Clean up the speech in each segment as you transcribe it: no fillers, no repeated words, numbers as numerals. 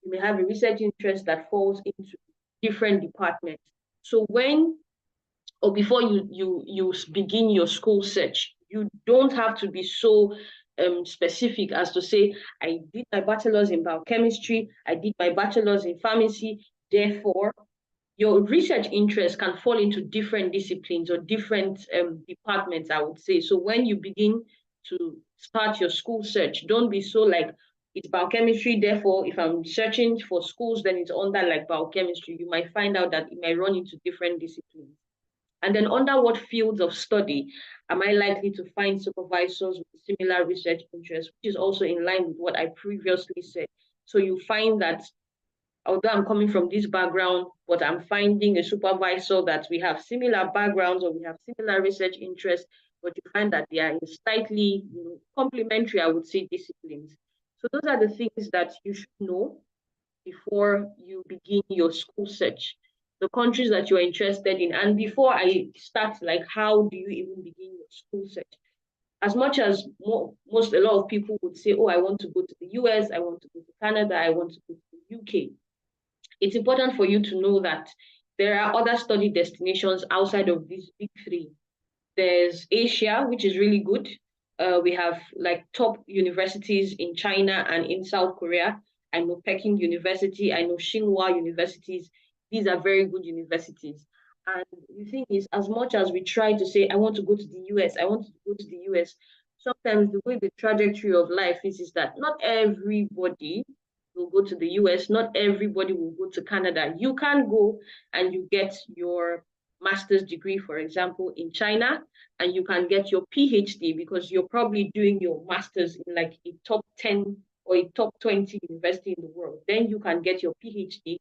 You may have a research interest that falls into different departments. So when or before you begin your school search, you don't have to be so specific as to say, I did my bachelor's in biochemistry, I did my bachelor's in pharmacy, therefore your research interest can fall into different disciplines or different departments, I would say. So when you begin to start your school search, don't be so like, it's biochemistry, therefore, if I'm searching for schools, then it's under like biochemistry. You might find out that it might run into different disciplines. And then under what fields of study am I likely to find supervisors with similar research interests, which is also in line with what I previously said. So you find that although I'm coming from this background, but I'm finding a supervisor that we have similar backgrounds or we have similar research interests, but you find that they are in slightly complementary, I would say, disciplines. So those are the things that you should know before you begin your school search, the countries that you're interested in. And before I start, like, how do you even begin your school search? As much as a lot of people would say, oh, I want to go to the US, I want to go to Canada, I want to go to the UK. It's important for you to know that there are other study destinations outside of these big three. There's Asia, which is really good. We have like top universities in China and in South Korea. I know Peking University, I know Tsinghua universities. These are very good universities. And the thing is, as much as we try to say, I want to go to the US, I want to go to the US, sometimes the way the trajectory of life is that not everybody will go to the US, not everybody will go to Canada. You can go and you get your master's degree, for example, in China, and you can get your PhD because you're probably doing your master's in like a top 10 or a top 20 university in the world. Then you can get your PhD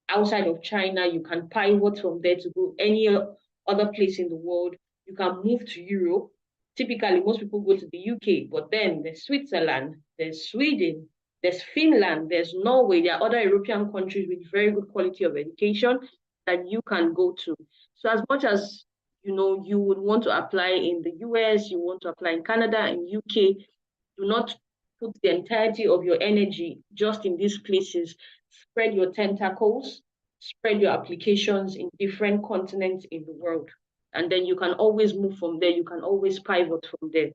outside of China. You can pivot from there to go any other place in the world. You can move to Europe. Typically, most people go to the UK, but then there's Switzerland, there's Sweden, there's Finland, there's Norway. There are other European countries with very good quality of education that you can go to. So as much as you would want to apply in the US, you want to apply in Canada and UK, do not put the entirety of your energy just in these places. Spread your tentacles, spread your applications in different continents in the world. And then you can always move from there. You can always pivot from there.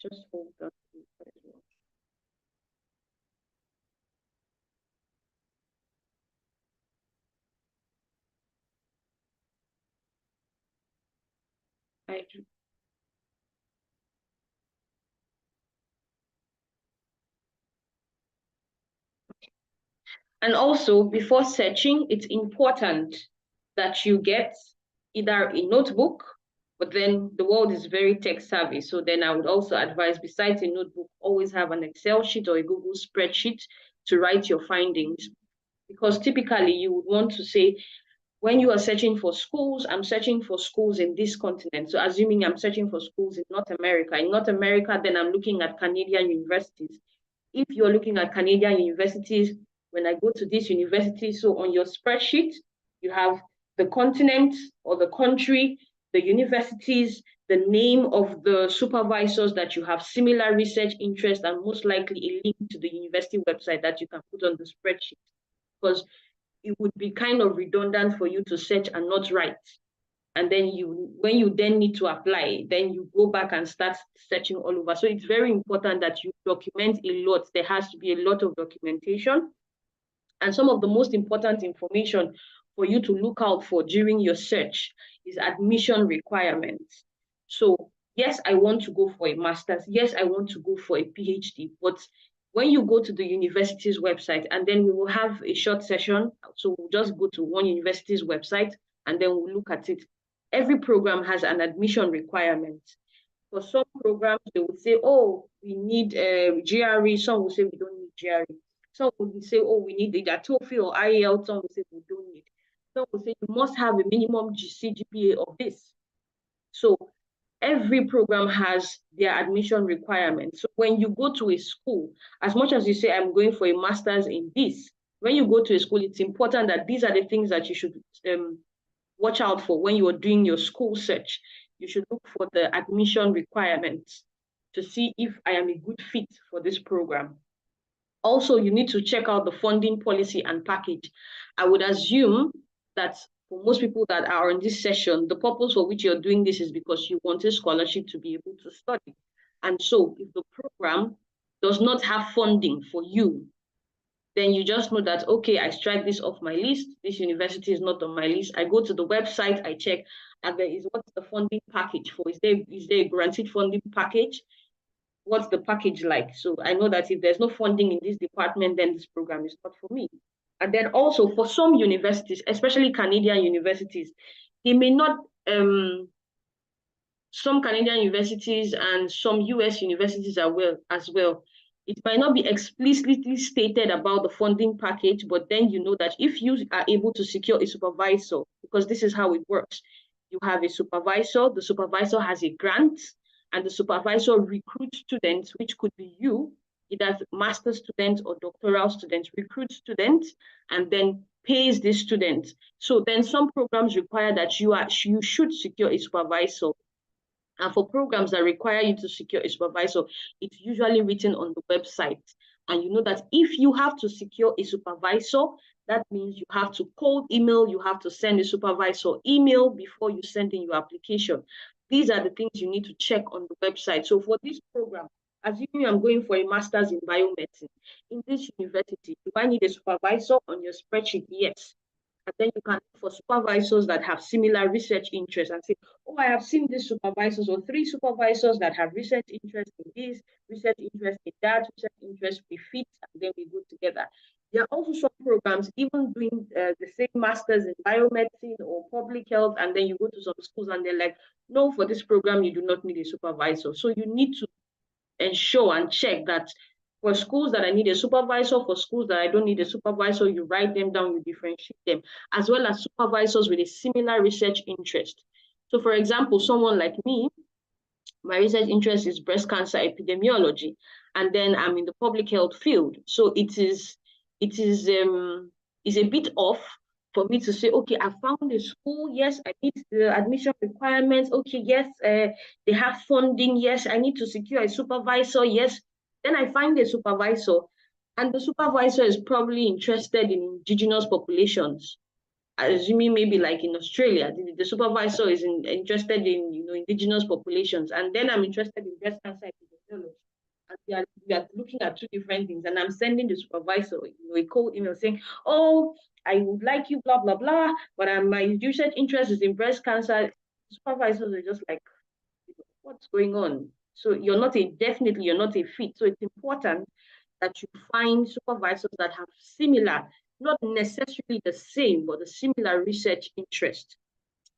Just hold that. I do. And also, before searching, it's important that you get either a notebook, but then the world is very tech savvy. So then I would also advise, besides a notebook, always have an Excel sheet or a Google spreadsheet to write your findings. Because typically you would want to say, when you are searching for schools, I'm searching for schools in this continent. So assuming I'm searching for schools in North America. In North America, then I'm looking at Canadian universities. If you're looking at Canadian universities, when I go to this university, so on your spreadsheet, you have the continent or the country, the universities, the name of the supervisors that you have similar research interest, and most likely a link to the university website that you can put on the spreadsheet. Because it would be kind of redundant for you to search and not write. And then when you then need to apply, then you go back and start searching all over. So it's very important that you document a lot. There has to be a lot of documentation. And some of the most important information for you to look out for during your search is admission requirements. So yes, I want to go for a master's. Yes, I want to go for a PhD. But when you go to the university's website, and then we will have a short session. So we'll just go to one university's website and then we'll look at it. Every program has an admission requirement. For some programs, they would say, oh, we need GRE. Some will say we don't need GRE. Some will say, oh, we need either TOEFL or IELTS. Some will say we don't need. Some will say you must have a minimum CGPA of this. So every program has their admission requirements. So when you go to a school, as much as you say, I'm going for a master's in this, when you go to a school, it's important that these are the things that you should watch out for when you are doing your school search. You should look for the admission requirements. to see if I am a good fit for this program. Also, you need to check out the funding policy and package. I would assume that for most people that are in this session, the purpose for which you're doing this is because you want a scholarship to be able to study. And so if the program does not have funding for you, then you just know that, okay, I strike this off my list. This university is not on my list. I go to the website, I check, and there is what's the funding package for? Is there a granted funding package? What's the package like? So I know that if there's no funding in this department, then this program is not for me. And then also for some universities, especially Canadian universities, they may not, some Canadian universities and some US universities as well, it might not be explicitly stated about the funding package, but then you know that if you are able to secure a supervisor, because this is how it works, you have a supervisor, the supervisor has a grant, and the supervisor recruits students, which could be you, either master's students or doctoral students, recruits students, and then pays the students. So then some programs require that you should secure a supervisor. And for programs that require you to secure a supervisor, it's usually written on the website. And you know that if you have to secure a supervisor, that means you have to cold email, you have to send a supervisor email before you send in your application. These are the things you need to check on the website. So for this program, assuming I'm going for a master's in biomedicine, in this university, do I need a supervisor on your spreadsheet? Yes. And then you can look for supervisors that have similar research interests and say, oh, I have seen these supervisors or 3 supervisors that have research interest in this, research interest in that, research interest, we fit, and then we go together. There are also some programs, even doing the same masters in biomedicine or public health, and then you go to some schools and they're like, no, for this program, you do not need a supervisor. So you need to ensure and check that for schools that I need a supervisor, for schools that I don't need a supervisor, you write them down, you differentiate them, as well as supervisors with a similar research interest. So for example, someone like me, my research interest is breast cancer epidemiology, and then I'm in the public health field. So it is a bit off for me to say, okay, I found a school, yes, I meet the admission requirements, okay, yes, they have funding, yes, I need to secure a supervisor, yes. Then I find a supervisor, and the supervisor is probably interested in indigenous populations. Assuming maybe like in Australia, the supervisor is interested in indigenous populations, and then I'm interested in breast cancer epidemiology. And we are looking at 2 different things, and I'm sending the supervisor a cold email saying, oh, I would like you, blah, blah, blah, but my research interest is in breast cancer. Supervisors are just like, what's going on? So you're not a fit. So it's important that you find supervisors that have similar, not necessarily the same, but a similar research interest.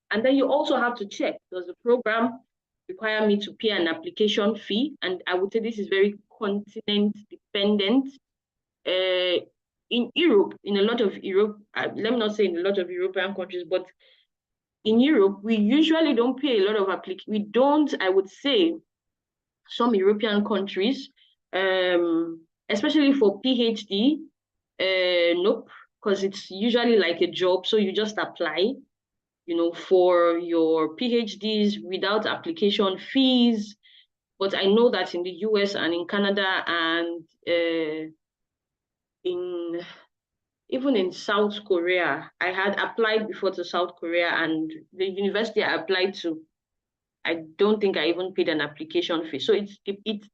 And then you also have to check, does the program require me to pay an application fee? And I would say this is very continent dependent. In Europe, in a lot of Europe, let me not say in a lot of European countries, but in Europe, we usually don't pay a lot of application. We don't, I would say, some European countries, especially for PhD, nope, because it's usually like a job. So you just apply, for your PhDs without application fees. But I know that in the US and in Canada and even in South Korea, I had applied before to South Korea, and the university I applied to, I don't think I even paid an application fee. So it's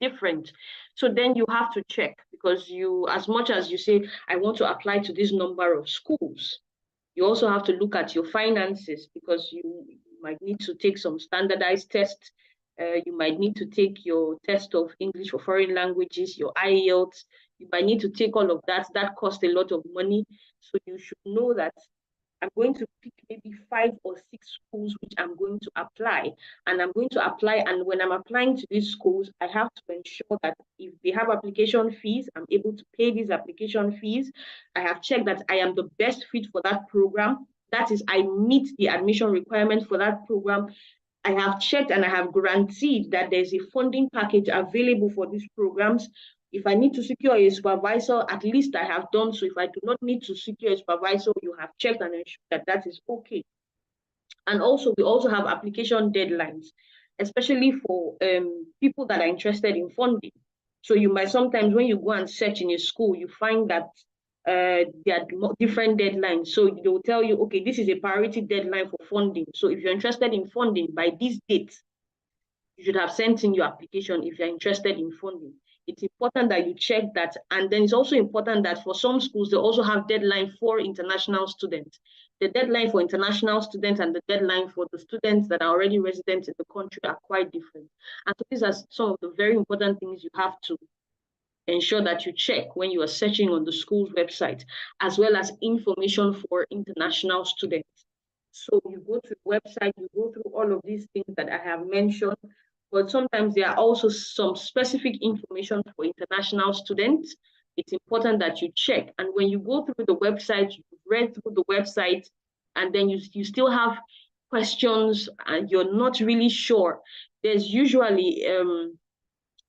different. So then you have to check, because as much as you say, I want to apply to this number of schools, you also have to look at your finances, because you might need to take some standardized tests. You might need to take your test of English for foreign languages, your IELTS. You might need to take all of that. That costs a lot of money. So you should know that I'm going to pick maybe 5 or 6 schools which I'm going to apply. And I'm going to apply. And when I'm applying to these schools, I have to ensure that if they have application fees, I'm able to pay these application fees. I have checked that I am the best fit for that program. That is, I meet the admission requirements for that program. I have checked and I have guaranteed that there's a funding package available for these programs. If I need to secure a supervisor, at least I have done so. If I do not need to secure a supervisor, you have checked and ensured that that is okay. And also, we also have application deadlines, especially for people that are interested in funding. So you might sometimes, when you go and search in a school, you find that there are different deadlines. So they will tell you, okay, this is a priority deadline for funding. So if you're interested in funding by this date, you should have sent in your application if you're interested in funding. It's important that you check that. And then it's also important that for some schools, they also have deadline for international students. The deadline for international students and the deadline for the students that are already resident in the country are quite different. And so these are some of the very important things you have to ensure that you check when you are searching on the school's website, as well as information for international students. So you go to the website, you go through all of these things that I have mentioned, but sometimes there are also some specific information for international students. It's important that you check. And when you go through the website, you've read through the website, and then you still have questions and you're not really sure, there's usually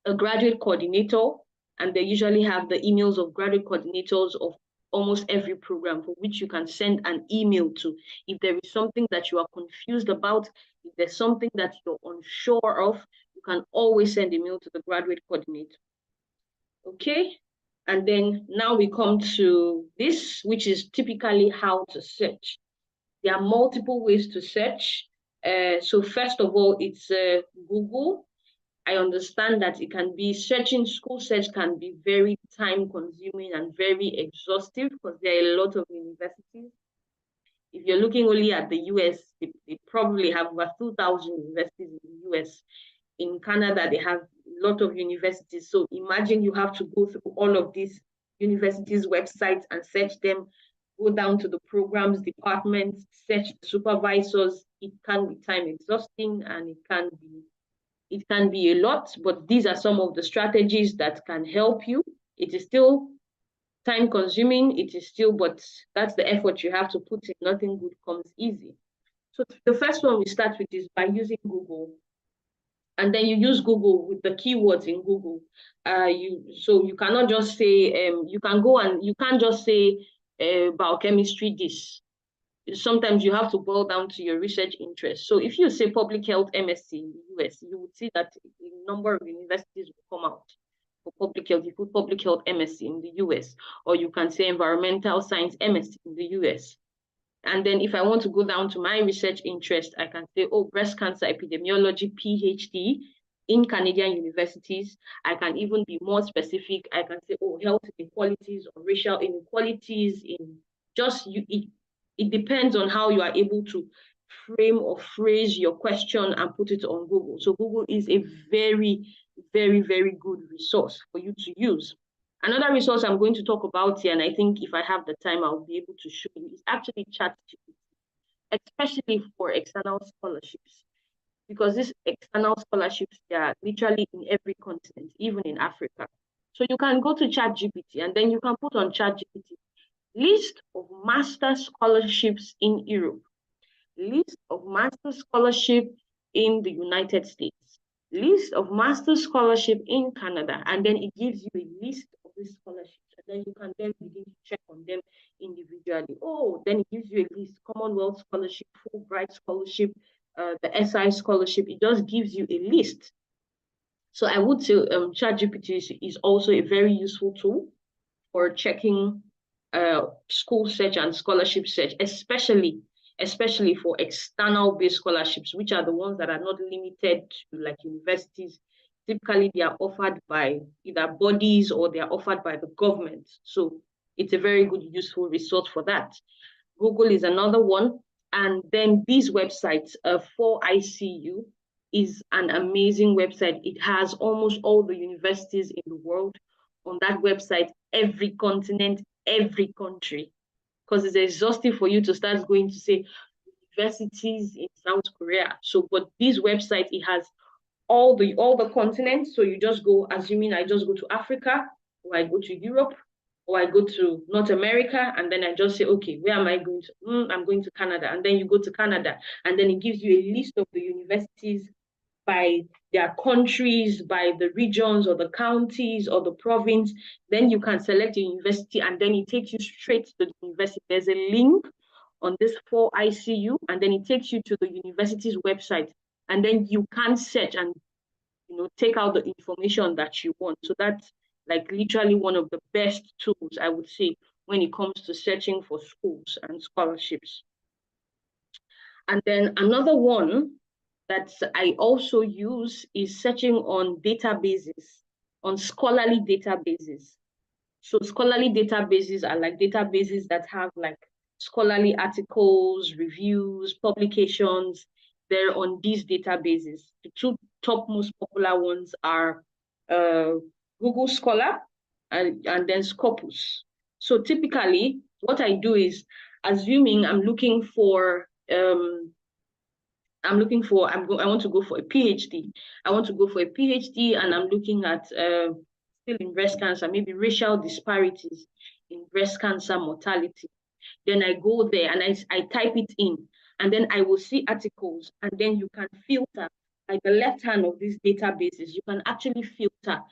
a graduate coordinator, and they usually have the emails of graduate coordinators of almost every program for which you can send an email to. If there is something that you are confused about, if there's something that you're unsure of, you can always send a mail to the graduate coordinator. Okay, and then now we come to this, which is typically how to search. There are multiple ways to search. So first of all, it's Google. I understand that it can be searching, school search can be very time consuming and very exhaustive because there are a lot of universities. If you're looking only at the US, they probably have over 2,000 universities in the US. In Canada, they have a lot of universities. So imagine you have to go through all of these universities' websites and search them, go down to the programs departments, search the supervisors. It can be time exhausting and it can be a lot, but these are some of the strategies that can help you. It is still time consuming, but that's the effort you have to put in. Nothing good comes easy. So the first one we start with is by using Google. And then you use Google with the keywords in Google. So you cannot just say, you can't just say biochemistry this. Sometimes you have to boil down to your research interest. So if you say public health MSc in the US, you would see that a number of universities will come out for public health. You put public health MSc in the US, or you can say environmental science MSc in the US. And then if I want to go down to my research interest, I can say, oh, breast cancer epidemiology PhD in Canadian universities. I can even be more specific. I can say, oh, health inequalities or racial inequalities in just it depends on how you are able to frame or phrase your question and put it on Google. So Google is a very, very, very good resource for you to use. Another resource I'm going to talk about here, and I think if I have the time, I'll be able to show you, is actually ChatGPT, especially for external scholarships. Because these external scholarships, they are literally in every continent, even in Africa. So you can go to ChatGPT and then you can put on ChatGPT, list of master scholarships in Europe, list of master scholarship in the United States, list of master scholarship in Canada, and then it gives you a list of these scholarships, and then you can then begin to check on them individually. Oh, then it gives you a list, Commonwealth Scholarship, Fulbright Scholarship, the SI Scholarship. It just gives you a list. So I would say ChatGPT is also a very useful tool for checking school search and scholarship search, especially for external based scholarships, which are the ones that are not limited to like universities. Typically, they are offered by either bodies or they are offered by the government. So it's a very good, useful resource for that. Google is another one. And then these websites, 4ICU is an amazing website. It has almost all the universities in the world on that website, every continent, every country, because it's exhausting for you to start going to say universities in South Korea. So, but this website, it has all the continents. So you just go, assuming I just go to Africa, or I go to Europe, or I go to North America, and then I just say, okay, where am I going to? I'm going to Canada. And then you go to Canada, and then it gives you a list of the universities by their countries, by the regions or the counties or the province. Then you can select a university and then it takes you straight to the university. There's a link on this 4ICU and then it takes you to the university's website. and then you can search and take out the information that you want. So that's like literally one of the best tools, I would say, when it comes to searching for schools and scholarships. And then another one that I also use is searching on databases, on scholarly databases. So scholarly databases are like databases that have like scholarly articles, reviews, publications. They're on these databases. The two top most popular ones are uh, Google Scholar and then Scopus. So typically, what I do is, assuming I want to go for a PhD. I want to go for a PhD and I'm looking at still in breast cancer, maybe racial disparities in breast cancer mortality. Then I go there and I type it in, and then I will see articles, and then you can filter. Like the left hand of these databases, you can actually filter,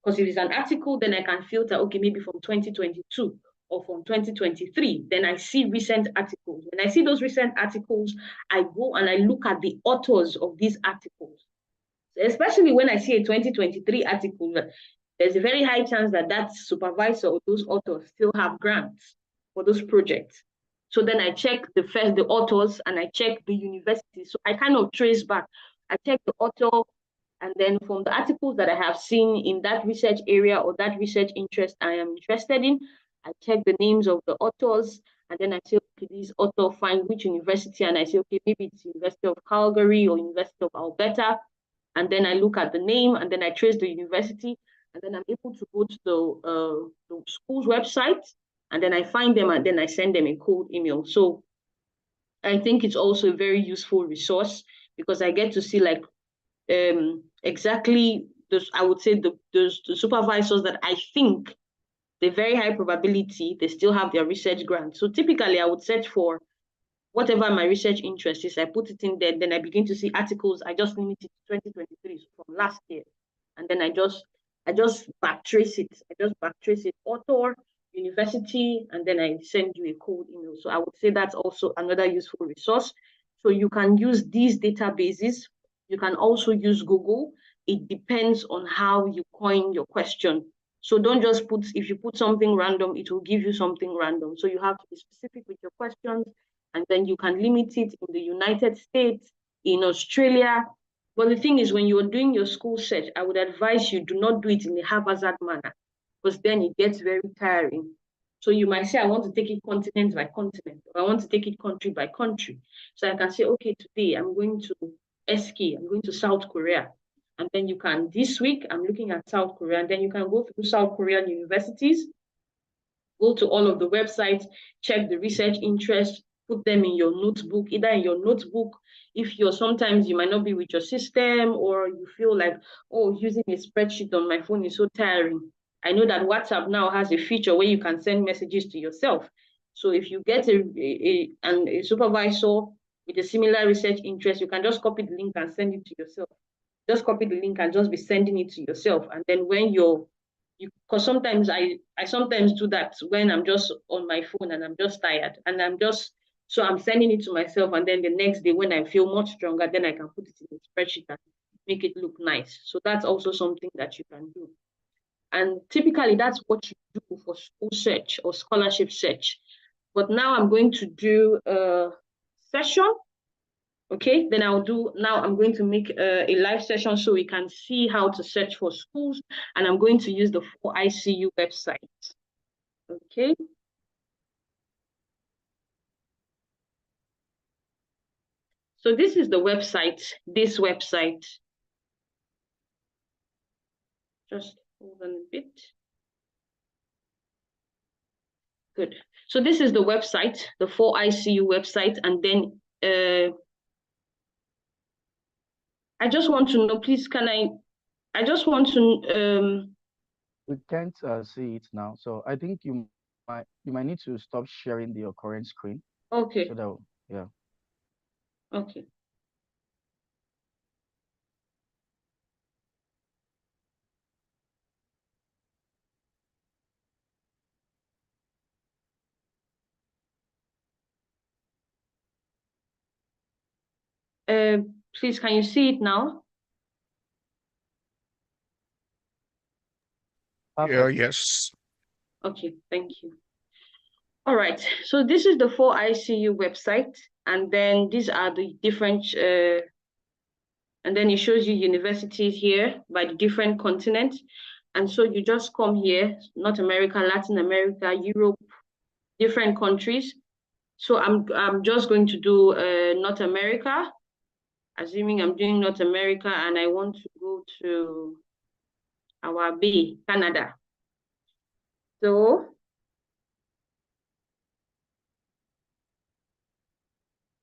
because if it's an article, then I can filter, okay, maybe from 2022 or from 2023. Then I see recent articles. When I see those recent articles, I go and I look at the authors of these articles. So especially when I see a 2023 article, there's a very high chance that that supervisor or those authors still have grants for those projects. So then I check the authors, and I check the university. So I kind of trace back. I check the author, and then from the articles that I have seen in that research area or that research interest I am interested in, I check the names of the authors, and then I say, okay, this author find which university, and I say, okay, maybe it's University of Calgary or University of Alberta. And then I look at the name, and then I trace the university, and then I'm able to go to the school's website, and then I find them, and then I send them a cold email. So I think it's also a very useful resource, because I get to see like exactly those, I would say the supervisors that I think the very high probability they still have their research grant. So typically I would search for whatever my research interest is, I put it in there, then I begin to see articles. I just limit it to 2023, so from last year. And then I just backtrace it. Author, university, and then I send you a cold email. So I would say that's also another useful resource. So you can use these databases. You can also use Google. It depends on how you coin your question. So don't just put, if you put something random, it will give you something random. So you have to be specific with your questions, and then you can limit it in the United States, in Australia. But the thing is, when you're doing your school search, I would advise you do not do it in a haphazard manner, because then it gets very tiring. So you might say, I want to take it continent by continent, or I want to take it country by country. So I can say, okay, today I'm going to SK, I'm going to South Korea. And then you can, this week, I'm looking at South Korea, and then you can go through South Korean universities, go to all of the websites, check the research interest, put them in your notebook, either in your notebook. If you're sometimes you might not be with your system, or you feel like, oh, using a spreadsheet on my phone is so tiring. I know that WhatsApp now has a feature where you can send messages to yourself. So if you get a supervisor with a similar research interest, you can just copy the link and send it to yourself. Just copy the link and just be sending it to yourself. And then when because sometimes I sometimes do that when I'm just on my phone and I'm just tired, and so I'm sending it to myself, and then the next day when I feel much stronger, then I can put it in the spreadsheet and make it look nice. So that's also something that you can do. And typically that's what you do for school search or scholarship search. But now I'm going to do a session. Okay, then now I'm going to make a live session so we can see how to search for schools, and I'm going to use the 4ICU website. Okay. So this is the website, this website. Just hold on a bit. Good. So this is the website, the 4ICU website, and then I just want to know, please, I just want to We can't see it now, so I think you might need to stop sharing your current screen okay, so that yeah. okay. Please, can you see it now? Perfect. Yes. Okay, thank you. All right, so this is the 4ICU website, and then these are the different, and then it shows you universities here by the different continents. And so you just come here, North America, Latin America, Europe, different countries. So I'm just going to do North America, assuming I'm doing North America, and I want to go to our B, Canada. So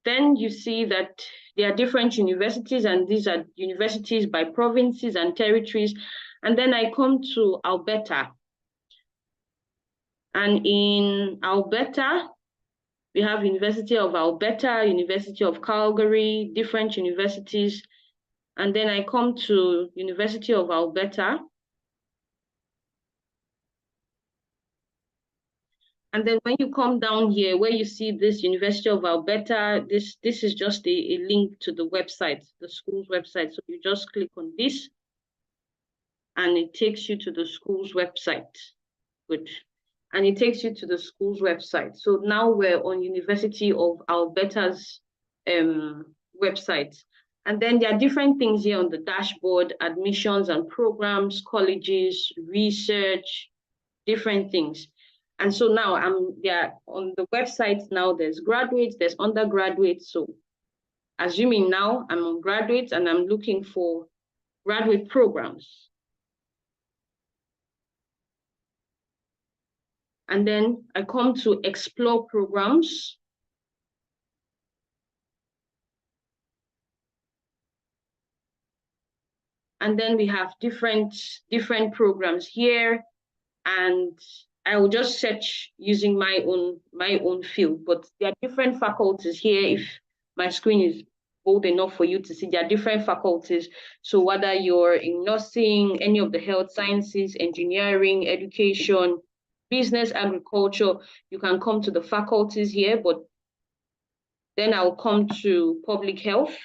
then you see that there are different universities, and these are universities by provinces and territories. And then I come to Alberta. And in Alberta, we have University of Alberta, University of Calgary, different universities. And then I come to University of Alberta. And then when you come down here, where you see this University of Alberta, this is just a link to the website, the school's website. So you just click on this, and it takes you to the school's website. Good. And it takes you to the school's website. So now we're on University of Alberta's website. And then there are different things here on the dashboard: admissions and programs, colleges, research, different things. And so now I'm there on the website. Now there's graduates, there's undergraduates. So assuming now I'm on graduates and I'm looking for graduate programs. And then I come to explore programs. And then we have different programs here. And I will just search using my own field, but there are different faculties here. If my screen is bold enough for you to see, there are different faculties. So whether you're in nursing, any of the health sciences, engineering, education, business, agriculture, you can come to the faculties here, but then I'll come to public health.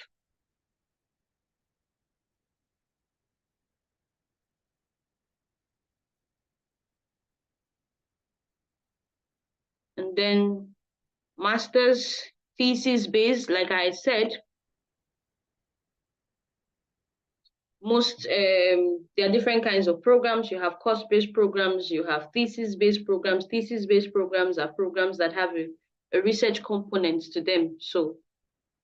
And then master's thesis based, like I said, there are different kinds of programs. You have course-based programs, you have thesis-based programs. Thesis-based programs are programs that have a research component to them. So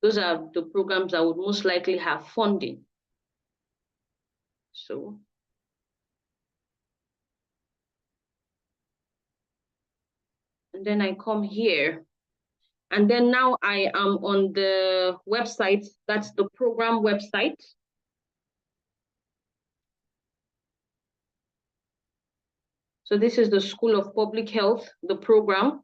those are the programs that would most likely have funding. So and then I come here. And then now I am on the website. That's the program website. So this is the School of Public Health, the program.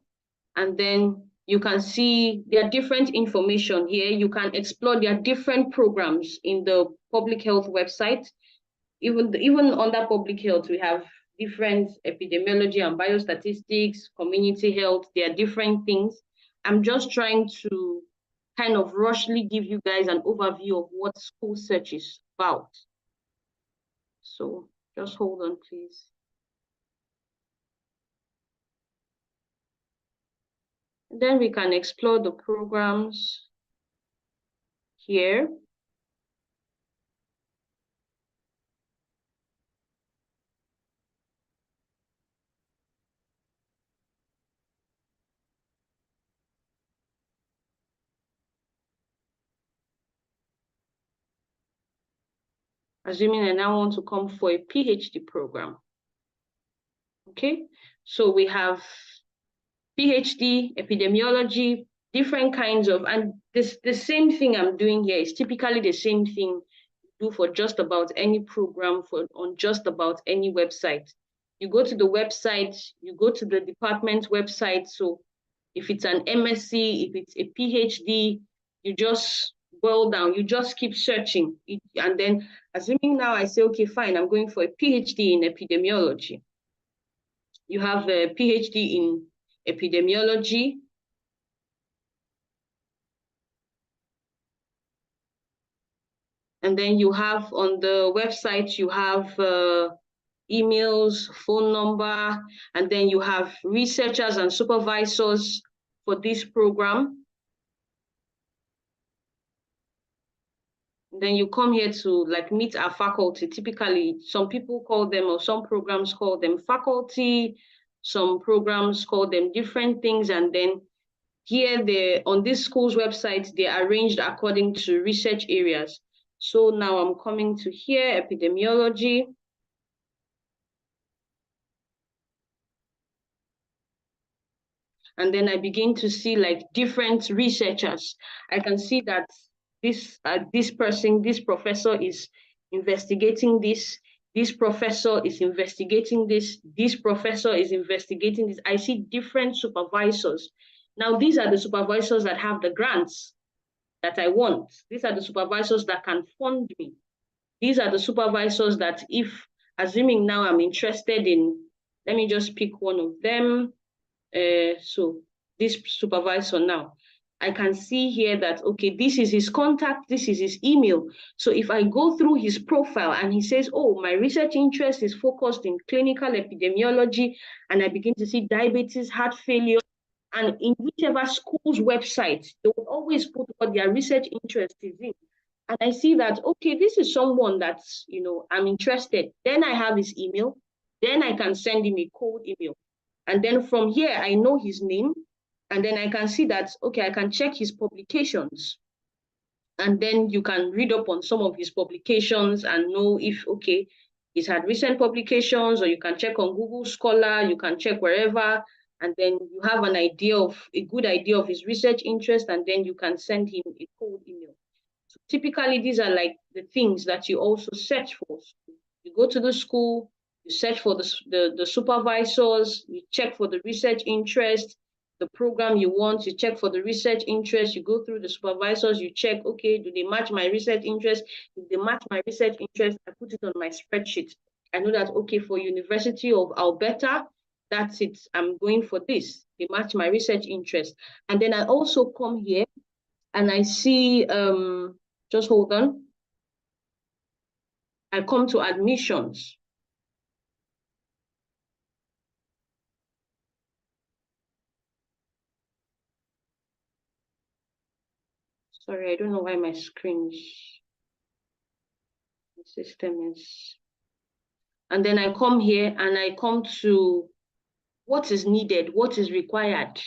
And then you can see there are different information here. You can explore their different programs in the public health website. Even under public health, we have different epidemiology and biostatistics, community health. There are different things. I'm just trying to kind of roughly give you guys an overview of what School Search is about. So just hold on, please. Then we can explore the programs here. Assuming I now want to come for a PhD program. Okay, so we have PhD, epidemiology, different kinds of, and the same thing I'm doing here is typically the same thing you do for just about any program on just about any website. You go to the website, you go to the department website. So if it's an MSc, if it's a PhD, you just boil down, you just keep searching. And then assuming now I say, okay, fine, I'm going for a PhD in epidemiology. You have a PhD in epidemiology. And then you have on the website, you have emails, phone number, and then you have researchers and supervisors for this program. Then you come here to like meet our faculty. Typically, some people call them, or some programs call them faculty, some programs call them different things. And then here on this school's website, they're arranged according to research areas. So now I'm coming to here, epidemiology. And then I begin to see like different researchers. I can see that this person, this professor is investigating this professor is investigating this professor is investigating this. I see different supervisors. Now, these are the supervisors that have the grants that I want. These are the supervisors that can fund me. These are the supervisors that if, assuming now I'm interested in, let me just pick one of them. So this supervisor now, I can see here that, okay, this is his contact, this is his email. So if I go through his profile and he says, oh, my research interest is focused in clinical epidemiology, and I begin to see diabetes, heart failure, and in whichever school's website, they will always put what their research interest is in. And I see that, okay, this is someone that's, I'm interested. Then I have his email. Then I can send him a cold email. And then from here, I know his name. And then I can see that, okay, I can check his publications. And then you can read up on some of his publications and know if, okay, he's had recent publications, or you can check on Google Scholar, you can check wherever, and then you have a good idea of his research interest, and then you can send him a cold email. So typically, these are like the things that you also search for. So you go to the school, you search for the supervisors, you check for the research interest, the program you want, you check for the research interest, you go through the supervisors, you check, okay, do they match my research interest? If they match my research interest, I put it on my spreadsheet. I know that, okay, for University of Alberta, that's it, I'm going for this. They match my research interest. And then I also come here and I see, just hold on. I come to admissions. Sorry, I don't know why my system is. And then I come here and I come to what is needed, what is required.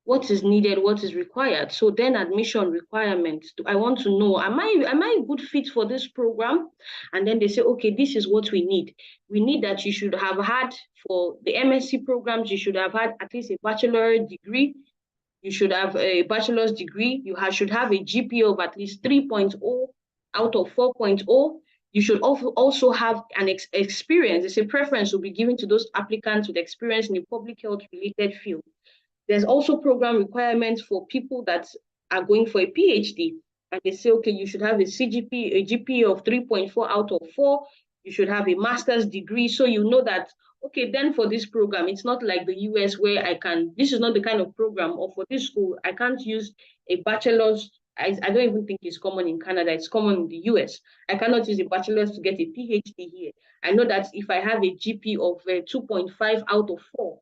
What is needed, what is required. So then admission requirements. I want to know, am I a good fit for this program? And then they say, okay, this is what we need. We need that you should have had, for the MSc programs, you should have had at least a bachelor's degree. You should have a bachelor's degree. You should have a GPA of at least 3.0 out of 4.0. You should also have an experience. It's a preference will be given to those applicants with experience in a public health related field. There's also program requirements for people that are going for a PhD. And they say, okay, you should have a GPA of 3.4 out of 4. You should have a master's degree. So you know that, okay, then for this program, it's not like the US where this is not the kind of program, or for this school, I can't use a bachelor's. I don't even think it's common in Canada. It's common in the US. I cannot use a bachelor's to get a PhD here. I know that if I have a GPA of 2.5 out of 4,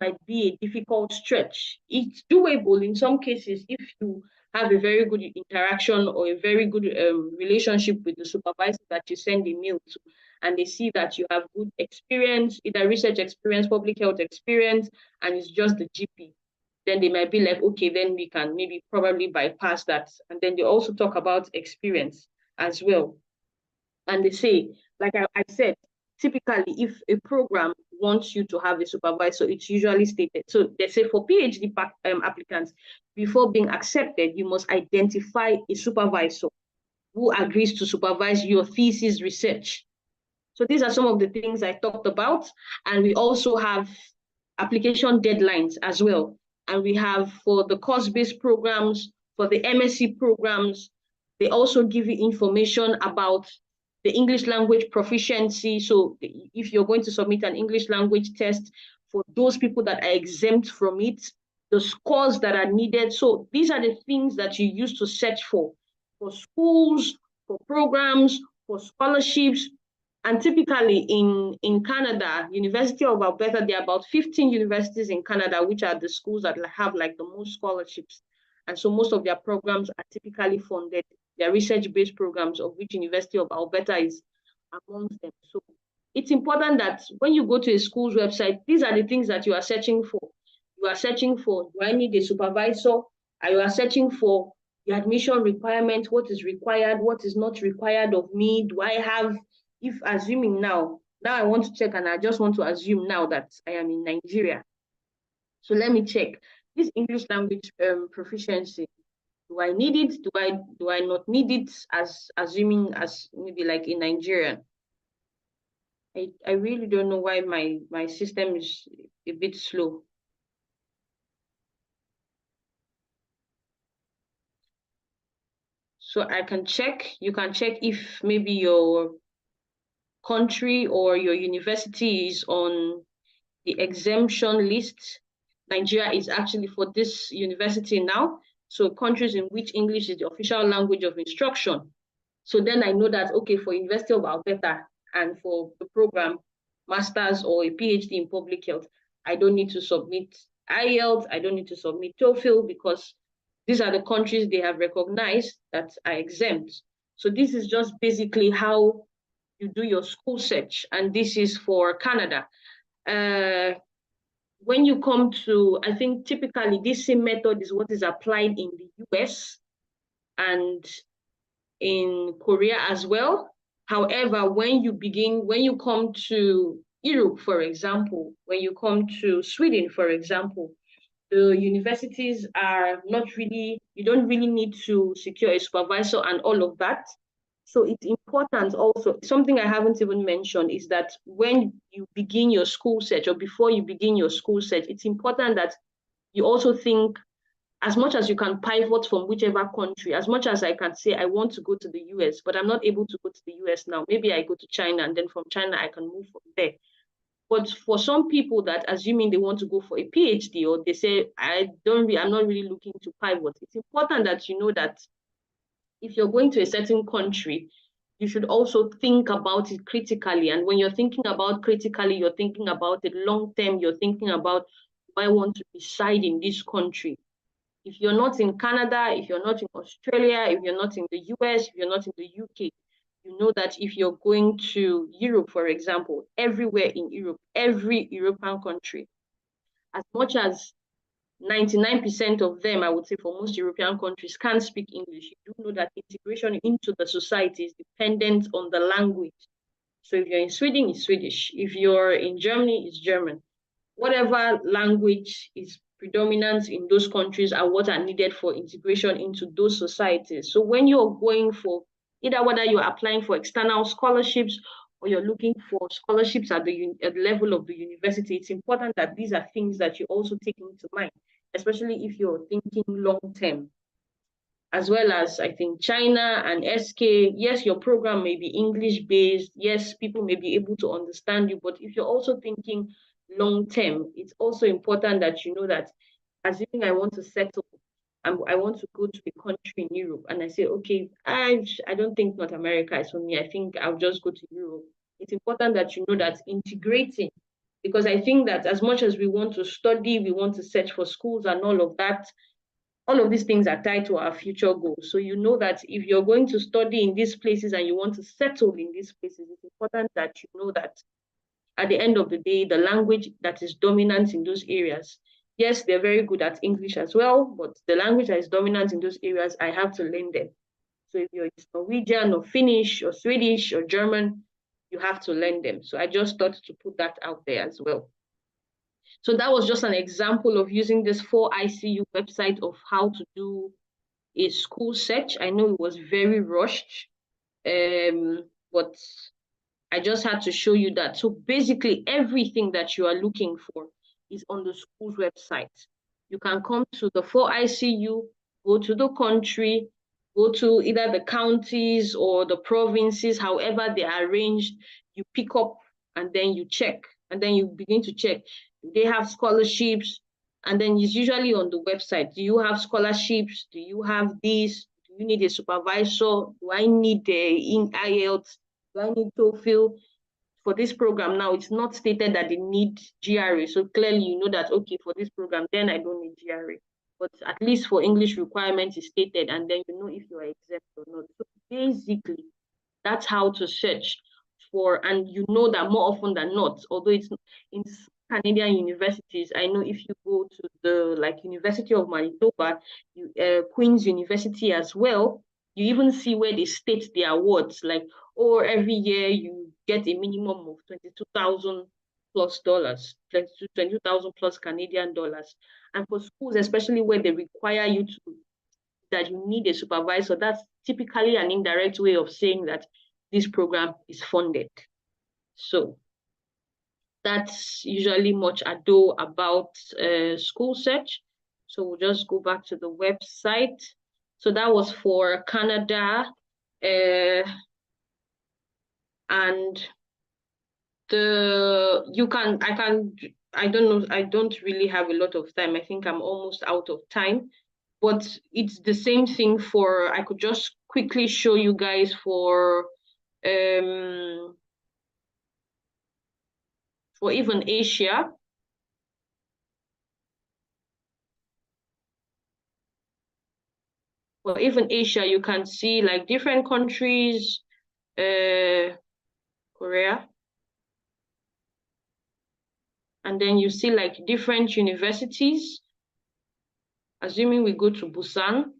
might be a difficult stretch. It's doable in some cases if you have a very good interaction or a very good relationship with the supervisor that you send a mail to, and they see that you have good experience, either research experience, public health experience, and it's just the GP. Then they might be like, okay, then we can maybe probably bypass that. And then they also talk about experience as well. And they say, like I said, typically, if a program wants you to have a supervisor, it's usually stated. So they say for PhD applicants, before being accepted, you must identify a supervisor who agrees to supervise your thesis research. So these are some of the things I talked about. And we also have application deadlines as well. And we have for the course-based programs, for the MSc programs, they also give you information about the English language proficiency. So if you're going to submit an English language test, for those people that are exempt from it, the scores that are needed. So these are the things that you use to search for schools, for programs, for scholarships. And typically in Canada, University of Alberta, there are about 15 universities in Canada, which are the schools that have like the most scholarships. And so most of their programs are typically funded. Their research-based programs, of which University of Alberta is amongst them. So it's important that when you go to a school's website, these are the things that you are searching for. You are searching for, do I need a supervisor? You are searching for the admission requirement, what is required, what is not required of me? Do I have, if assuming now I want to check and I just want to assume now that I am in Nigeria. So let me check this English language proficiency. Do I need it? Do I not need it, as assuming as maybe like in Nigeria? I really don't know why my system is a bit slow. So I can check, you can check if maybe your country or your university is on the exemption list. Nigeria is actually for this university now. So countries in which English is the official language of instruction. So then I know that, okay, for University of Alberta and for the program, master's or a PhD in public health, I don't need to submit IELTS, I don't need to submit TOEFL, because these are the countries they have recognized that are exempt. So this is just basically how you do your school search, and this is for Canada. When you come to, I think typically this same method is what is applied in the US and in Korea as well. However, when you come to Europe, for example, when you come to Sweden, for example, the universities are not really, you don't really need to secure a supervisor and all of that. So it's important also, something I haven't even mentioned is that when you begin your school search or before you begin your school search, it's important that you also think, as much as you can pivot from whichever country, as much as I can say, I want to go to the US, but I'm not able to go to the US now. Maybe I go to China, and then from China, I can move from there. But for some people that assuming they want to go for a PhD, or they say, I'm not really looking to pivot, it's important that you know that if you're going to a certain country, you should also think about it critically. And when you're thinking about critically, you're thinking about it long term, you're thinking about, do I want to reside in this country? If you're not in Canada, if you're not in Australia, if you're not in the US, if you're not in the UK, you know that if you're going to Europe, for example, everywhere in Europe, every European country, as much as 99% of them, I would say for most European countries, can't speak English, you do know that integration into the society is dependent on the language. So if you're in Sweden, it's Swedish. If you're in Germany, it's German. Whatever language is predominant in those countries are what are needed for integration into those societies. So when you're going for either whether you're applying for external scholarships or you're looking for scholarships at the level of the university, it's important that these are things that you also take into mind, especially if you're thinking long term. As well as, I think, China and SK, yes, your program may be English-based. Yes, people may be able to understand you. But if you're also thinking long-term, it's also important that you know that, assuming I want to settle, I want to go to a country in Europe, and I say, okay, I don't think North America is for me. I think I'll just go to Europe. It's important that you know that integrating, because I think that as much as we want to study, we want to search for schools and all of that, all of these things are tied to our future goals. So you know that if you're going to study in these places and you want to settle in these places, it's important that you know that at the end of the day, the language that is dominant in those areas, yes, they're very good at English as well, but the language that is dominant in those areas, I have to learn them. So if you're Norwegian or Finnish or Swedish or German, you have to learn them. So I just thought to put that out there as well. So that was just an example of using this 4ICU website of how to do a school search. I know it was very rushed, but I just had to show you that. So basically everything that you are looking for is on the school's website. You can come to the 4ICU, go to the country, go to either the counties or the provinces, however they are arranged, you pick up and then you check, and then you begin to check. They have scholarships, and then it's usually on the website. Do you have scholarships? Do you have this? Do Do you need a supervisor? Do I need in IELTS? Do I need TOEFL? For this program now, it's not stated that they need GRE. So clearly you know that, okay, for this program, then I don't need GRE. But at least for English requirements is stated, and then you know if you are exempt or not. So basically, that's how to search for, and you know that more often than not, although it's in Canadian universities, I know if you go to the University of Manitoba, Queen's University as well, you even see where they state the awards, like, oh, every year you get a minimum of $22,000 plus dollars, 22,000 plus Canadian dollars. And for schools, especially where they require you to, that you need a supervisor, that's typically an indirect way of saying that this program is funded. So that's usually much ado about school search. So we'll just go back to the website. So that was for Canada. And I don't know, I don't really have a lot of time. I think I'm almost out of time, but it's the same thing for, I could just quickly show you guys for even Asia. For even Asia, you can see like different countries, Korea, and then you see like different universities. Assuming we go to Busan,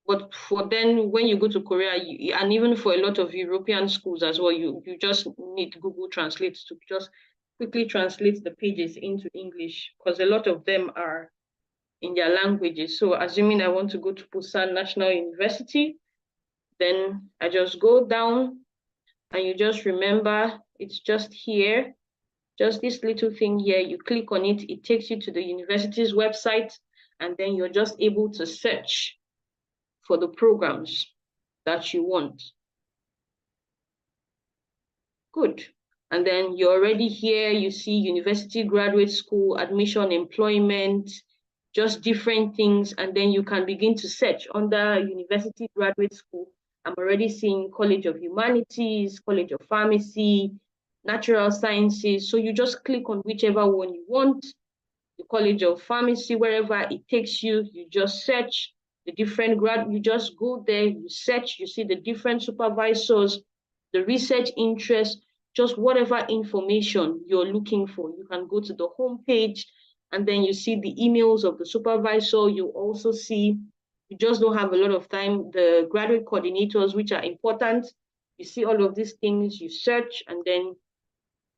but for then when you go to Korea, and even for a lot of European schools as well, you just need Google Translate to just quickly translate the pages into English, because a lot of them are in their languages. So assuming I want to go to Busan National University, then I just go down, and you just remember it's just here, just this little thing here. You click on it, it takes you to the university's website, and then you're just able to search for the programs that you want. Good. And then you're already here, you see university, graduate school, admission, employment, just different things. And then you can begin to search under university, graduate school. I'm already seeing College of Humanities, College of Pharmacy, Natural Sciences. So you just click on whichever one you want, the College of Pharmacy, wherever it takes you, you just search the different you just go there, you search, you see the different supervisors, the research interest, just whatever information you're looking for. You can go to the home page, and then you see the emails of the supervisor. You also see, you just don't have a lot of time, the graduate coordinators, which are important. You see all of these things, you search, and then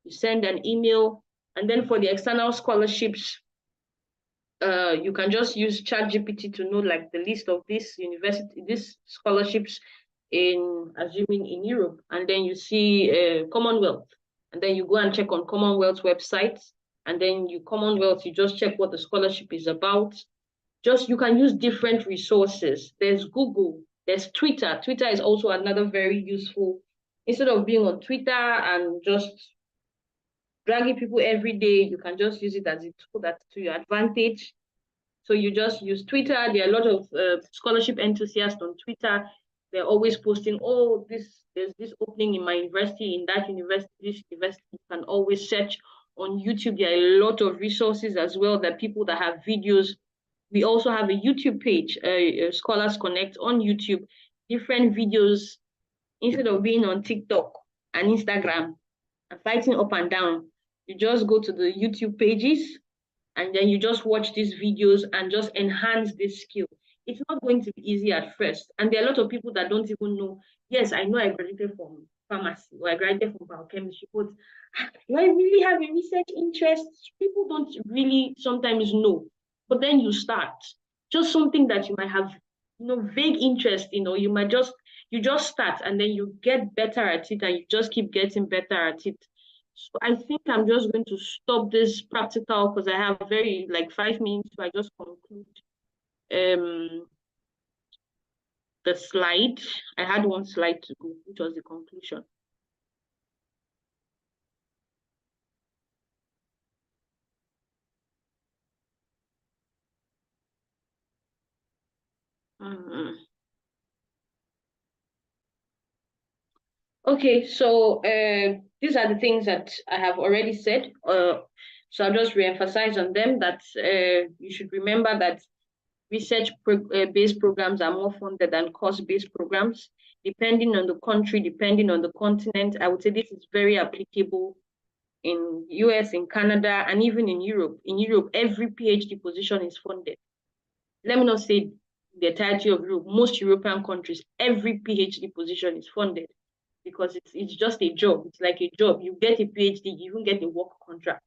you send an email. And then for the external scholarships, you can just use ChatGPT to know like the list of these scholarships assuming in Europe, and then you see Commonwealth, and then you go and check on Commonwealth websites, and then Commonwealth, you just check what the scholarship is about. Just, you can use different resources. There's Google, there's Twitter. Twitter is also another very useful, instead of being on Twitter and just dragging people every day, you can just use it as a tool that's to your advantage. So you just use Twitter. There are a lot of scholarship enthusiasts on Twitter. They're always posting, oh, there's this opening in my university, in that university, this university. You can always search on YouTube. There are a lot of resources as well, that people that have videos. We also have a YouTube page, Scholars Connect on YouTube, different videos, instead of being on TikTok and Instagram and fighting up and down. You just go to the YouTube pages, and then you just watch these videos and just enhance this skill. It's not going to be easy at first. And there are a lot of people that don't even know, yes, I know I graduated from pharmacy, or I graduated from biochemistry, but do I really have a research interest? People don't really sometimes know. But then you start. Just something that you might have, vague interest in, or you just start, and then you get better at it, and you just keep getting better at it. So I think I'm just going to stop this practical, because I have 5 minutes, so I just conclude the slide. I had one slide to go, which was the conclusion. Mhm. Okay, so these are the things that I have already said. So I'll just reemphasize on them that you should remember that research-based programs are more funded than course-based programs, depending on the country, depending on the continent. I would say this is very applicable in US, in Canada, and even in Europe. In Europe, every PhD position is funded. Let me not say the entirety of Europe, most European countries, every PhD position is funded because it's just a job. It's like a job. You get a PhD, you even get a work contract.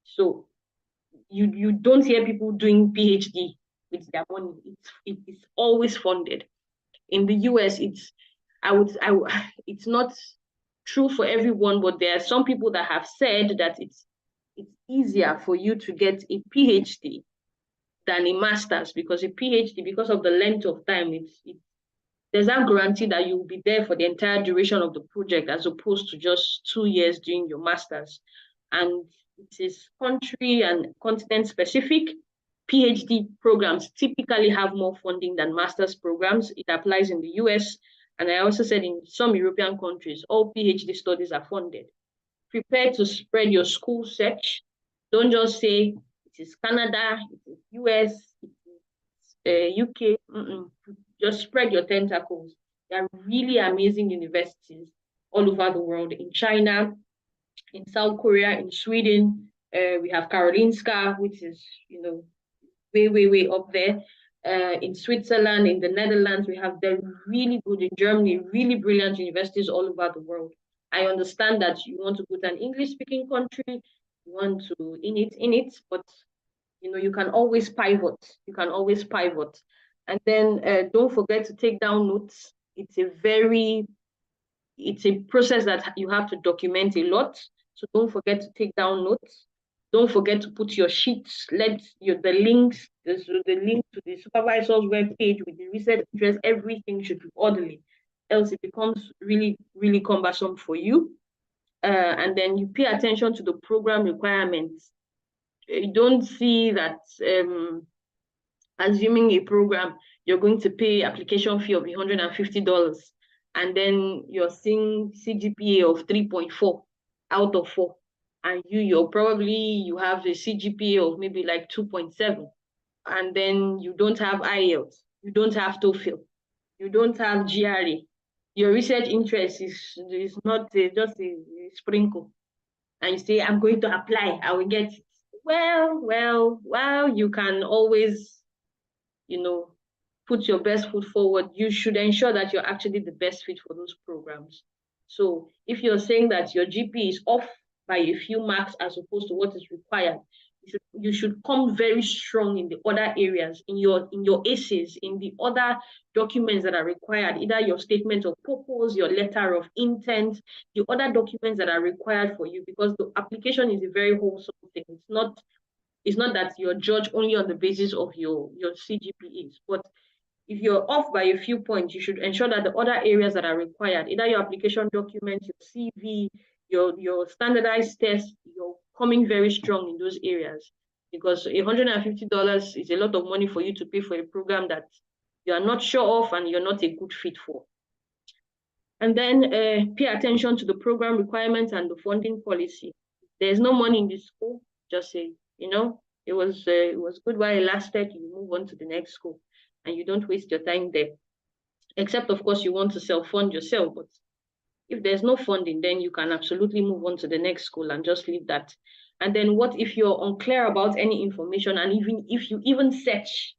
So you don't hear people doing PhD with their money. It's always funded. In the US, it's not true for everyone, but there are some people that have said that it's easier for you to get a PhD than a master's because a PhD, because of the length of time, there's that guarantee that you'll be there for the entire duration of the project as opposed to just 2 years doing your master's. And it is country and continent specific. PhD programs typically have more funding than master's programs. It applies in the US. And I also said in some European countries, all PhD studies are funded. Prepare to spread your school search. Don't just say it is Canada, it is US, it is UK. Just spread your tentacles. There are really amazing universities all over the world. In China, in South Korea, in Sweden, we have Karolinska, which is, way up there. In Switzerland, in the Netherlands, we have the really good, in Germany, really brilliant universities all over the world. I understand that you want to go to an English-speaking country, you want to in it, but you can always pivot. You can always pivot. And then don't forget to take down notes. It's a process that you have to document a lot. So don't forget to take down notes. Don't forget to put your sheets, the links, the link to the supervisor's webpage with the research interest, everything should be orderly. Else it becomes really, really cumbersome for you. And then you pay attention to the program requirements. You don't see that assuming a program, you're going to pay application fee of $150, and then you're seeing CGPA of 3.4 out of 4, and you have a CGPA of maybe like 2.7, and then you don't have IELTS, you don't have TOEFL, you don't have GRE. Your research interest is not just a sprinkle, and you say, I'm going to apply, I will get it. Well, you can always put your best foot forward. You should ensure that you're actually the best fit for those programs. So if you're saying that your GP is off by a few marks as opposed to what is required, you should come very strong in the other areas, in your essays, in the other documents that are required, either your statement of purpose, your letter of intent, the other documents that are required for you, because the application is a very wholesome thing. It's not that you're judged only on the basis of your CGPAs, but if you're off by a few points, you should ensure that the other areas that are required, either your application documents, your CV, your standardized tests, you're coming very strong in those areas. Because $150 is a lot of money for you to pay for a program that you are not sure of and you're not a good fit for. And then pay attention to the program requirements and the funding policy. There's no money in this school, just say, it was good while it lasted, you move on to the next school and you don't waste your time there. Except, of course, you want to self-fund yourself, but if there's no funding, then you can absolutely move on to the next school and just leave that. And then what if you're unclear about any information, and even if you even search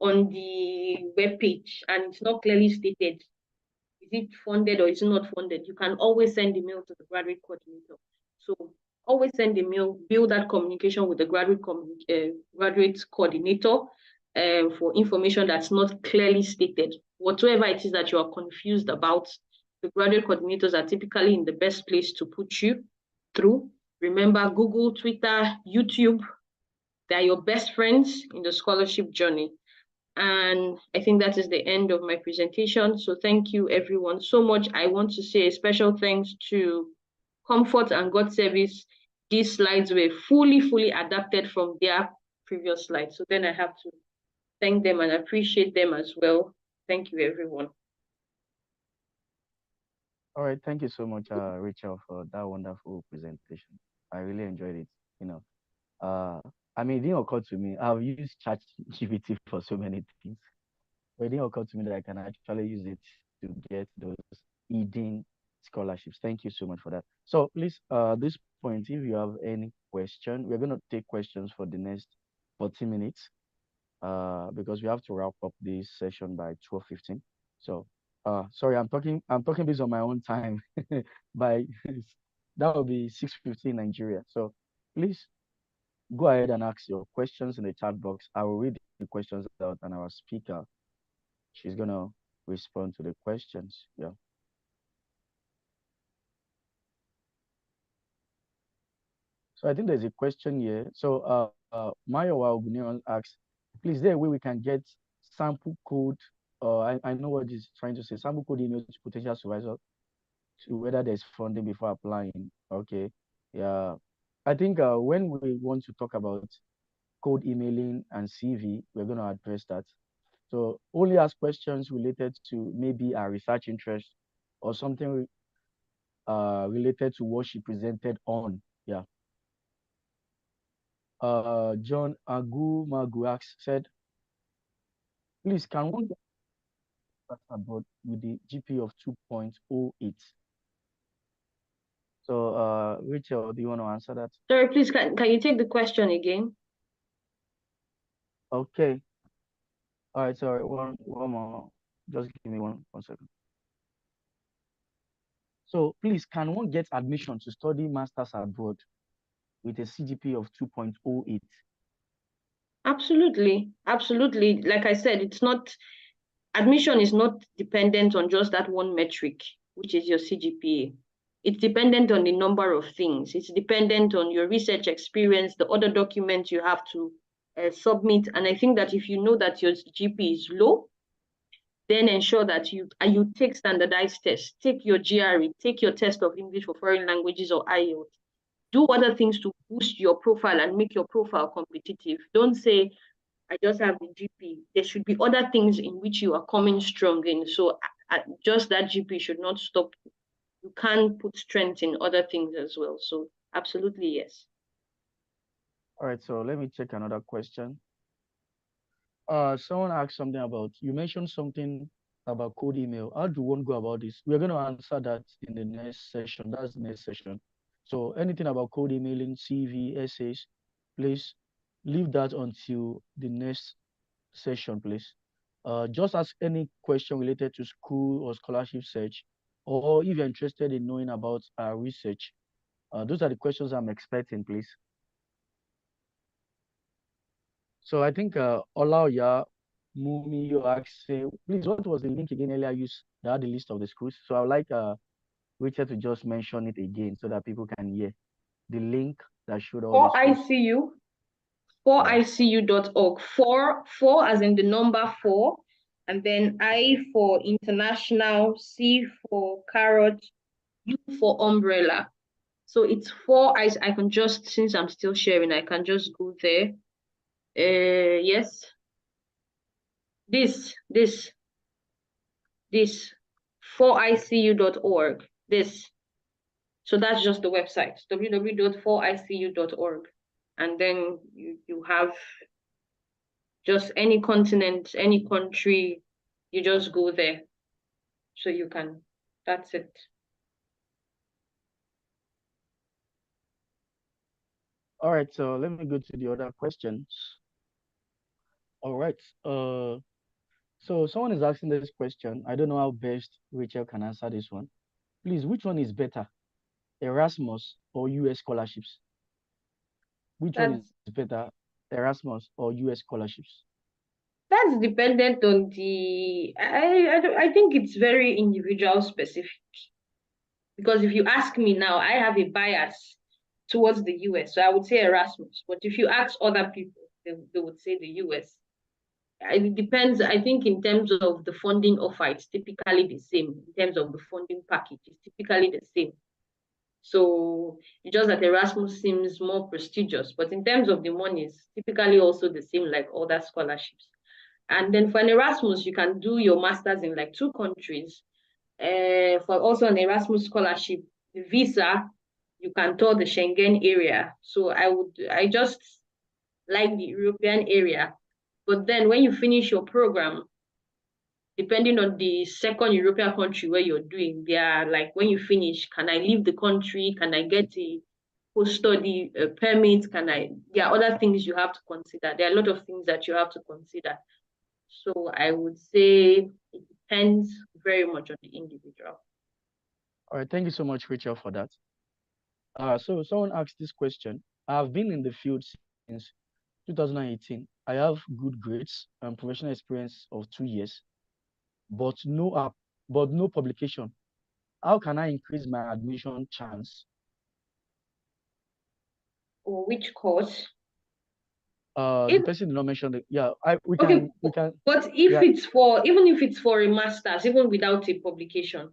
on the webpage and it's not clearly stated, is it funded or is it not funded, you can always send email to the graduate coordinator. So always send email, build that communication with the graduate coordinator for information that's not clearly stated. Whatever it is that you are confused about, the graduate coordinators are typically in the best place to put you through. Remember, Google, Twitter, YouTube, they are your best friends in the scholarship journey. And I think that is the end of my presentation. So thank you everyone so much. I want to say a special thanks to Comfort and God Service. These slides were fully adapted from their previous slides. So then I have to thank them and appreciate them as well. Thank you, everyone. All right, thank you so much, Rachel, for that wonderful presentation. I really enjoyed it. You know, uh, I mean, it didn't occur to me. I've used ChatGPT for so many things, but it didn't occur to me that I can actually use it to get those hidden scholarships. Thank you so much for that. So please, this point, if you have any question, we're gonna take questions for the next 40 minutes, because we have to wrap up this session by 12:15. So, sorry, I'm talking based on my own time. By that will be 6:15 Nigeria. So please go ahead and ask your questions in the chat box. I will read the questions out, and our speaker, she's gonna respond to the questions. Yeah. So I think there's a question here. So Mayowa Ogunion asks, please, is there a way we can get sample code? I know what he's trying to say. Sample code email to potential supervisor to whether there's funding before applying. Okay. Yeah. I think when we want to talk about code emailing and CV, we're going to address that. So only ask questions related to maybe our research interest or something related to what she presented on. Yeah. John Agu Maguax said, please, can one get abroad with the GP of 2.08? So, Rachel, do you want to answer that? Sorry, please, can you take the question again? Okay. All right, sorry, one more. Just give me one second. So, please, can one get admission to study masters abroad with a CGP of 2.08? Absolutely. Absolutely. Like I said, admission is not dependent on just that one metric, which is your CGPA. It's dependent on the number of things. It's dependent on your research experience, the other documents you have to submit. And I think that if you know that your GP is low, then ensure that you take standardized tests, take your GRE, take your test of English for foreign languages or IELTS. Do other things to boost your profile and make your profile competitive. Don't say, I just have the GP. There should be other things in which you are coming strong in. So just that GP should not stop. You can put strength in other things as well. So absolutely, yes. All right, so let me check another question. Someone asked something about, you mentioned something about code email. How do one go about this? We're going to answer that in the next session. That's the next session. So anything about code emailing, CV, essays, please leave that until the next session, please. Just ask any question related to school or scholarship search, or if you're interested in knowing about research. Those are the questions I'm expecting, please. So I think Olaoya Mumi you asked, say, please, what was the link again earlier used that had the list of the schools? So I would like Richard to just mention it again so that people can hear the link that showed all the schools. ICU, 4icu.org. Four as in the number 4, and then I for international, C for carrot, U for umbrella. So it's 4 I can just, since I'm still sharing, I can just go there. Yes. This 4icu.org. This. So that's just the website, www.4icu.org. And then you have just any continent, any country, you just go there. So you can, that's it. All right, so let me go to the other questions. All right. So someone is asking this question. I don't know how best Rachel can answer this one. Please, which one is better, Erasmus or US scholarships? Which one is better, Erasmus or US scholarships? That's dependent on I think it's very individual specific. Because if you ask me now, I have a bias towards the US. So I would say Erasmus. But if you ask other people, they would say the US. It depends. I think in terms of the funding offer, it's typically the same. In terms of the funding package, it's typically the same. So it's just that Erasmus seems more prestigious. But in terms of the money, it's typically also the same like other scholarships. And then for an Erasmus, you can do your master's in like 2 countries. For also an Erasmus scholarship, the visa, you can tour the Schengen area. So I just like the European area. But then when you finish your program, depending on the second European country where you're doing, they are like, when you finish, can I leave the country? Can I get a post-study permit? There are other things you have to consider. There are a lot of things that you have to consider. So I would say it depends very much on the individual. All right, thank you so much, Rachel, for that. So someone asked this question. I've been in the field since 2018. I have good grades and professional experience of 2 years, but no app, but no publication. How can I increase my admission chance? Or which course? The person did not mention the, yeah, Okay, we can, but if yeah, it's for, even if it's for a master's, even without a publication,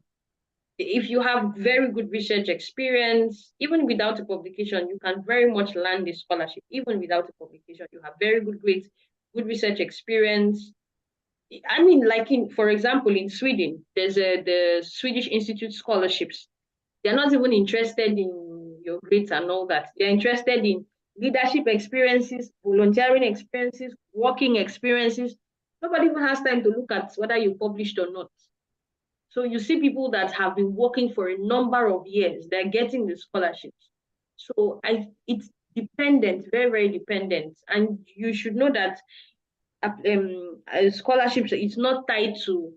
if you have very good research experience, even without a publication, you can very much land a scholarship, even without a publication. You have very good grades, good research experience. I mean, like for example, in Sweden, there's the Swedish Institute scholarships. They're not even interested in your grades and all that. They're interested in leadership experiences, volunteering experiences, working experiences. Nobody even has time to look at whether you published or not. So you see people that have been working for a number of years, they're getting the scholarships. So it's dependent, very, very dependent. And you should know that scholarships, it's not tied to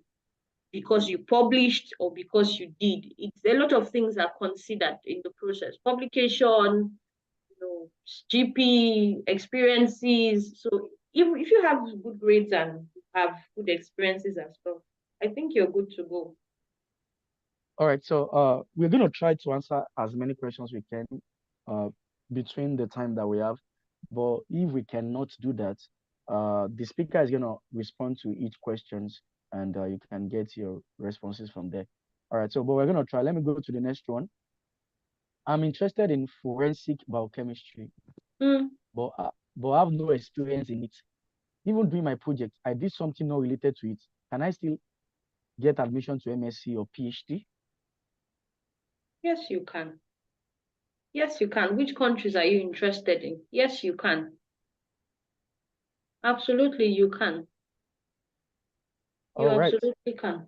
because you published or because you did. It's a lot of things are considered in the process. Publication, GP experiences. So if you have good grades and have good experiences as well, I think you're good to go. all right. So we're gonna try to answer as many questions we can uh between the time that we have. But if we cannot do that, the speaker is gonna respond to each questions, and you can get your responses from there. All right. So, but we're gonna try. Let me go to the next one. I'm interested in forensic biochemistry, Mm. but I have no experience in it. Even during my project, I did something not related to it. Can I still get admission to MSc or PhD? Yes, you can. Yes, you can. Which countries are you interested in? Yes, you can. Absolutely, you can. You All right. absolutely can.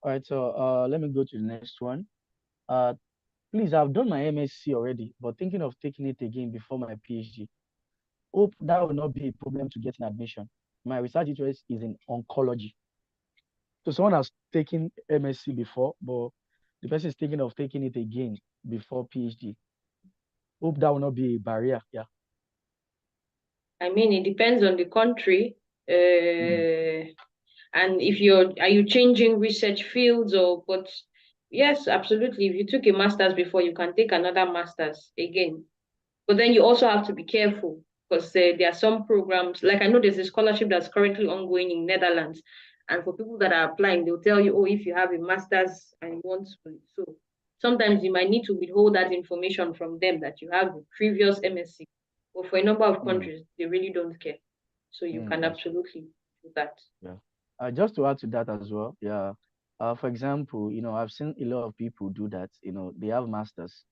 All right. So let me go to the next one. Uh, please, I've done my MSc already, but thinking of taking it again before my PhD. Hope that will not be a problem to get an admission. My research interest is in oncology. So someone has taken MSc before, but the person is thinking of taking it again before PhD. Hope that will not be a barrier. Yeah. I mean, it depends on the country. Mm. And if are you changing research fields or, but yes, absolutely. If you took a master's before, you can take another master's again. But then you also have to be careful because there are some programs, like I know there's a scholarship that's currently ongoing in Netherlands. And for people that are applying, they'll tell you, oh, if you have a master's and you want to. So sometimes you might need to withhold that information from them that you have the previous MSc. But for a number of Mm. countries, they really don't care. So you can That's true. absolutely do that. Yeah. Just to add to that as well, yeah. For example, I've seen a lot of people do that. They have masters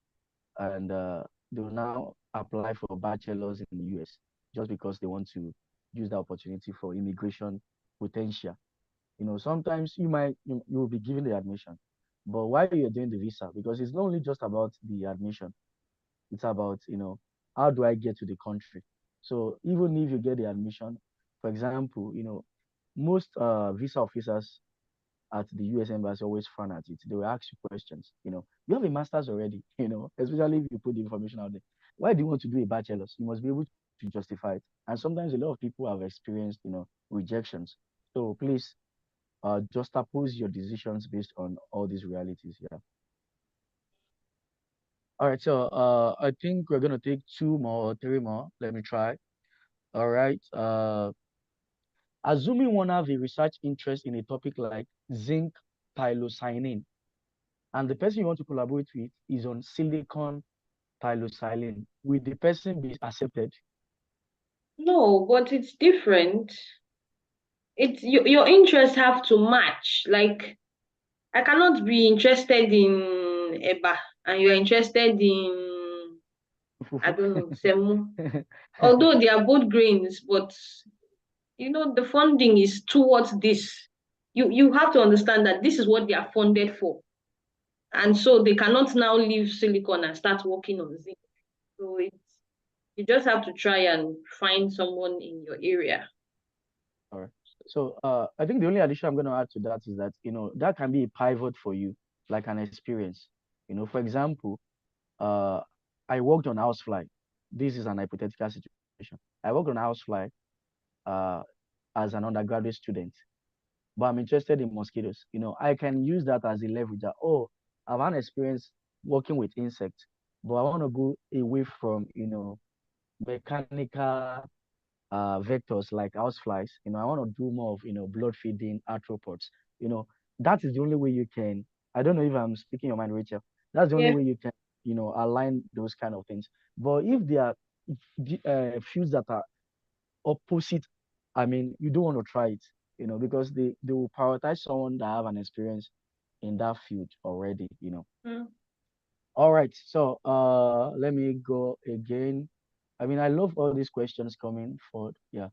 and they will now apply for bachelors in the US just because they want to use the opportunity for immigration potential. Sometimes you will be given the admission, but while you're doing the visa, because it's not only just about the admission, it's about, how do I get to the country? So even if you get the admission, for example, most visa officers at the US Embassy always frown at it. They will ask you questions. You have a master's already, especially if you put the information out there. Why do you want to do a bachelor's? You must be able to justify it. And sometimes a lot of people have experienced, rejections. So please just oppose your decisions based on all these realities. Yeah. All right. So I think we're gonna take two more or three more. Let me try. All right. Assuming one have a research interest in a topic like zinc psilocybin, and the person you want to collaborate with is on silicon psilocybin, will the person be accepted? No, but it's different. it's your interests have to match. Like I cannot be interested in Eba and you're interested in, I Fufu. don't know, Semu. Although they are both grains, but the funding is towards this. You have to understand that this is what they are funded for. And so they cannot now leave silicon and start working on zinc. So you just have to try and find someone in your area. All right. So I think the only addition I'm going to add to that is that, that can be a pivot for you, like an experience. For example, uh, I worked on Housefly. This is an hypothetical situation. I worked on Housefly uh, as an undergraduate student, but I'm interested in mosquitoes. I can use that as a leverage that, oh, I've had experience working with insects, but I want to go away from, mechanical vectors like houseflies. I want to do more of, blood feeding arthropods. You know, that is the only way you can. I don't know if I'm speaking your mind, Rachel. That's the only Yeah. way you can, align those kind of things. But if there are fields that are opposite, I mean, you don't want to try it, because they will prioritize someone that have an experience in that field already. Mm. All right, so let me go again. I mean, I love all these questions coming forward. Yeah.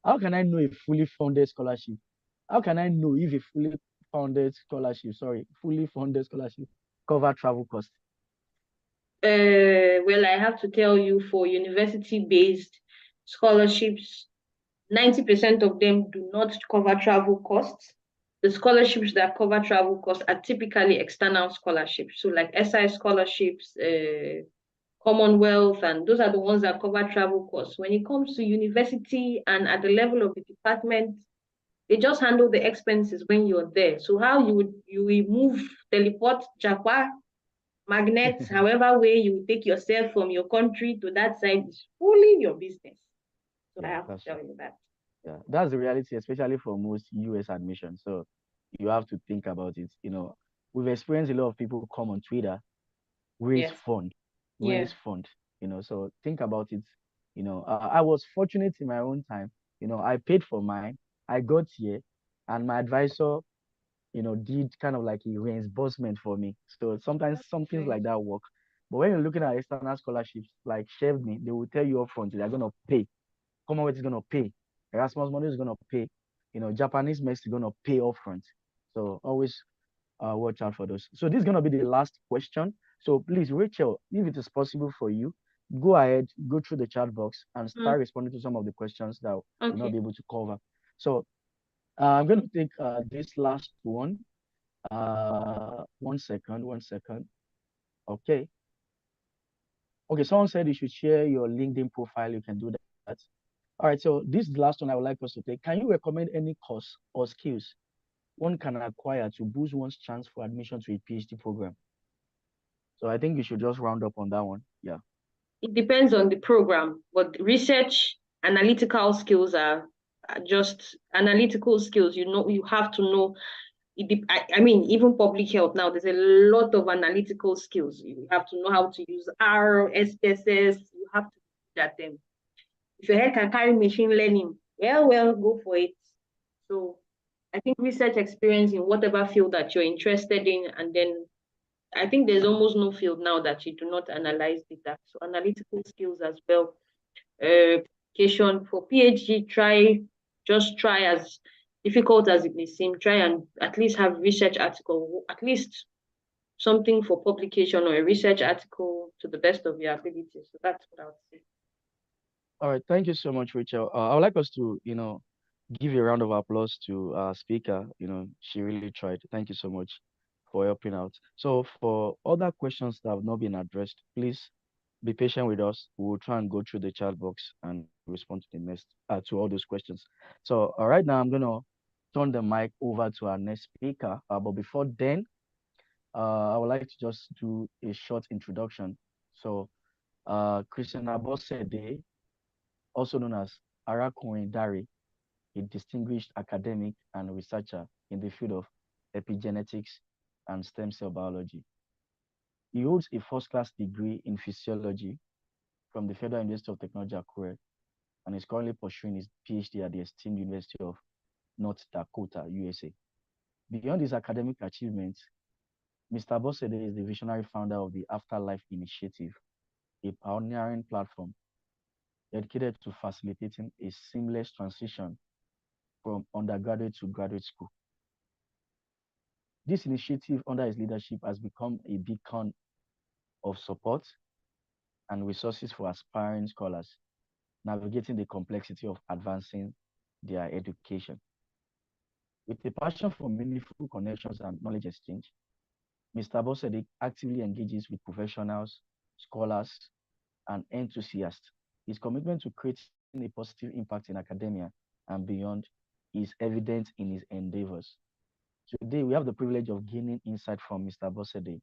How can I know a fully funded scholarship? How can I know if a fully funded scholarship cover travel costs? Well, I have to tell you, for university-based scholarships, 90% of them do not cover travel costs. The scholarships that cover travel costs are typically external scholarships. So like SI scholarships, Commonwealth, and those are the ones that cover travel costs. When it comes to university and at the level of the department, they just handle the expenses when you're there. So how you will move, teleport, Japa, magnets, however way you will take yourself from your country to that side is fully your business. So I Yeah, have to that's tell true. you that. Yeah, that's the reality, especially for most US admissions. So you have to think about it. We've experienced a lot of people come on Twitter, raise Yes. fund, Yeah. raise fund. So think about it. I was fortunate in my own time. I paid for mine. I got here, and my advisor, did kind of like a reimbursement for me. So sometimes some things Nice. like that work. But when you're looking at external scholarships like Chevney, they will tell you upfront they're gonna pay. Commonwealth is gonna pay. Erasmus Money is gonna pay. Japanese Mex is gonna pay upfront. So always watch out for those. So this is gonna be the last question. So please, Rachel, if it is possible for you, go ahead, go through the chat box and Mm, start responding to some of the questions that we'll not okay. be able to cover. So I'm going to take this last one. One second, one second. Okay. Okay, someone said you should share your LinkedIn profile. You can do that. All right, so this is the last one I would like us to take. Can you recommend any course or skills one can acquire to boost one's chance for admission to a PhD program? So I think you should just round up on that one. Yeah. It depends on the program, but research, analytical skills are just analytical skills. You have to know. I mean, even public health now, there's a lot of analytical skills. You have to know how to use R, SPSS. You have to do that. Then, if your head can carry machine learning, well, go for it. So, I think research experience in whatever field that you're interested in, and then I think there's almost no field now that you do not analyze data. So analytical skills as well. Application for PhD, try as difficult as it may seem, try and at least have research article, at least something for publication or a research article to the best of your ability. So that's what I would say. All right. Thank you so much, Rachel. I would like us to, give a round of applause to our speaker. She really tried. Thank you so much for helping out. So for other questions that have not been addressed, please be patient with us. We will try and go through the chat box and respond to the next to all those questions. So right now I'm gonna turn the mic over to our next speaker. But before then, I would like to just do a short introduction. So Christian Abosede, also known as Arakunrin Dari, a distinguished academic and researcher in the field of epigenetics and stem cell biology. He holds a first-class degree in physiology from the Federal University of Technology, Akure, and is currently pursuing his PhD at the esteemed University of North Dakota, USA. Beyond his academic achievements, Mr. Bosede is the visionary founder of the Afterlife Initiative, a pioneering platform dedicated to facilitating a seamless transition from undergraduate to graduate school. This initiative, under his leadership, has become a beacon of support and resources for aspiring scholars navigating the complexity of advancing their education. With a passion for meaningful connections and knowledge exchange, Mr. Bosede actively engages with professionals, scholars, and enthusiasts. His commitment to creating a positive impact in academia and beyond is evident in his endeavors. Today, we have the privilege of gaining insight from Mr. Bosede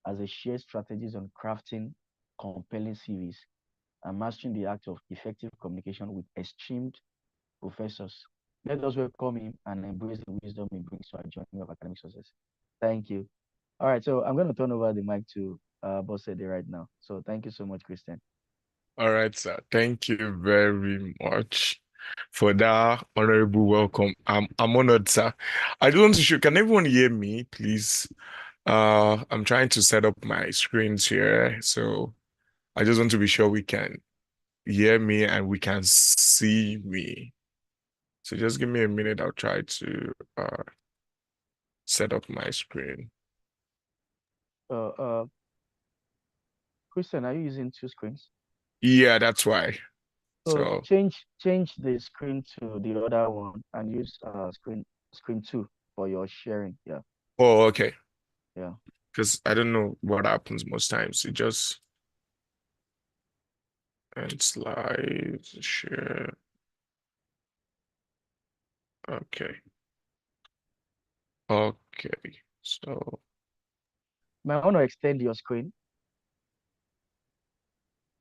as he shares strategies on crafting compelling CVs and mastering the art of effective communication with esteemed professors. Let us welcome him and embrace the wisdom he brings to our journey of academic success. Thank you. All right, so I'm going to turn over the mic to Bosede right now. So thank you so much, Christian. All right, sir. Thank you very much for that honorable welcome. I'm honored, sir. I just want to show, can everyone hear me, please? I'm trying to set up my screens here, so I just want to be sure we can hear me and we can see me. So just give me a minute. I'll try to set up my screen. Christian, are you using two screens? Yeah, that's why. So change the screen to the other one and use screen 2 for your sharing. Yeah. Oh, okay. Yeah. Because I don't know what happens most times. It just and slides share. Okay. Okay. So Might want to extend your screen.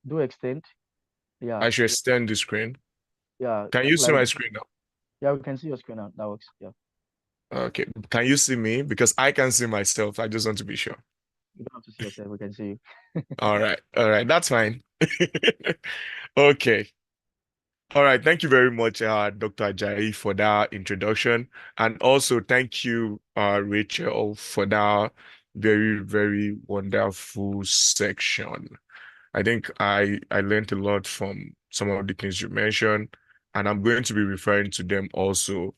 Do extend. Yeah. I should extend the screen. Yeah. Can you see my screen now? Yeah, we can see your screen now. That works. Yeah. Okay. Can you see me? Because I can see myself. I just want to be sure. You don't have to see yourself. We can see you. All right. All right. That's fine. Okay. All right. Thank you very much, Dr. Ajayi, for that introduction. And also thank you, Rachel, for that very, very wonderful section. I think I learned a lot from some of the things you mentioned, and I'm going to be referring to them also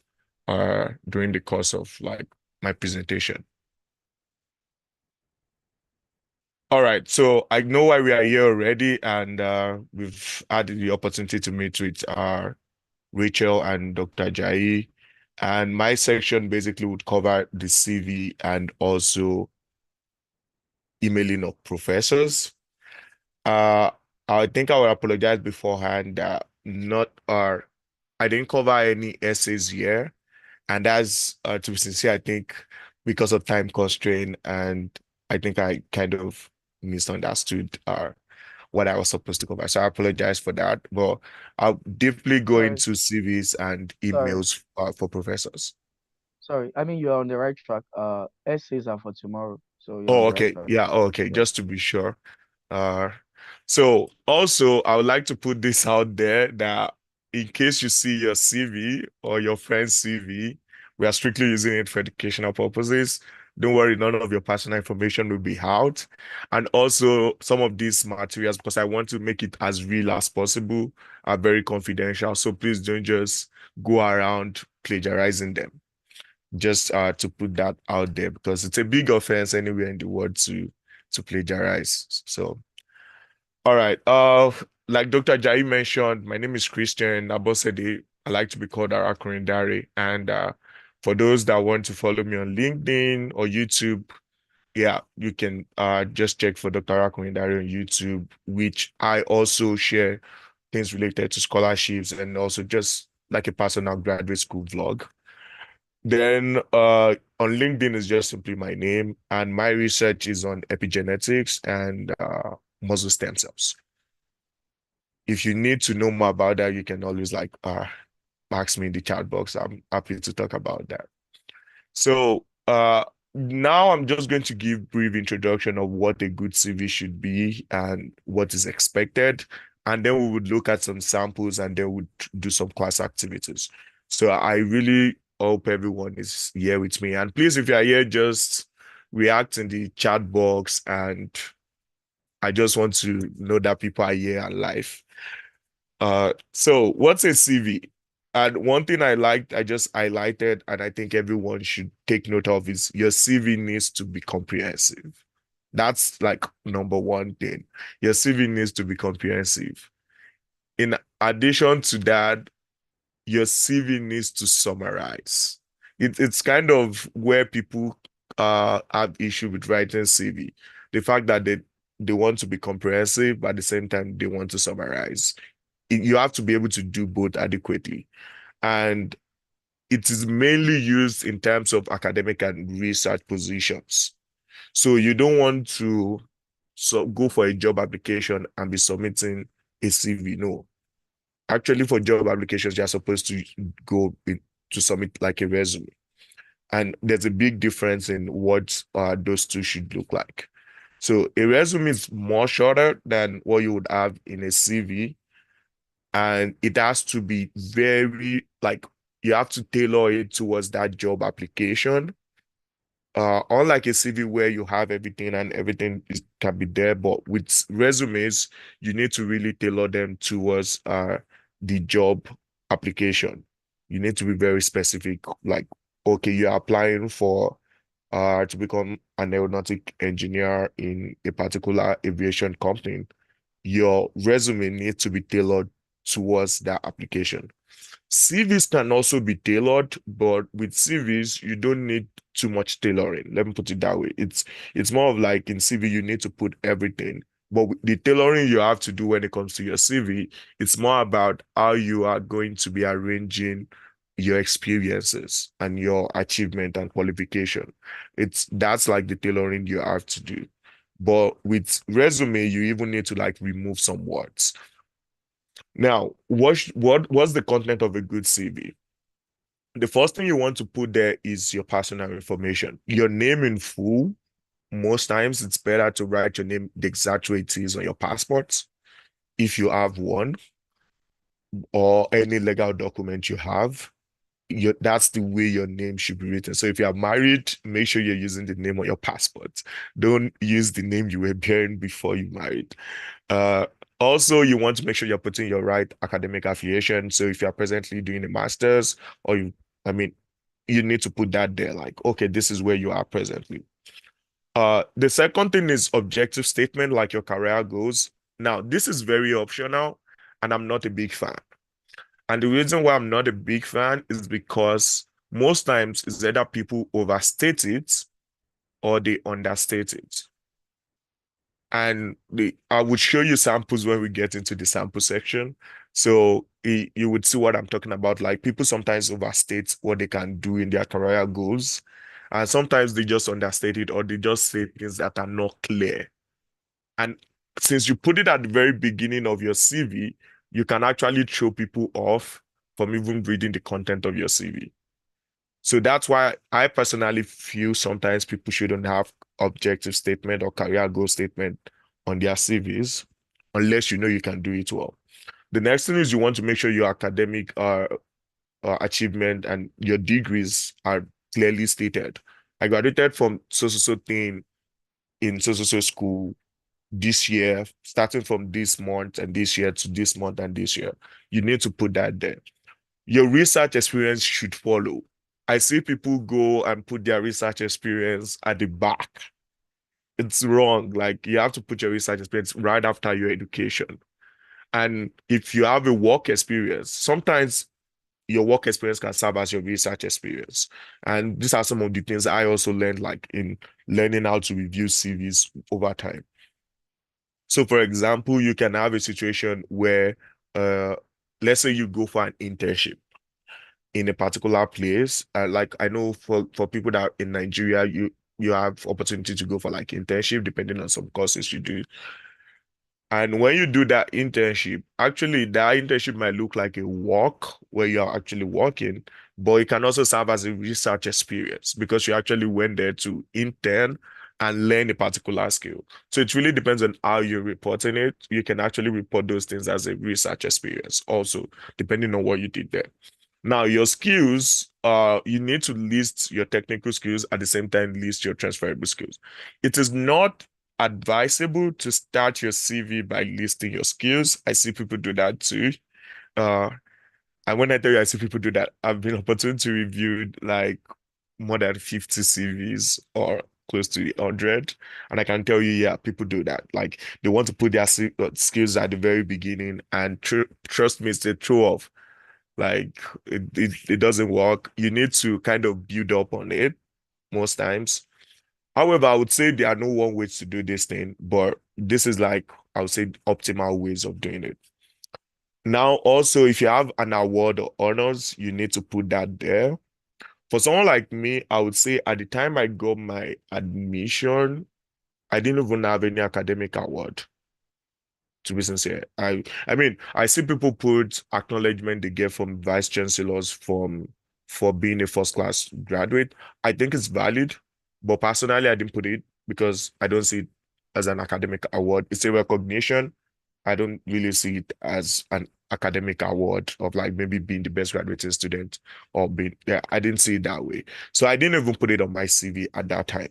during the course of like my presentation. All right, so I know why we are here already, and we've had the opportunity to meet with Rachel and Dr. Ajayi, and my section basically would cover the CV and also emailing of professors. I think I will apologize beforehand that not I didn't cover any essays here, and that's to be sincere, I think because of time constraint, and I think I kind of misunderstood what I was supposed to cover. So I apologize for that, but I'll deeply go into CVs and emails for professors. Sorry, I mean you're on the right track. Essays are for tomorrow, so you're Oh, on the okay. right track. Yeah, okay, Yeah. just to be sure. Uh, so also I would like to put this out there that in case you see your CV or your friend's CV, we are strictly using it for educational purposes. Don't worry, none of your personal information will be out. And also some of these materials, because I want to make it as real as possible, are very confidential. So please don't just go around plagiarizing them. Just to put that out there because it's a big offense anywhere in the world to plagiarize. So all right. Like Dr. Jai mentioned, my name is Christian Abosede. I like to be called Arakunrin Dare. And for those that want to follow me on LinkedIn or YouTube, yeah, you can just check for Dr. Arakunrin Dare on YouTube, which I also share things related to scholarships and also just like a personal graduate school vlog. Then on LinkedIn is just simply my name, and my research is on epigenetics and muscle stem cells. If you need to know more about that, you can always like ask me in the chat box. I'm happy to talk about that. So now I'm just going to give brief introduction of what a good CV should be and what is expected. And then we would look at some samples and then we'd do some class activities. So I really hope everyone is here with me. And please, if you are here, just react in the chat box. And I just want to know that people are here and live. So what's a CV? And one thing I just highlighted, and I think everyone should take note of, is your CV needs to be comprehensive. That's like number one thing. Your CV needs to be comprehensive. In addition to that, your CV needs to summarize. It's kind of where people have issue with writing CV. The fact that they want to be comprehensive, but at the same time they want to summarize. You have to be able to do both adequately. And it is mainly used in terms of academic and research positions. So you don't want to go for a job application and be submitting a CV. No. Actually, for job applications, you're supposed to to submit like a resume. And there's a big difference in what those two should look like. So a resume is more shorter than what you would have in a CV. And it has to be very, like, you have to tailor it towards that job application. Unlike a CV where you have everything and everything can be there, but with resumes, you need to really tailor them towards the job application. You need to be very specific, like, okay, you're applying for to become an aeronautic engineer in a particular aviation company. Your resume needs to be tailored towards that application. CVs can also be tailored, but with CVs, you don't need too much tailoring. Let me put it that way. It's more of like in CV, you need to put everything. But the tailoring you have to do when it comes to your CV, it's more about how you are going to be arranging your experiences and your achievement and qualification. That's like the tailoring you have to do. But with resume, you even need to like remove some words. Now, what's the content of a good CV? The first thing you want to put there is your personal information. Your name in full. Most times it's better to write your name the exact way it is on your passport, if you have one, or any legal document you have. That's the way your name should be written. So if you are married, make sure you're using the name on your passport. Don't use the name you were bearing before you married. Uh, Also, you want to make sure you're putting your right academic affiliation. So if you're presently doing a master's, or I mean, you need to put that there, like, okay, this is where you are presently. The second thing is objective statement, like your career goals. Now, this is very optional, and I'm not a big fan. And the reason why I'm not a big fan is because most times it's either people overstate it or they understate it. And I would show you samples when we get into the sample section. So you would see what I'm talking about. Like, people sometimes overstate what they can do in their career goals. And sometimes they just understate it, or they just say things that are not clear. And since you put it at the very beginning of your CV, you can actually throw people off from even reading the content of your CV. So that's why I personally feel sometimes people shouldn't have objective statement or career goal statement on their CVs unless you know you can do it well. The next thing is you want to make sure your academic achievement and your degrees are clearly stated. I graduated from so thing in so school this year, starting from this month and this year to this month and this year. You need to put that there. Your research experience should follow. I see people go and put their research experience at the back. It's wrong. Like, you have to put your research experience right after your education. And if you have a work experience, sometimes your work experience can serve as your research experience. And these are some of the things I also learned, like in learning how to review CVs over time. So, for example, you can have a situation where, let's say you go for an internship in a particular place. Like, I know for people that are in Nigeria, you have opportunity to go for like internship depending on some courses you do. And when you do that internship, actually that internship might look like a work where you're actually working, but it can also serve as a research experience because you actually went there to intern and learn a particular skill. So it really depends on how you're reporting it. You can actually report those things as a research experience also, depending on what you did there. Now, your skills, you need to list your technical skills at the same time list your transferable skills. It is not advisable to start your CV by listing your skills. I see people do that too. Uh, and when I tell you I see people do that, I've been opportunity to review like more than 50 CVs or close to 100. And I can tell you, yeah, people do that. Like they want to put their skills at the very beginning, and trust me, it's a throw off. Like it doesn't work. You need to kind of build up on it most times. However, I would say there are no one ways to do this thing, but this is like, I would say, optimal ways of doing it. Now, also, if you have an award or honors, you need to put that there. For someone like me, I would say at the time I got my admission, I didn't even have any academic award, to be sincere. I mean, I see people put acknowledgement they get from vice chancellors for being a first class graduate. I think it's valid, but personally, I didn't put it because I don't see it as an academic award. It's a recognition. I don't really see it as an academic award of like maybe being the best graduating student or being, yeah, I didn't see it that way. So I didn't even put it on my CV at that time.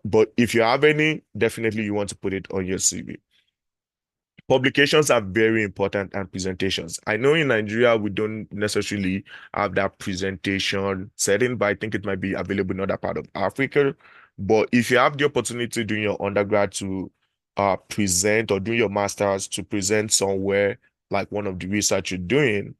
But if you have any, definitely you want to put it on your CV. Publications are very important, and presentations. I know in Nigeria we don't necessarily have that presentation setting, but I think it might be available in other part of Africa. But if you have the opportunity during your undergrad to present, or during your master's to present somewhere like one of the research you're doing,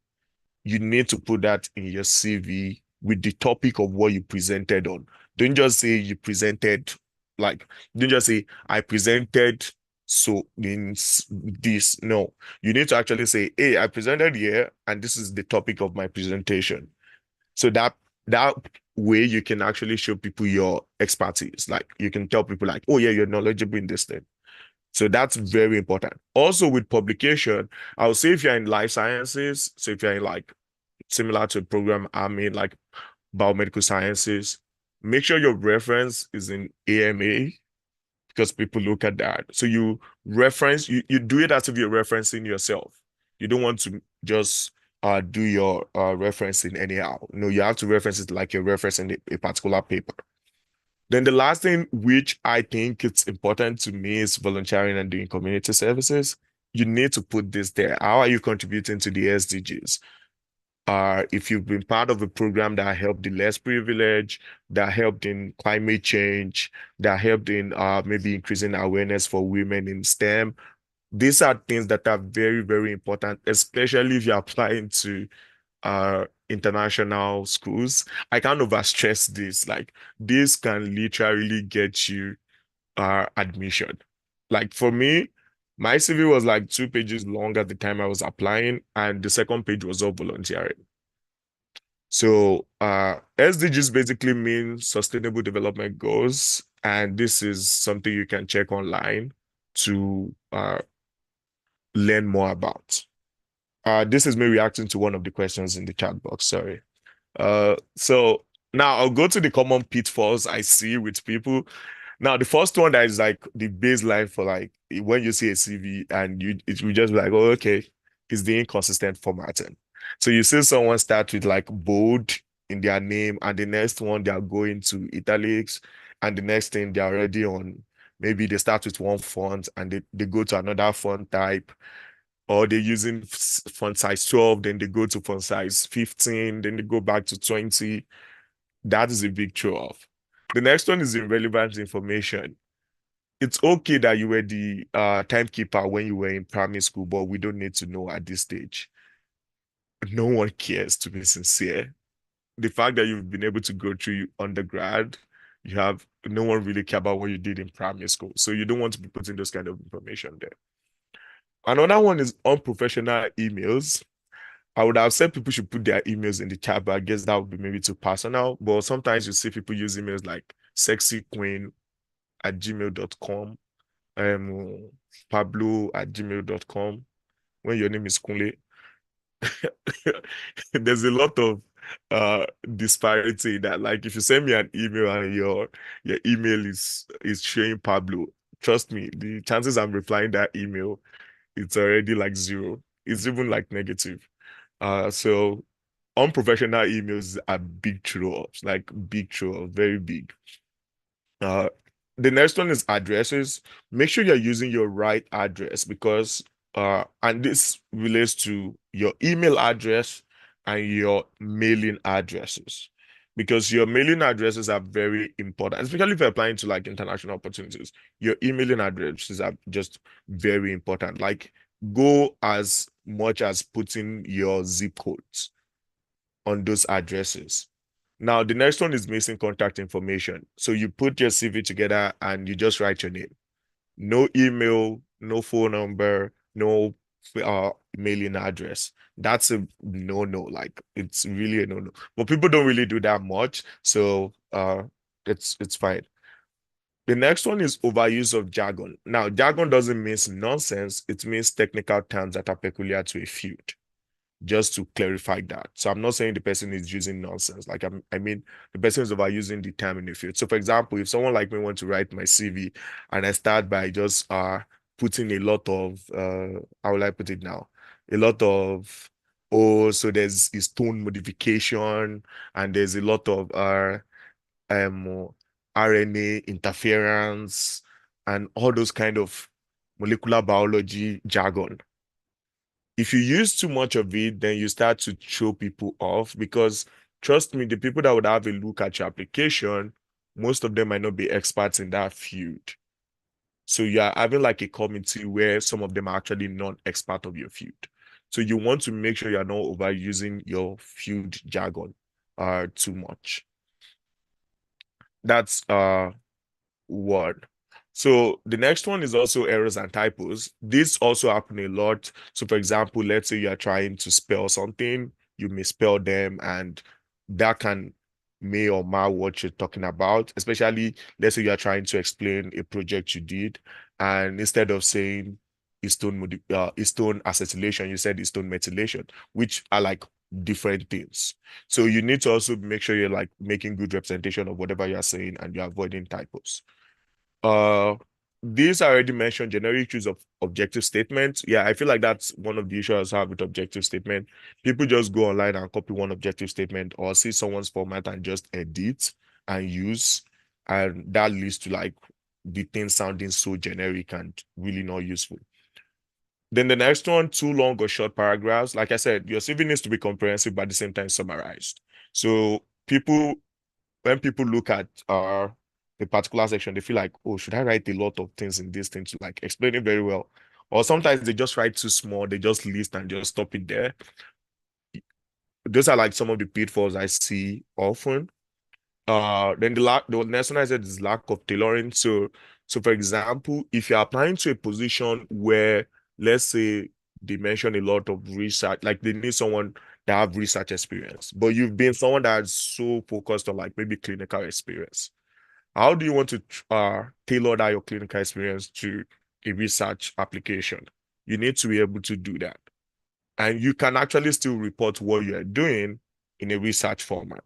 you need to put that in your CV with the topic of what you presented on. Don't just say you presented, like, don't just say I presented so means this. No, you need to actually say, hey, I presented here and this is the topic of my presentation. So that way you can actually show people your expertise. Like you can tell people like, oh yeah, you're knowledgeable in this thing. So that's very important. Also with publication, I would say if you're in life sciences, so if you're in like similar to a program I'm in, like biomedical sciences, make sure your reference is in AMA because people look at that. So you reference, you do it as if you're referencing yourself. You don't want to just do your referencing anyhow. No, you have to reference it like you're referencing a particular paper. Then the last thing, which I think it's important to me, is volunteering and doing community services. You need to put this there. How are you contributing to the SDGs? If you've been part of a program that helped the less privileged, that helped in climate change, that helped in maybe increasing awareness for women in STEM, these are things that are very, very important, especially if you're applying to international schools. I can't overstress this. Like, this can literally get you admission. Like for me, my CV was like 2 pages long at the time I was applying, and the second page was all volunteering. So SDGs basically mean Sustainable Development Goals, and this is something you can check online to learn more about. This is me reacting to one of the questions in the chat box, sorry. So now I'll go to the common pitfalls I see with people. Now, the first one that is like the baseline for like when you see a CV and it will just be like, oh, okay, it's the inconsistent formatting. So you see someone start with like bold in their name, and the next one they are going to italics, and the next thing they're already on, maybe they start with one font and they go to another font type, or they're using font size 12, then they go to font size 15, then they go back to 20. That is a big throw off. The next one is irrelevant information. It's okay that you were the timekeeper when you were in primary school, but we don't need to know at this stage. No one cares, to be sincere. The fact that you've been able to go through undergrad, no one really care about what you did in primary school. So you don't want to be putting those kind of information there. Another one is unprofessional emails. I would have said people should put their emails in the chat, but I guess that would be maybe too personal. But sometimes you see people use emails like sexyqueen@gmail.com, pablo@gmail.com, when your name is Kunle. There's a lot of disparity that, like, if you send me an email and your email is showing Pablo, trust me, the chances I'm replying that email, it's already like zero. It's even like negative. So unprofessional emails are big throw-ups, like big throw-ups, very big. Uh, the next one is addresses. Make sure you're using your right address because and this relates to your email address and your mailing addresses. Because your mailing addresses are very important, especially if you're applying to like international opportunities. Your emailing addresses are just very important. Like go as much as putting your zip codes on those addresses. Now, the next one is missing contact information. So you put your CV together and you just write your name. No email, no phone number, no mailing address. That's a no-no. Like it's really a no-no. But people don't really do that much. So it's fine. The next one is overuse of jargon. Now, jargon doesn't mean nonsense, it means technical terms that are peculiar to a field, just to clarify that. So I'm not saying the person is using nonsense. Like I mean, the person is overusing the term in the field. So for example, if someone like me want to write my CV and I start by just putting a lot of how will I put it now? A lot of so there's is tone modification and there's a lot of RNA interference and all those kind of molecular biology jargon. If you use too much of it, then you start to throw people off because trust me, the people that would have a look at your application, most of them might not be experts in that field. So you are having like a committee where some of them are actually non-expert of your field. So you want to make sure you're not overusing your field jargon too much. That's one. So the next one is also errors and typos. This also happen a lot. So for example, let's say you are trying to spell something, you misspell them, and that can may or mar what you're talking about. Especially, let's say you are trying to explain a project you did, and instead of saying histone acetylation, you said histone methylation, which are like different things. So you need to also make sure you're like making good representation of whatever you're saying and you're avoiding typos. Uh, these I already mentioned generic use of objective statements. Yeah, I feel like that's one of the issues I have with objective statement. People just go online and copy one objective statement or see someone's format and just edit and use, and that leads to like the thing sounding so generic and really not useful. Then the next one, too long or short paragraphs. Like I said, your CV needs to be comprehensive but at the same time summarized. So when people look at a particular section, they feel like, oh, should I write a lot of things in this thing to like explain it very well? Or sometimes they just write too small, they just list and just stop it there. Those are like some of the pitfalls I see often. Then the next one I said is lack of tailoring. So for example, if you're applying to a position where, let's say, they mention a lot of research, like they need someone that have research experience, but you've been someone that's so focused on like maybe clinical experience. How do you want to tailor that your clinical experience to a research application? You need to be able to do that. And you can actually still report what you're doing in a research format.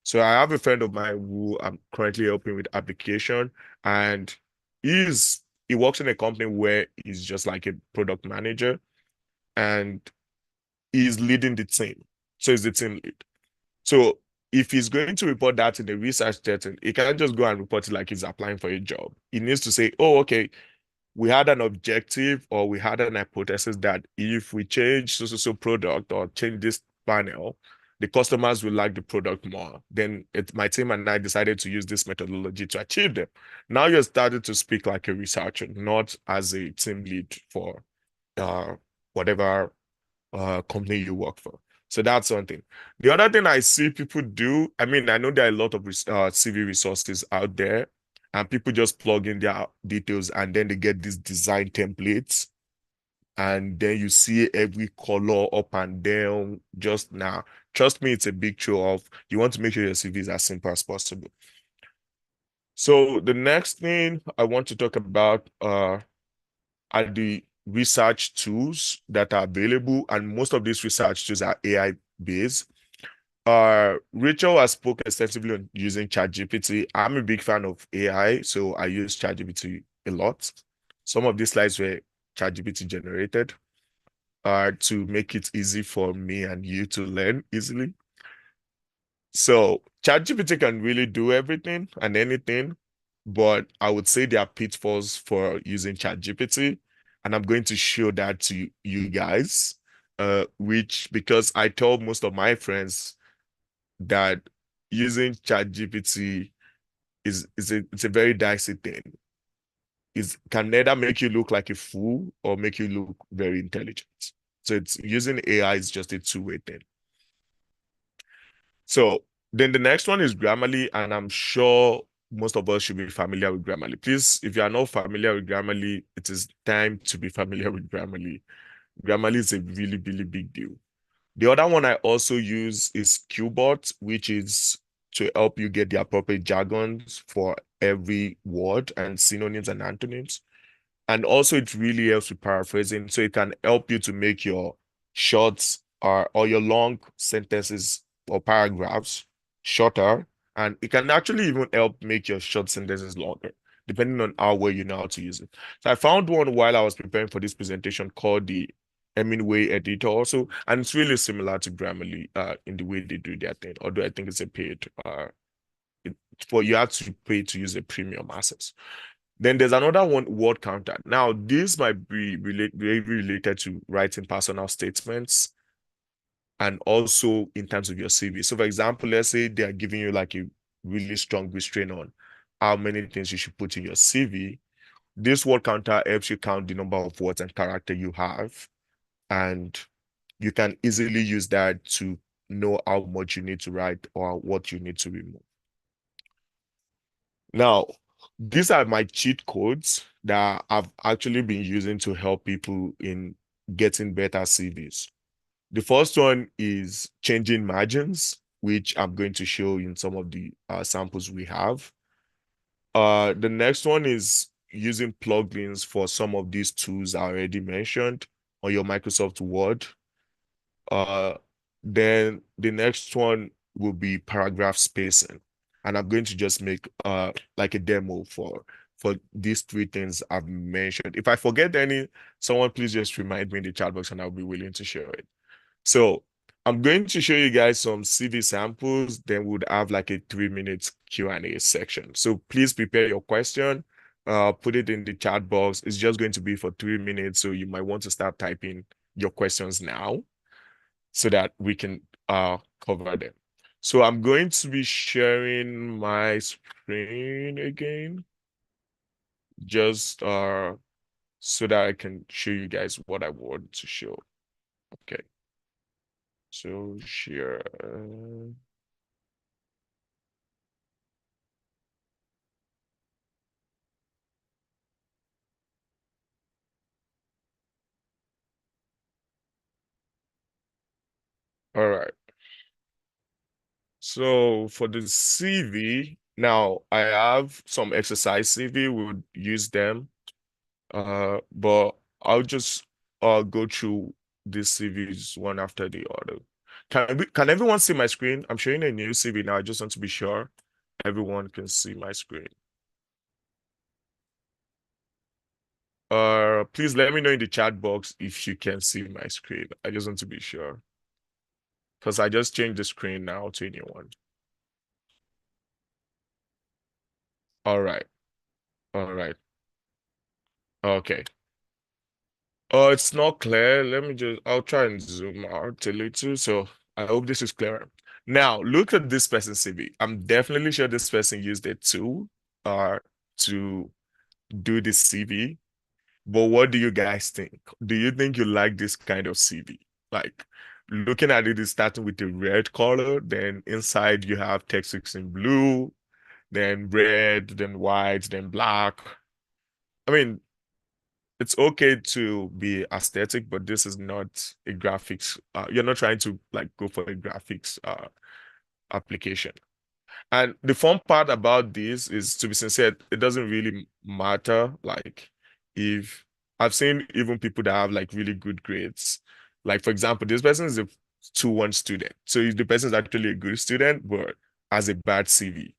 So I have a friend of mine who I'm currently helping with application, and he works in a company where he's just like a product manager and he's leading the team. So he's the team lead. So if he's going to report that in the research setting, he can't just go and report it like he's applying for a job. He needs to say, oh, okay, we had an objective or we had an hypothesis that if we change so product or change this panel, the customers will like the product more. Then my team and I decided to use this methodology to achieve them. Now you're starting to speak like a researcher, not as a team lead for uh, whatever company you work for. So that's one thing. The other thing I see people do, I mean, I know there are a lot of CV resources out there, and people just plug in their details and then they get these design templates. And then you see every color up and down just now. Trust me, it's a big show off. You want to make sure your CV is as simple as possible. So the next thing I want to talk about are the research tools that are available, and most of these research tools are AI based. Rachel has spoken extensively on using ChatGPT. I'm a big fan of AI, so I use ChatGPT a lot. Some of these slides were ChatGPT generated. to make it easy for me and you to learn easily. So ChatGPT can really do everything and anything, but I would say there are pitfalls for using ChatGPT, and I'm going to show that to you guys. Which because I told most of my friends that using ChatGPT it's a very dicey thing. It can neither make you look like a fool or make you look very intelligent. So it's using AI is just a two-way thing. So then the next one is Grammarly, and I'm sure most of us should be familiar with Grammarly. Please, if you are not familiar with Grammarly, it is time to be familiar with Grammarly. Grammarly is a really, really big deal. The other one I also use is Qbot, which is to help you get the appropriate jargons for every word and synonyms and antonyms. And also it really helps with paraphrasing. So it can help you to make your short or your long sentences or paragraphs shorter. And it can actually even help make your short sentences longer, depending on how well you know how to use it. So I found one while I was preparing for this presentation called the Hemingway Editor also, and it's really similar to Grammarly in the way they do their thing, although I think it's a paid for you have to pay to use a premium access. Then there's another one, word counter. Now, this might be very related to writing personal statements and also in terms of your CV. So, for example, let's say they are giving you like a really strong restraint on how many things you should put in your CV. This word counter helps you count the number of words and character you have, and you can easily use that to know how much you need to write or what you need to remove. Now, these are my cheat codes that I've actually been using to help people in getting better CVs. The first one is changing margins, which I'm going to show in some of the samples we have. The next one is using plugins for some of these tools I already mentioned on your Microsoft Word. Then the next one will be paragraph spacing. And I'm going to just make like a demo for these three things I've mentioned. If I forget any, someone please just remind me in the chat box and I'll be willing to share it. So I'm going to show you guys some CV samples, then we'll have like a 3 minute Q&A section. So please prepare your question, put it in the chat box. It's just going to be for 3 minutes, so you might want to start typing your questions now so that we can cover them. So I'm going to be sharing my screen again, just so that I can show you guys what I want to show. Okay. So share. All right. So for the CV, now I have some exercise CV. We'll use them. But I'll just go through these CVs one after the other. Can everyone see my screen? I'm showing a new CV now. I just want to be sure everyone can see my screen. Please let me know in the chat box if you can see my screen. I just want to be sure. Because I just changed the screen now to anyone. All right. All right. Okay. Oh, it's not clear. I'll try and zoom out a little. So I hope this is clearer. Now, look at this person's CV. I'm definitely sure this person used a tool to do this CV. But what do you guys think? Do you think you like this kind of CV? Like, looking at it is starting with the red color, then inside you have text in blue, then red, then white, then black. I mean, it's okay to be aesthetic, but this is not a graphics. You're not trying to like go for a graphics application. And the fun part about this is, to be sincere, it doesn't really matter. Like, if I've seen even people that have like really good grades. Like, for example, this person is a 2-1 student. So the person is actually a good student, but has a bad CV.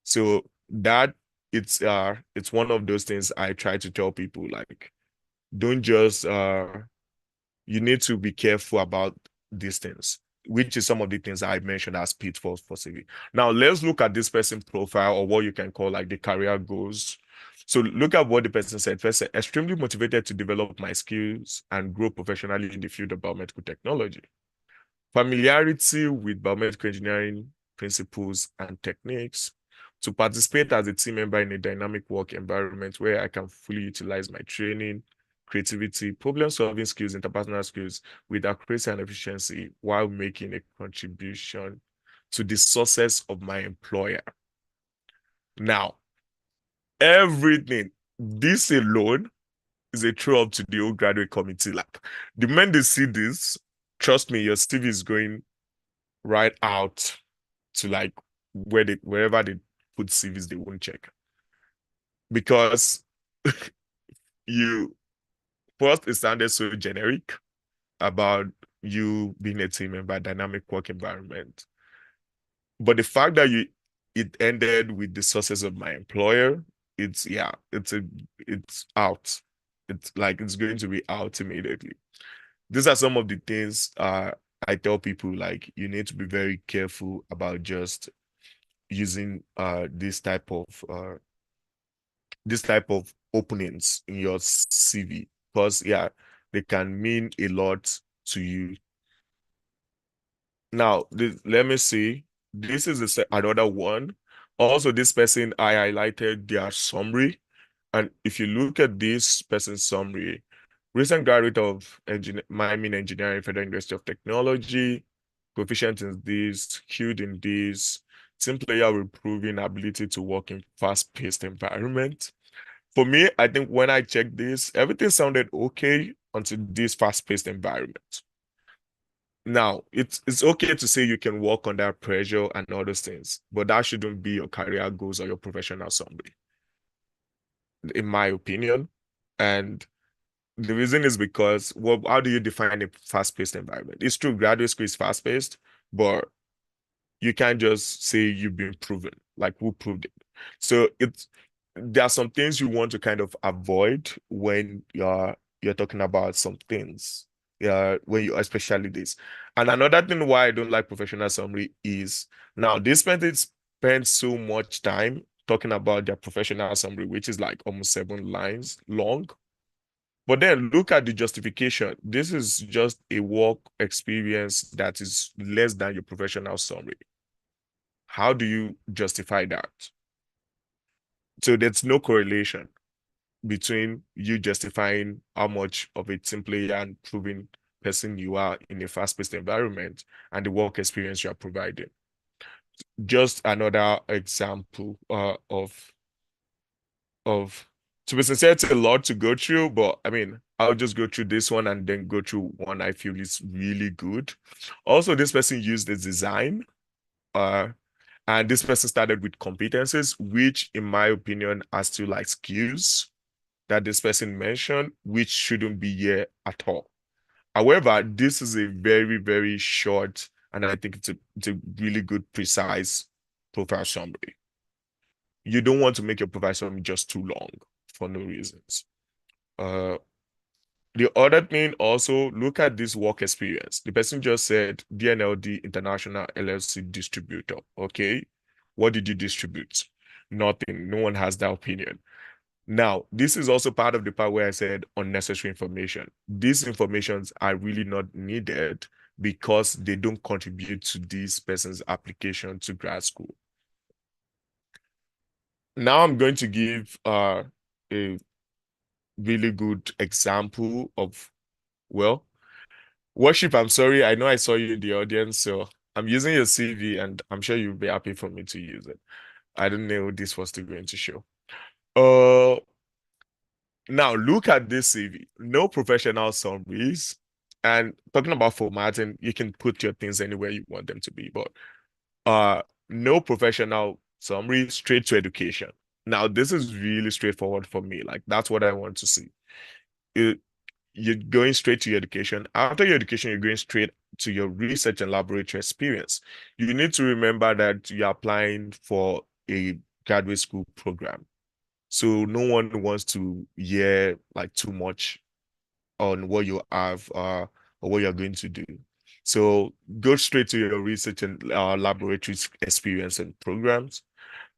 So that it's one of those things I try to tell people, like, don't just you need to be careful about these things, which is some of the things I mentioned as pitfalls for CV. Now, let's look at this person profile, or what you can call like the career goals. So look at what the person said. First, extremely motivated to develop my skills and grow professionally in the field of biomedical technology. Familiarity with biomedical engineering principles and techniques, to participate as a team member in a dynamic work environment where I can fully utilize my training, creativity, problem-solving skills, interpersonal skills with accuracy and efficiency while making a contribution to the success of my employer. Now, everything, this alone is a throw up to the old graduate committee. Like, the men they see this, trust me, your CV is going right out to like wherever they put CVs, they won't check. Because you first, it sounded so generic about you being a team member, dynamic work environment. But the fact that it ended with the success of my employer, it's out. It's like it's going to be out immediately. These are some of the things I tell people, like, you need to be very careful about just using this type of openings in your CV, because they can mean a lot to you. Now, let me see. This is another one. Also, this person, I highlighted their summary. And if you look at this person's summary, recent graduate of Miami Engineering, Federal University of Technology, proficient in this, skilled in this, team player with proven ability to work in fast-paced environment. For me, I think when I checked this, everything sounded okay until this fast-paced environment. Now, it's okay to say you can work under pressure and all those things, but that shouldn't be your career goals or your professional summary, in my opinion. And the reason is because, well, how do you define a fast-paced environment? It's true, graduate school is fast-paced, but you can't just say you've been proven. Like, who proved it? So there are some things you want to kind of avoid when you're talking about some things. Yeah, when you, especially this. And another thing why I don't like professional summary is, now this person spend so much time talking about their professional summary, which is like almost 7 lines long. But then look at the justification. This is just a work experience that is less than your professional summary. How do you justify that? So there's no correlation between you justifying how much of a team player and proven person you are in a fast-paced environment and the work experience you are providing. Just another example to be sincere, it's a lot to go through, but I mean, I'll just go through this one and then go through one I feel is really good. Also, this person used the design, and this person started with competencies, which in my opinion are still like skills that this person mentioned, which shouldn't be here at all. However, this is a very, very short, and I think it's a really good, precise profile summary. You don't want to make your profile summary just too long for no reasons. The other thing also, look at this work experience. The person just said DNLD International LLC distributor. Okay, what did you distribute? Nothing. No one has that opinion. Now, this is also part of the part where I said unnecessary information. These informations are really not needed because they don't contribute to this person's application to grad school. Now I'm going to give a really good example of, well, Worship, I'm sorry. I know I saw you in the audience, so I'm using your CV and I'm sure you'll be happy for me to use it. I didn't know this was still going to show. Now look at this CV. No professional summaries. And talking about formatting, you can put your things anywhere you want them to be, but no professional summary, straight to education. Now, this is really straightforward for me. Like, that's what I want to see. You're going straight to your education. After your education, you're going straight to your research and laboratory experience. You need to remember that you're applying for a graduate school program. So no one wants to hear like too much on what you have or what you're going to do. So go straight to your research and laboratory experience and programs,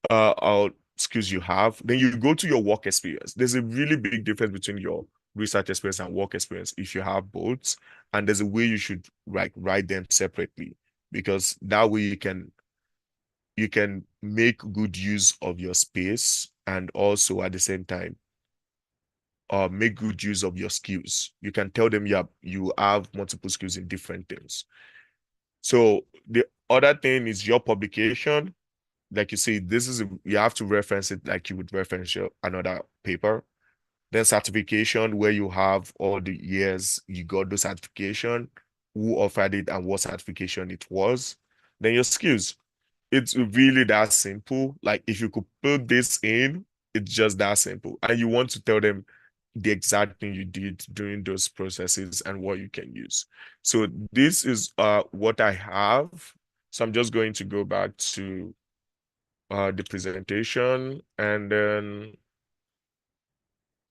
or skills you have. Then you go to your work experience. There's a really big difference between your research experience and work experience if you have both. And there's a way you should write them separately, because that way you can make good use of your space, and also at the same time make good use of your skills. You can tell them you have multiple skills in different things. So the other thing is your publication. Like you say, you have to reference it like you would reference another paper. Then certification, where you have all the years you got the certification, who offered it, and what certification it was. Then your skills. It's really that simple. Like if you could put this in, it's just that simple. And you want to tell them the exact thing you did during those processes and what you can use. So this is what I have. So I'm just going to go back to the presentation and then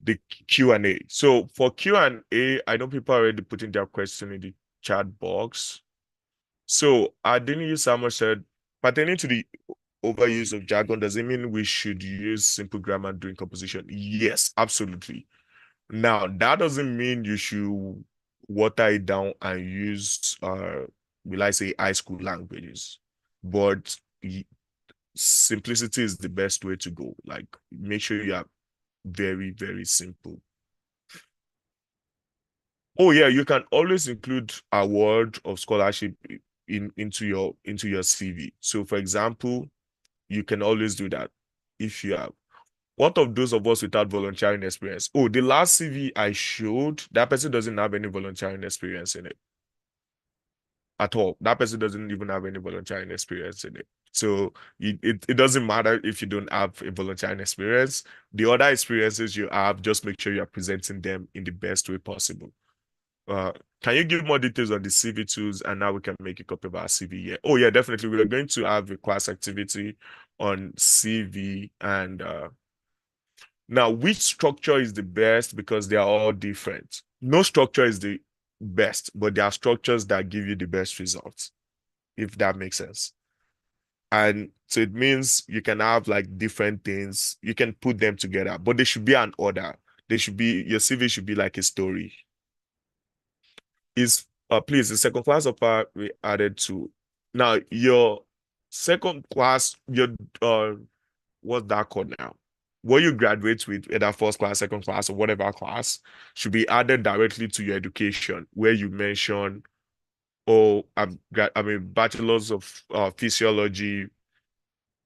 the Q&A. So for Q&A, I know people are already putting their question in the chat box. So Adini Sama said, pertaining to the overuse of jargon, does it mean we should use simple grammar during composition? Yes, absolutely. Now, that doesn't mean you should water it down and use, will I say, high school languages. But simplicity is the best way to go. Like, make sure you are very, very simple. Oh yeah, you can always include award of scholarship into your CV. So for example, you can always do that if you have. What of those of us without volunteering experience? Oh, the last CV I showed, that person doesn't have any volunteering experience in it at all. That person doesn't even have any volunteering experience in it. So it doesn't matter if you don't have a volunteering experience. The other experiences you have, just make sure you're presenting them in the best way possible. Can you give more details on the CV tools, and now we can make a copy of our CV here? Oh yeah, definitely. We are going to have a class activity on CV, and now which structure is the best, because they are all different. No structure is the best, but there are structures that give you the best results, if that makes sense. And so it means you can have like different things, you can put them together, but they should be an order. Your CV should be like a story. Is please, the second class offer we added to. Now your second class, your what's that called now? What you graduate with, either first class, second class, or whatever class, should be added directly to your education, where you mention, oh, I mean, bachelor's of physiology,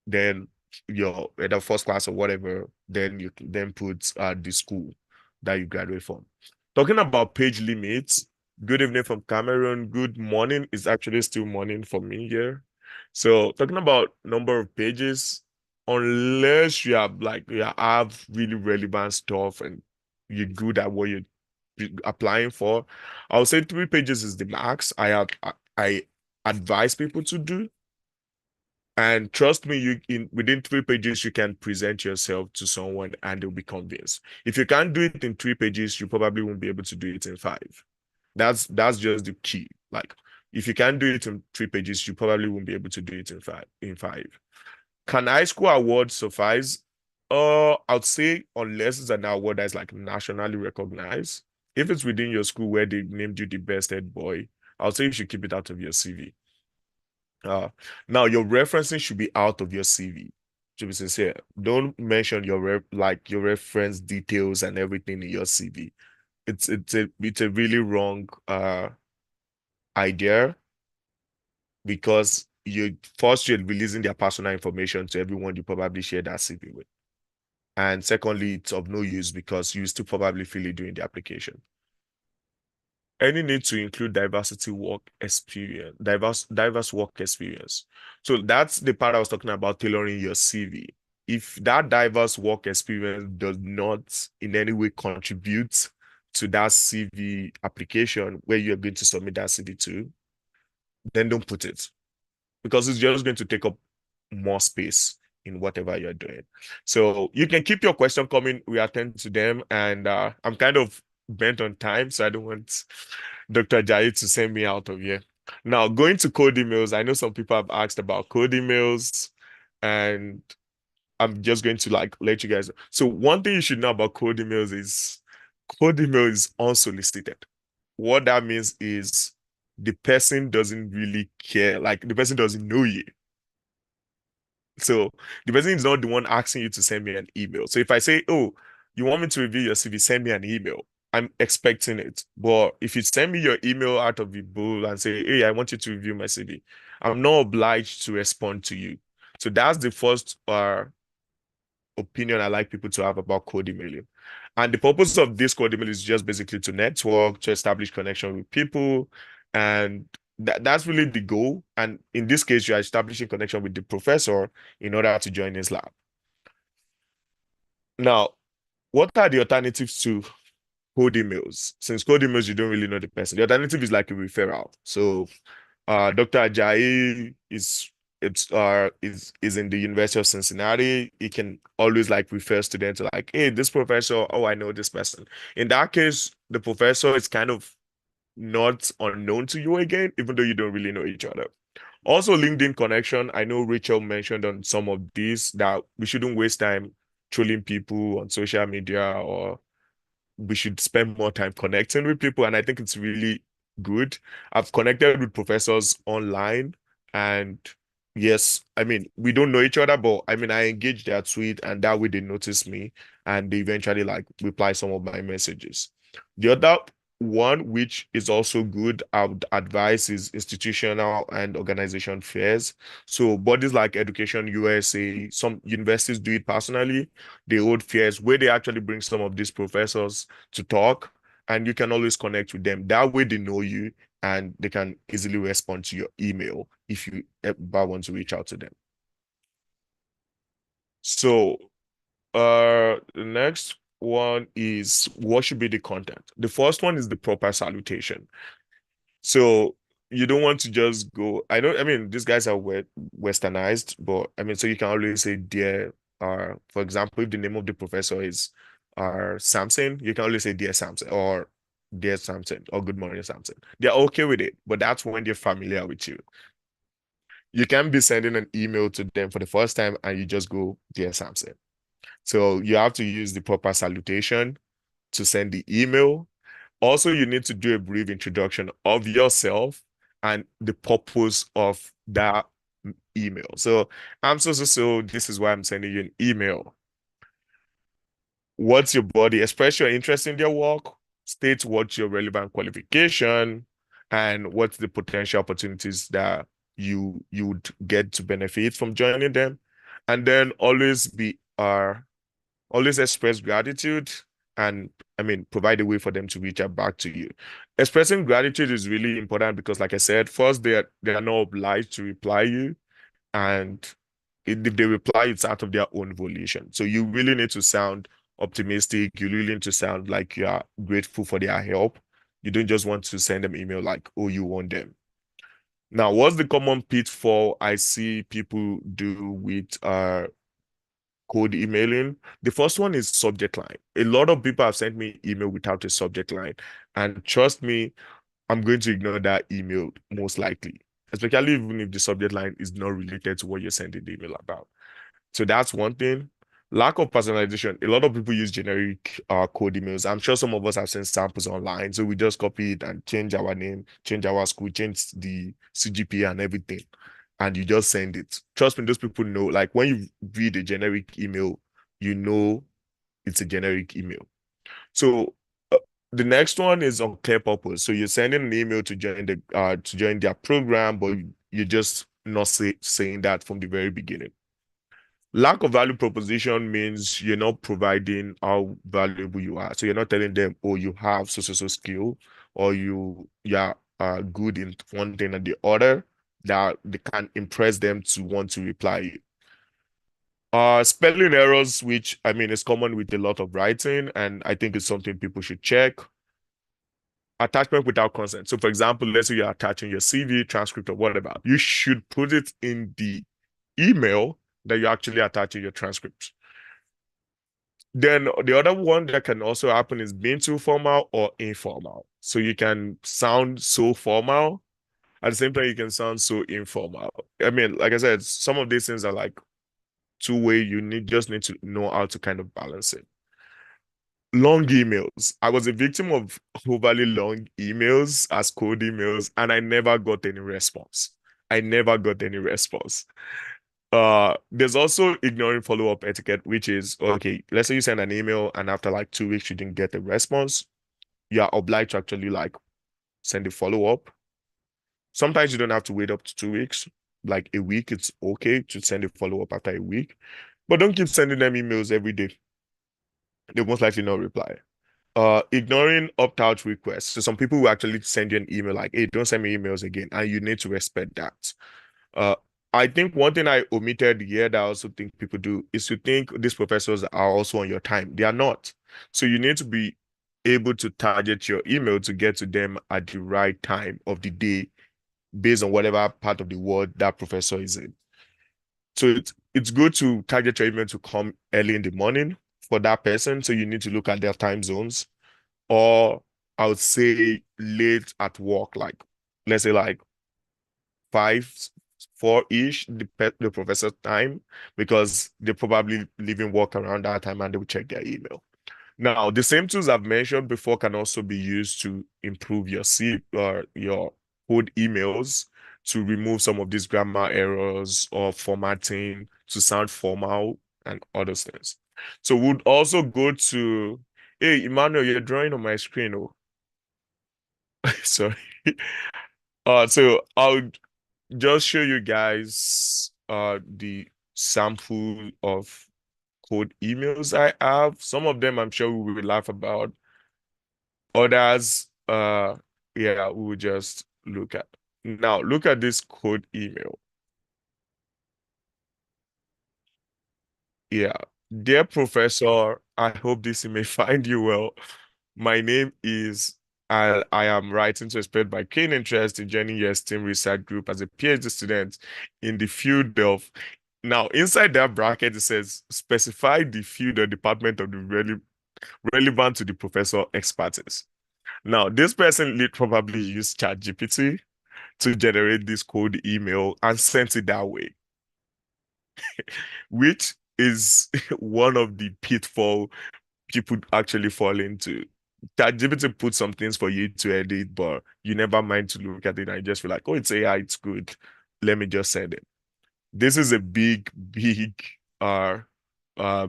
then your either first class or whatever, then you then put the school that you graduate from. Talking about page limits, good evening from Cameroon. Good morning. It's actually still morning for me here. So talking about number of pages, unless you have really relevant stuff and you're good at what you're applying for, I would say 3 pages is the max I advise people to do. And trust me, within 3 pages, you can present yourself to someone and they'll be convinced. If you can't do it in 3 pages, you probably won't be able to do it in 5. That's just the key. Like, if you can't do it in 3 pages, you probably won't be able to do it in 5. Can high school awards suffice? I'd say unless it's an award that's like nationally recognized. If it's within your school where they named you the best head boy, I'll say you should keep it out of your CV. Now your referencing should be out of your CV. To be sincere, don't mention your reference details and everything in your CV. It's a really wrong idea, because you're releasing their personal information to everyone you probably share that CV with. And secondly, it's of no use because you still probably feel it during the application. Any need to include diverse work experience. So that's the part I was talking about, tailoring your CV. If that diverse work experience does not in any way contribute to that CV application where you're going to submit that CV to, then don't put it, because it's just going to take up more space in whatever you're doing. So you can keep your question coming. We attend to them, and I'm kind of bent on time, so I don't want Dr. Jai to send me out of here. Now, going to code emails, I know some people have asked about code emails, and I'm just going to like let you guys. So one thing you should know about code emails is code email is unsolicited. What that means is the person doesn't really care, like the person doesn't know you. So the person is not the one asking you to send me an email. So if I say, oh, you want me to review your CV, send me an email. I'm expecting it. But if you send me your email out of the blue and say, hey, I want you to review my CV, I'm not obliged to respond to you. So that's the first opinion I like people to have about code emailing. And the purpose of this code email is just basically to network, to establish connection with people. And that's really the goal. And in this case, you're establishing connection with the professor in order to join his lab. Now, what are the alternatives to code emails? Since code emails, you don't really know the person. The alternative is like a referral. So Dr. Ajayi is in the University of Cincinnati. He can always like refer students to like, hey, this professor, oh, I know this person. In that case, the professor is kind of not unknown to you again, even though you don't really know each other. Also, LinkedIn connection. I know Rachel mentioned on some of these that we shouldn't waste time trolling people on social media, or we should spend more time connecting with people. And I think it's really good. I've connected with professors online, and yes, I mean, we don't know each other, but I mean, I engage their tweet, and that way they notice me and they eventually like reply some of my messages. The other one, which is also good, I would advise, is institutional and organization fairs. So bodies like Education USA, some universities do it personally. They hold fairs where they actually bring some of these professors to talk, and you can always connect with them. That way they know you and they can easily respond to your email if you ever want to reach out to them. So the next one is what should be the content. The first one is the proper salutation. So you don't want to just go. I know, I mean, these guys are westernized, but I mean, so you can always say dear, for example, if the name of the professor is Samson, you can always say dear Samson, or dear Samson, or good morning Samson. They're okay with it, but that's when they're familiar with you. You can be sending an email to them for the first time and you just go, dear Samson. So you have to use the proper salutation to send the email. Also, you need to do a brief introduction of yourself and the purpose of that email. So I'm so, this is why I'm sending you an email. What's your body? Express your interest in their work, state what's your relevant qualification, and what's the potential opportunities that you would get to benefit from joining them. And then always express gratitude, and I mean provide a way for them to reach out back to you. Expressing gratitude is really important because, like I said, first they are not obliged to reply you, and if they reply, it's out of their own volition. So you really need to sound optimistic. You really need to sound like you are grateful for their help. You don't just want to send them email like, oh, you want them. Now, what's the common pitfall I see people do with code emailing? The first one is subject line. A lot of people have sent me email without a subject line, and trust me, I'm going to ignore that email most likely, especially even if the subject line is not related to what you're sending the email about. So that's one thing. Lack of personalization. A lot of people use generic code emails. I'm sure some of us have sent samples online. So we just copy it and change our name, change our school, change the CGPA and everything. And you just send it. Trust me, those people know. Like when you read a generic email, you know it's a generic email. So the next one is on clear purpose. So you're sending an email to join their program, but you're just not saying that from the very beginning. Lack of value proposition means you're not providing how valuable you are. So you're not telling them, oh, you have so skill, or you're good in one thing and the other, that they can impress them to want to reply you. Spelling errors, which I mean is common with a lot of writing, and I think it's something people should check. Attachment without consent. So for example, let's say you're attaching your CV, transcript, or whatever. You should put it in the email that you're actually attaching your transcripts. Then the other one that can also happen is being too formal or informal. So you can sound so formal, at the same time you can sound so informal. I mean, like I said, some of these things are like two-way. You just need to know how to kind of balance it. Long emails. I was a victim of overly long emails as cold emails, and I never got any response. I never got any response. There's also ignoring follow-up etiquette, which is okay, let's say you send an email and after like 2 weeks you didn't get a response, you are obliged to actually like send a follow-up. Sometimes you don't have to wait up to 2 weeks. Like a week, it's okay to send a follow-up after a week, but don't keep sending them emails every day. They'll most likely not reply. Ignoring opt-out requests. So some people will actually send you an email like, hey, don't send me emails again, and you need to respect that. Uh, I think one thing I omitted here that I also think people do is to think these professors are also on your time. They are not. So you need to be able to target your email to get to them at the right time of the day based on whatever part of the world that professor is in. So it's good to target your email to come early in the morning for that person. So you need to look at their time zones, or I would say late at work, like let's say like 5, 4-ish, the professor's time, because they probably leaving work around that time and they will check their email. Now, the same tools I've mentioned before can also be used to improve your C or your code emails to remove some of these grammar errors or formatting to sound formal and other things. So we'd also go to, hey, Emmanuel, you're drawing on my screen. Oh, sorry. So I'll just show you guys the sample of code emails I have. Some of them I'm sure we will laugh about. Others, yeah, we will just look at. Now, look at this code email. Yeah. Dear Professor, I hope this may find you well. My name is I am writing to express my keen interest in joining your STEM research group as a PhD student in the field of. Now, inside that bracket, it says specify the field or department of the relevant to the professor expertise. Now, this person probably used ChatGPT to generate this code email and sent it that way, which is one of the pitfall people actually fall into. ChatGPT puts some things for you to edit, but you never mind to look at it and you just feel like, oh, it's AI, it's good. Let me just send it. This is a big, big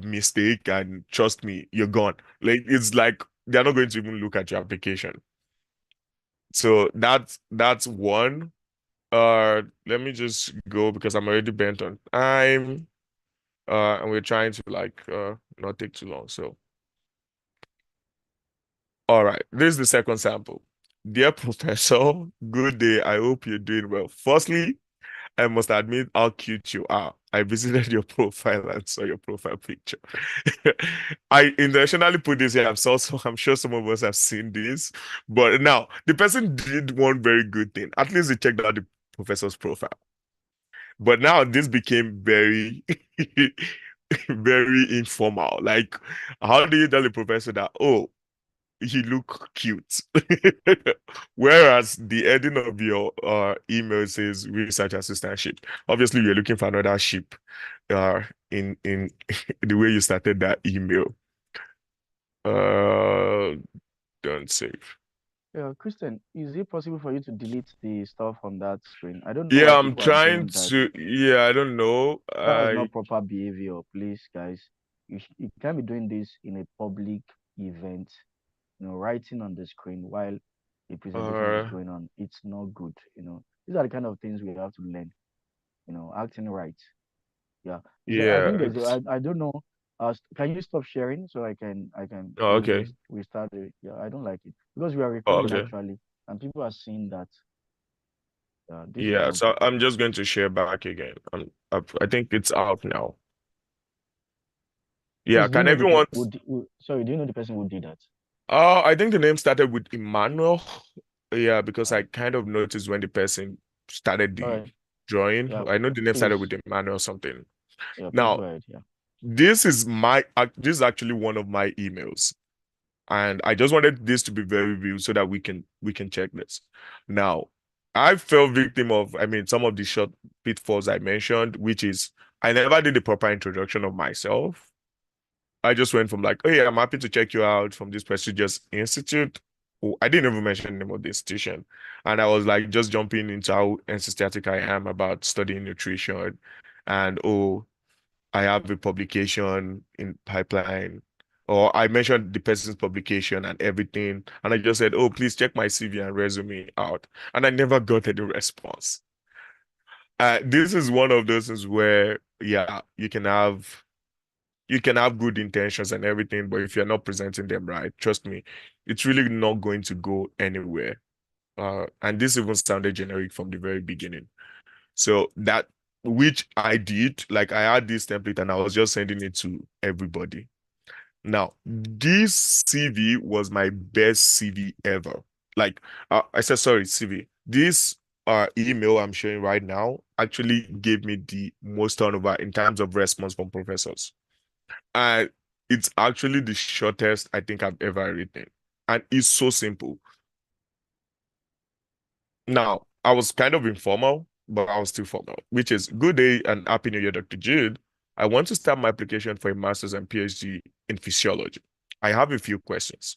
mistake, and trust me, you're gone. Like it's like they're not going to even look at your application. So that's one. Let me just go because I'm already bent on time. And we're trying to like not take too long. So all right, this is the second sample. Dear Professor, good day. I hope you're doing well. Firstly, I must admit how cute you are. I visited your profile and saw your profile picture. I intentionally put this here. I'm sure some of us have seen this. But now, the person did one very good thing. At least he checked out the professor's profile. But now this became very, very informal. Like, how do you tell the professor that, oh, he look cute? Whereas the heading of your email says research assistantship. Obviously, you're looking for another ship in the way you started that email. Uh, don't save. Yeah, Christian, is it possible for you to delete the stuff on that screen? I don't know Yeah, why I'm people are trying doing that. to. Yeah, I don't know. That's not proper behavior, please, guys. You can't be doing this in a public event, writing on the screen while the presentation is Uh, going on. It's not good. These are the kind of things we have to learn, acting right. Yeah. So I yeah, think it's I don't know. Can you stop sharing so I can oh, okay. restart it? Yeah, I don't like it because we are Oh, recording okay. actually, and people are seeing that. This is Yeah, not so good. I'm just going to share back again. I think it's out now. Yeah, Please, do you can know the person everyone? sorry, do you know the person who did that? I think the name started with Emmanuel. Yeah, because I kind of noticed when the person started All the right. drawing. Yeah. I know the name started Please. with Emmanuel something. Yeah. Please go Now, ahead. Yeah. this is actually one of my emails. And I just wanted this to be very real so that we can check this. Now, I fell victim of, I mean, some of the short pitfalls I mentioned, which is I never did the proper introduction of myself. I just went from like, oh yeah, I'm happy to check you out from this prestigious institute. Oh, I didn't even mention the name of the institution. And I was like just jumping into how enthusiastic I am about studying nutrition. And oh, I have a publication in pipeline, or I mentioned the person's publication and everything, and I just said, "Oh, please check my CV and resume out," and I never got any response. This is one of those things where, yeah, you can have good intentions and everything, but if you're not presenting them right, trust me, it's really not going to go anywhere. And this even sounded generic from the very beginning. So that which I did, like I had this template and I was just sending it to everybody. Now, this CV was my best CV ever. Like I said, sorry, CV. This email I'm showing right now actually gave me the most turnover in terms of response from professors. And it's actually the shortest I think I've ever written. And it's so simple. Now, I was kind of informal, but I was still formal, which is good day and happy new year, Dr. Jude. I want to start my application for a master's and PhD in physiology. I have a few questions.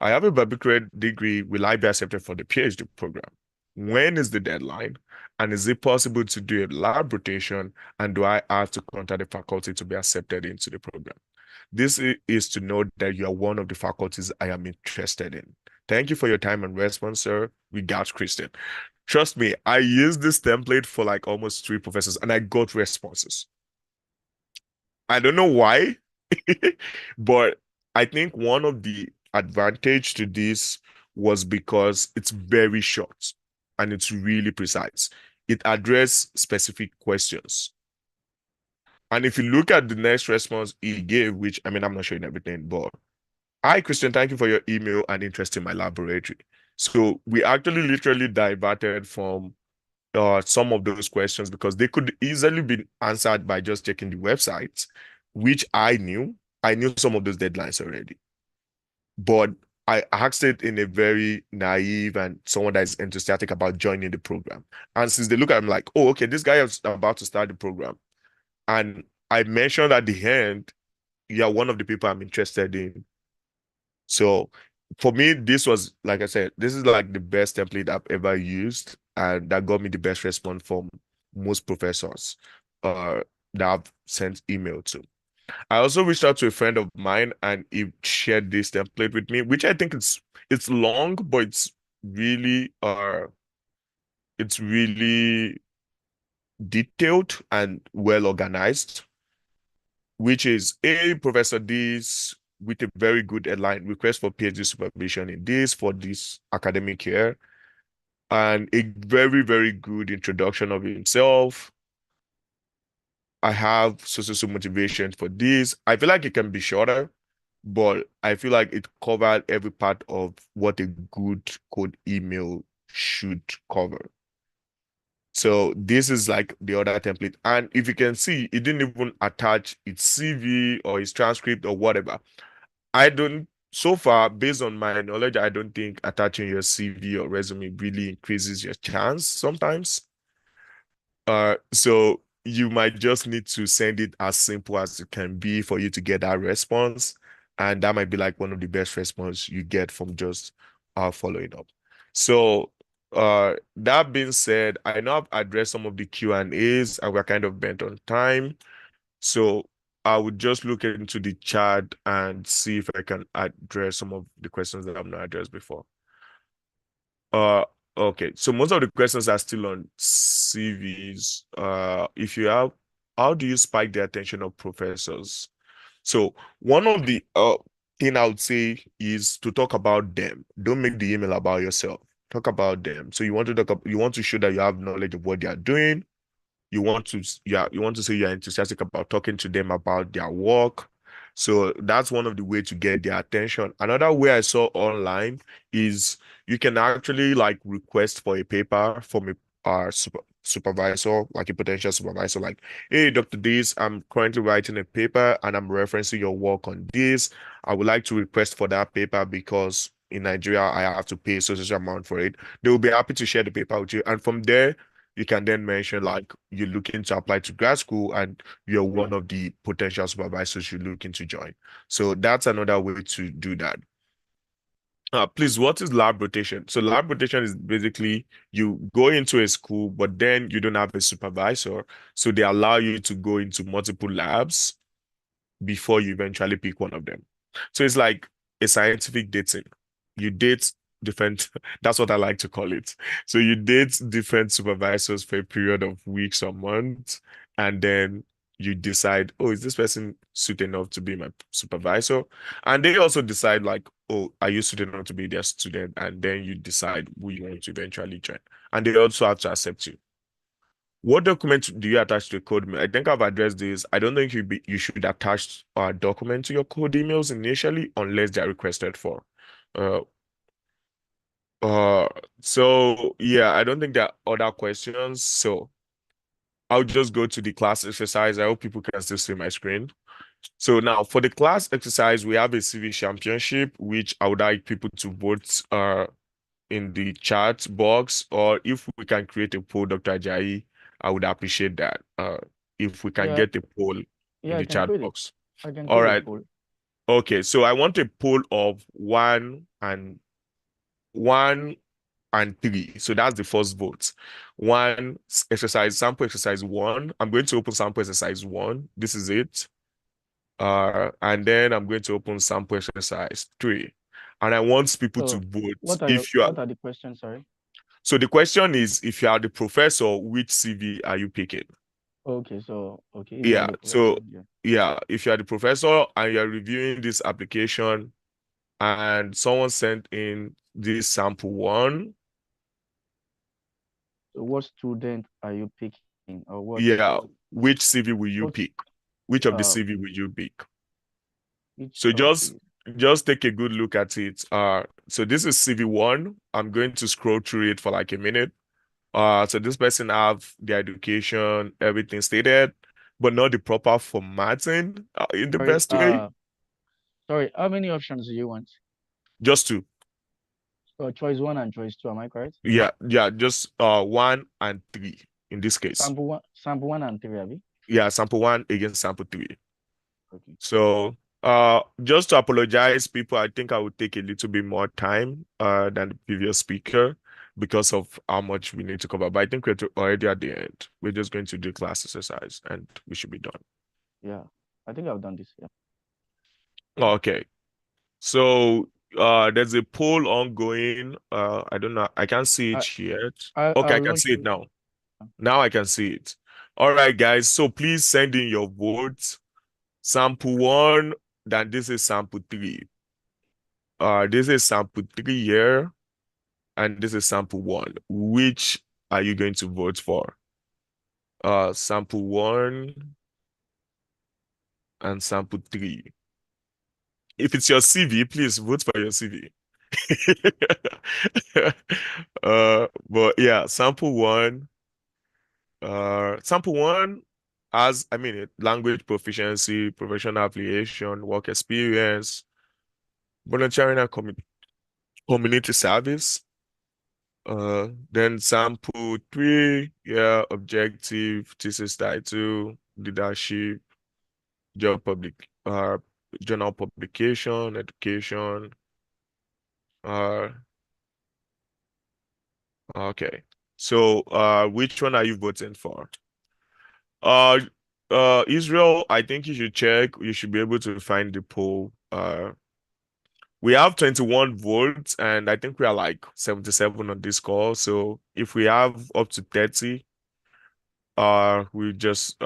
I have a barbiturates degree. Will I be accepted for the PhD program? When is the deadline? And is it possible to do a lab rotation? And do I have to contact the faculty to be accepted into the program? This is to know that you are one of the faculties I am interested in. Thank you for your time and response, sir. Regards, Christian. Trust me, I used this template for like almost 3 professors and I got responses. I don't know why, but I think one of the advantage to this was because it's very short and it's really precise. It addressed specific questions. And if you look at the next response he gave, which I mean, I'm not showing everything, but hi, Christian, thank you for your email and interest in my laboratory. So we actually literally diverted from some of those questions because they could easily be answered by just checking the website, which I knew. I knew some of those deadlines already, but I asked it in a very naive and someone that is enthusiastic about joining the program. And since they look at him like, oh, okay, this guy is about to start the program. And I mentioned at the end, you're one of the people I'm interested in. So for me, this was, like I said, this is like the best template I've ever used, and that got me the best response from most professors that I've sent email to. I also reached out to a friend of mine, and he shared this template with me, which I think it's long, but it's really detailed and well organized, which is a Professor this with a very good headline, request for PhD supervision in this for this academic year, and a very, very good introduction of himself. I have so motivation for this. I feel like it can be shorter, but I feel like it covered every part of what a good code email should cover. So this is like the other template. And if you can see, it didn't even attach its CV or its transcript or whatever. So far, based on my knowledge, I don't think attaching your CV or resume really increases your chance sometimes. So you might just need to send it as simple as it can be for you to get that response. And that might be like one of the best response you get from just following up. So that being said, I know I've addressed some of the Q&As and we're kind of bent on time. So I would just look into the chat and see if I can address some of the questions that I've not addressed before. Uh, okay. So most of the questions are still on CVs. If you have, how do you spike the attention of professors? So one of the thing I would say is to talk about them. Don't make the email about yourself. Talk about them. So you want to show that you have knowledge of what they are doing. You want to say you're enthusiastic about talking to them about their work. So that's one of the way to get their attention. Another way I saw online is you can actually like request for a paper from a supervisor, like a potential supervisor, like, hey, Dr. This, I'm currently writing a paper and I'm referencing your work on this. I would like to request for that paper because in Nigeria I have to pay such amount for it. They will be happy to share the paper with you. And from there, you can then mention like you're looking to apply to grad school and you're one of the potential supervisors you're looking to join. So that's another way to do that. Please, what is lab rotation? So lab rotation is basically you go into a school, but then you don't have a supervisor. So they allow you to go into multiple labs before you eventually pick one of them. So it's like a scientific dating. You date different, that's what I like to call it. So you date different supervisors for a period of weeks or months, and then you decide, oh, is this person suited enough to be my supervisor? And they also decide, like, oh, are you suited enough to be their student? And then you decide who you want to eventually join. And they also have to accept you. What document do you attach to the code email? I think I've addressed this. I don't think you should attach a document to your code emails initially unless they're requested for. Uh, uh, so yeah, I don't think there are other questions. So I'll just go to the class exercise. I hope people can still see my screen. So now for the class exercise, we have a CV championship, which I would like people to vote in the chat box, or if we can create a poll, Dr. Ajayi, I would appreciate that. If we can Yeah, get a poll in yeah, I the can chat create it. box. I can All create a right. poll. Okay. So I want a poll of one and three. So that's the first vote. Sample exercise one. I'm going to open sample exercise one. This is it. And then I'm going to open sample exercise three. And I want people to So vote if you are. what are the questions? Sorry. So the question is, if you are the professor, which CV are you picking? Okay, so okay, if I'm Yeah. the professor, So yeah. yeah, if you are the professor and you're reviewing this application and someone sent in this sample one, So what student are you picking, or yeah, which CV will you what pick? Which of the uh CV will you pick? which So of just the just take a good look at it. So this is CV one. I'm going to scroll through it for like a minute. So this person have the education, everything stated, but not the proper formatting in the sorry best way. sorry, how many options do you want? Just two. Choice one and choice two, am I correct? Yeah, yeah, just one and three in this case. Sample one and three, Abby. Yeah, sample one against sample three. Okay. So just to apologize, people, I think I would take a little bit more time than the previous speaker because of how much we need to cover. But I think already at the end. We're just going to do class exercise and we should be done. Yeah. I think I've done this. Yeah. Okay. So there's a poll ongoing. I don't know. I can't see I it yet. Okay, I I'll can launch see it it. now. Now I can see it. All right, guys. So please send in your votes. Sample one, then this is sample three. This is sample three here, and this is sample one. Which are you going to vote for? Sample one and sample three. If it's your CV, please vote for your CV. But yeah, sample one has, I mean, language proficiency, professional affiliation, work experience, volunteering and community service. Then sample three, yeah, objective, thesis title, leadership, job public, journal publication, education. Uh, okay. So, which one are you voting for? Uh, Israel, I think you should check. You should be able to find the poll. We have 21 votes, and I think we are like 77 on this call. So if we have up to 30, we just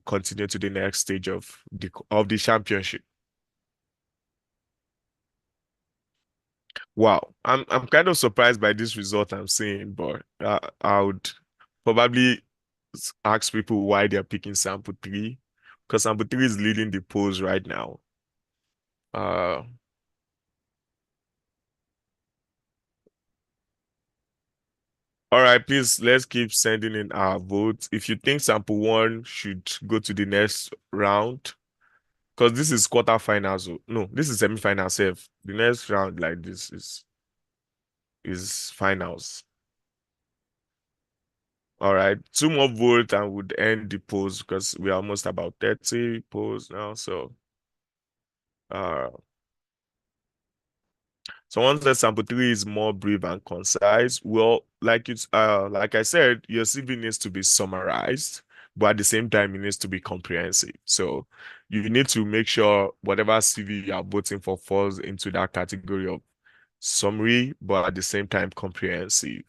continue to the next stage of the championship. Wow, I'm kind of surprised by this result I'm seeing, but I would probably ask people why they're picking sample three, because sample three is leading the polls right now. Uh, All right, please let's keep sending in our votes. If you think sample one should go to the next round, because this is quarterfinals. No, this is semi-final self. The next round like this is finals. All right, 2 more votes and would end the polls because we are almost about 30 polls now. So uh someone said sample three is more brief and concise. Well, like I said, your CV needs to be summarized, but at the same time, it needs to be comprehensive. So you need to make sure whatever CV you are voting for falls into that category of summary, but at the same time comprehensive.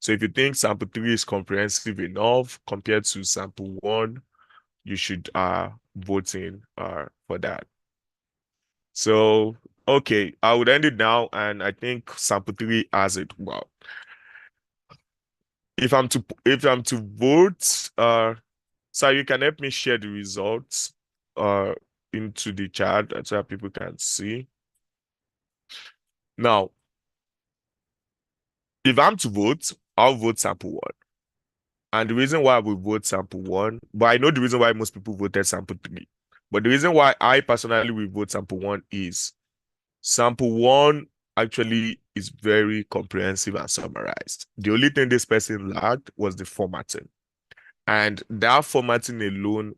So if you think sample three is comprehensive enough compared to sample one, you should vote in for that. So okay, I would end it now, and I think sample three has it well. If I'm to vote, so you can help me share the results into the chat so that people can see. Now, if I'm to vote, I'll vote sample one. And the reason why I would vote sample one, but I know the reason why most people voted sample three. But the reason why I personally will vote sample one is sample one actually is very comprehensive and summarized. The only thing this person lacked was the formatting. And that formatting alone,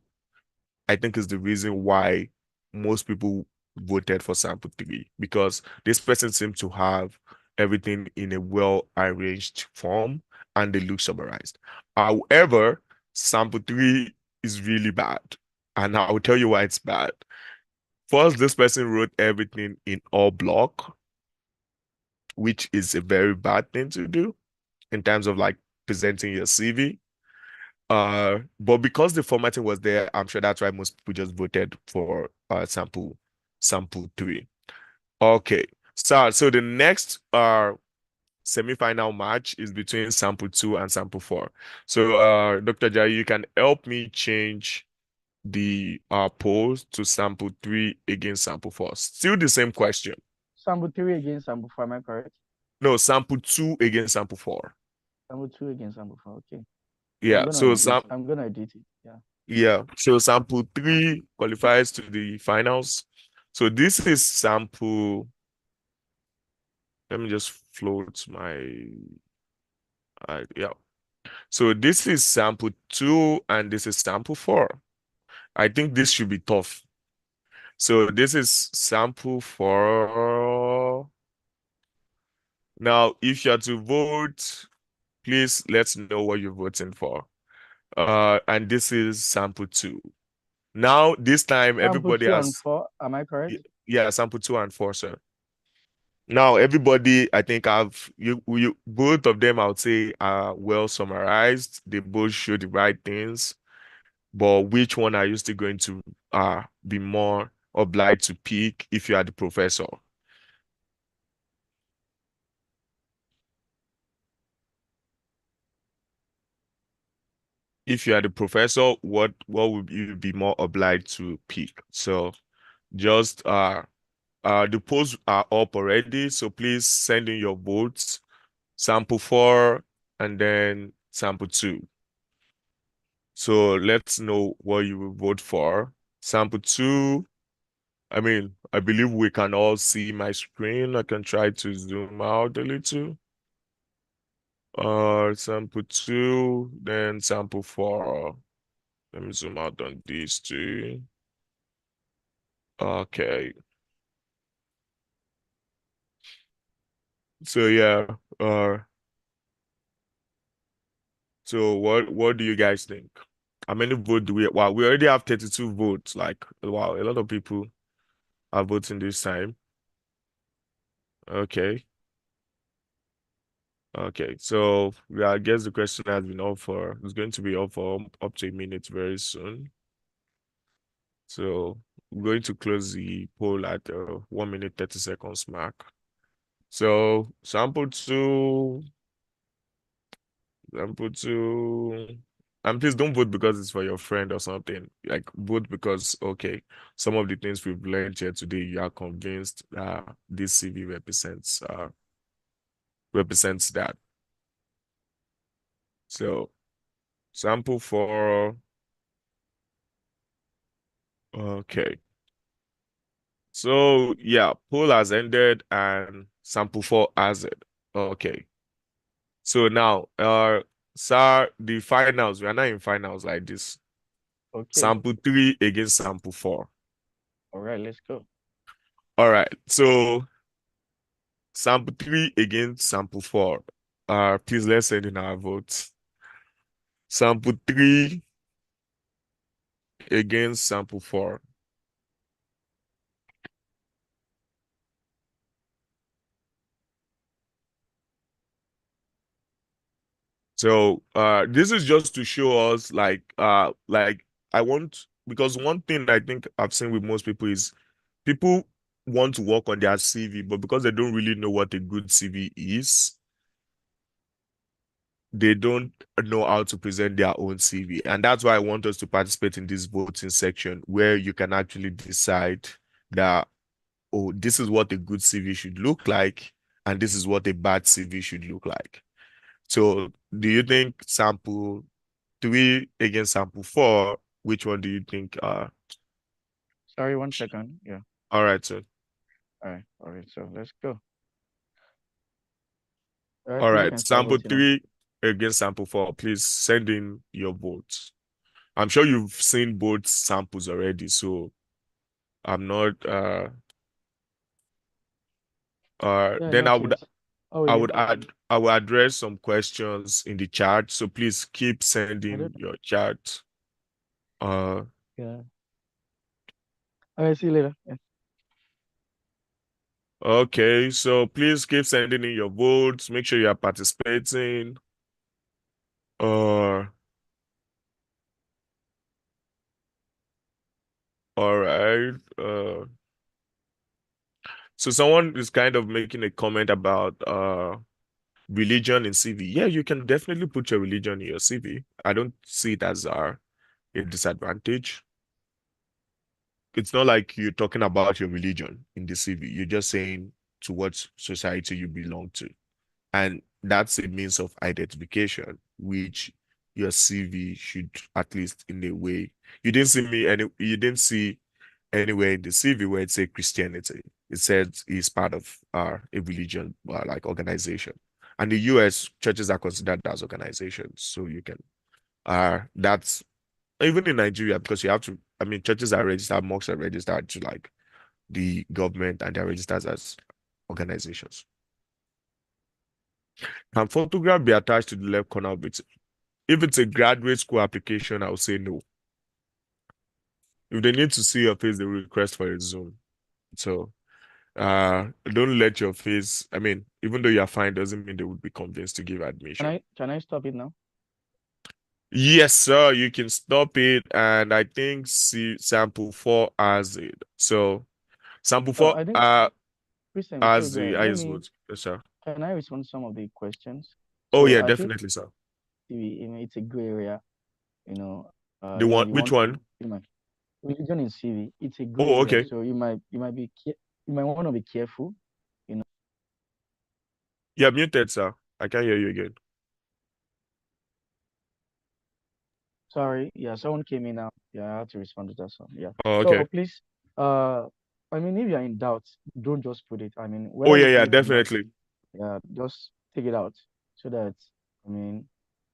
I think, is the reason why most people voted for sample three, because this person seemed to have everything in a well-arranged form and they look summarized. However, sample three is really bad. And I'll tell you why it's bad. First, this person wrote everything in all block, which is a very bad thing to do in terms of like presenting your CV. But because the formatting was there, I'm sure that's why most people just voted for sample three. Okay. So the next semi-final match is between sample two and sample four. So Dr. Jai, you can help me change the polls to sample three against sample four. Still the same question. Sample three against sample four, am I correct? No, sample two against sample four. Sample two against sample four, okay. Yeah, so I'm gonna edit it. Yeah. Yeah, so sample three qualifies to the finals. So this is sample. Let me just float my. Yeah. So this is sample two and this is sample four. I think this should be tough. So this is sample four. Now, if you are to vote, please let's know what you're voting for. And this is sample two. Now, this time Sample everybody two and has. four, am I correct? Yeah, sample two and four, sir. Now, everybody, I think you both of them, I would say, are well summarized. They both show the right things. But which one are you still going to be more obliged to pick if you are the professor? If you are the professor, what would you be more obliged to pick? So just the polls are up already, so please send in your votes. Sample four and then sample two. So let's know what you will vote for. Sample two, I believe we can all see my screen. I can try to zoom out a little. Sample two, then sample four. Let me zoom out on these two. Okay. So yeah, so what do you guys think? How many votes do we? Wow, we already have 32 votes. Like, wow, a lot of people are voting this time. Okay. Okay, so yeah, I guess the question has been up for, it's going to be up for up to a minute very soon. So I'm going to close the poll at 1 minute 30 seconds mark. So sample two, and please don't vote because it's for your friend or something. Like vote because okay, some of the things we've learned here today, you are convinced that this CV represents that. So sample 4. Okay. So yeah, poll has ended and sample 4 has it. Okay. So now, sir, the finals, we are not in finals like this. Okay. Sample 3 against sample 4. All right, let's go. All right. So sample 3 against sample 4. Please let's send in our votes. Sample 3 against sample 4. So this is just to show us like I want, because one thing I think I've seen with most people is people want to work on their CV, but because they don't really know what a good CV is, they don't know how to present their own CV. And that's why I want us to participate in this voting section where you can actually decide that, oh, this is what a good CV should look like, and this is what a bad CV should look like. So do you think sample 3 against sample 4, which one do you think Sorry, 1 second. Yeah. all right, so All right. So let's go. All right, all people right, can start sample voting now. 3 against sample 4, please send in your votes. I'm sure you've seen both samples already, so I'm not Yeah, then not yet. Oh, I yeah. would add I will address some questions in the chat, so please keep I sending don't. your chat. Uh Yeah. All right, see you later. Yeah. okay, so please keep sending in your votes. Make sure you are participating. Uh all right. So someone is kind of making a comment about religion in CV. Yeah, you can definitely put your religion in your CV. I don't see it as a disadvantage. It's not like you're talking about your religion in the CV. You're just saying to what society you belong to. And that's a means of identification, which your CV should, at least in a way. You didn't see anywhere in the CV where it said Christianity. It said it's part of a religion like organization. And the US churches are considered as organizations. So you can that's even in Nigeria, because you have to, I mean, churches are registered, mosques are registered to like the government, and they're registered as organizations. Can photograph be attached to the left corner of it? If it's a graduate school application, I would say no. If they need to see your face, they will request for a Zoom. So don't let your face, I mean, even though you're fine, doesn't mean they would be convinced to give admission. Can I stop it now? Yes, sir, you can stop it, and I think see sample 4 has it. So sample 4 I think Christian, before you has go the ahead, let highest me. vote. Yes, sir. Can I respond to some of the questions? Oh So yeah, I feel definitely, sir. it's a gray area. You know, The if one, you which want one? to, religion in CV, it's a gray Oh, area. okay. So you might want to be careful. You know, Yeah, muted, sir. I can't hear you again. sorry. Yeah, someone came in now. Yeah, I had to respond to that. So yeah. Oh, So okay. please, uh, I mean, if you're in doubt, don't just put it. I mean, Oh whether yeah, you yeah, put it or not, definitely. yeah, just take it out so that I mean,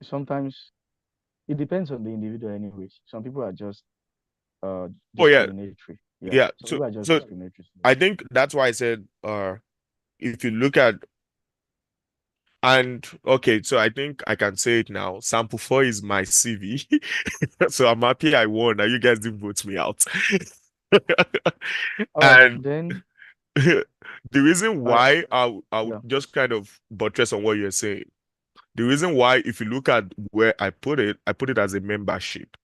sometimes it depends on the individual anyway. Some people are just Oh yeah, discriminatory. Yeah, yeah. some So people are just so discriminatory. I think that's why I said if you look at, and okay, so I think I can say it now. Sample 4 is my CV. So I'm happy I won. Now you guys didn't vote me out. All right, And then. the reason All right, why I would yeah. just kind of buttress on what you're saying. The reason why, if you look at where I put it as a membership.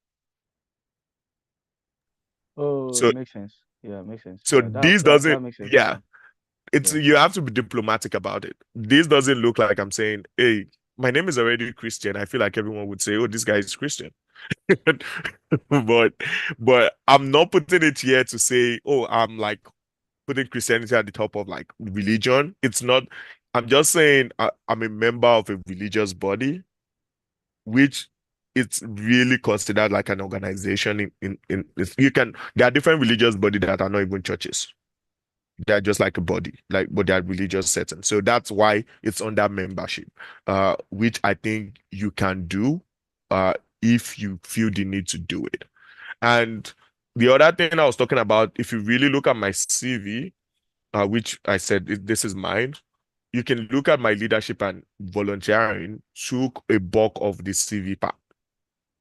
Oh, it So makes sense. Yeah, it makes sense. so Yeah, this that doesn't, makes sense. yeah, it's, Yeah. you have to be diplomatic about it. This doesn't look like I'm saying, hey, my name is already Christian. I feel like everyone would say, oh, this guy is Christian. but I'm not putting it here to say, oh, I'm like putting Christianity at the top of like religion. It's not. I'm just saying I'm a member of a religious body, which it's really considered like an organization you can there are different religious bodies that are not even churches. They're just like a body, like but they're religious setting. So that's why it's under membership, which I think you can do if you feel the need to do it. And the other thing I was talking about, if you really look at my CV, which I said this is mine, you can look at my leadership and volunteering took a bulk of the CV part,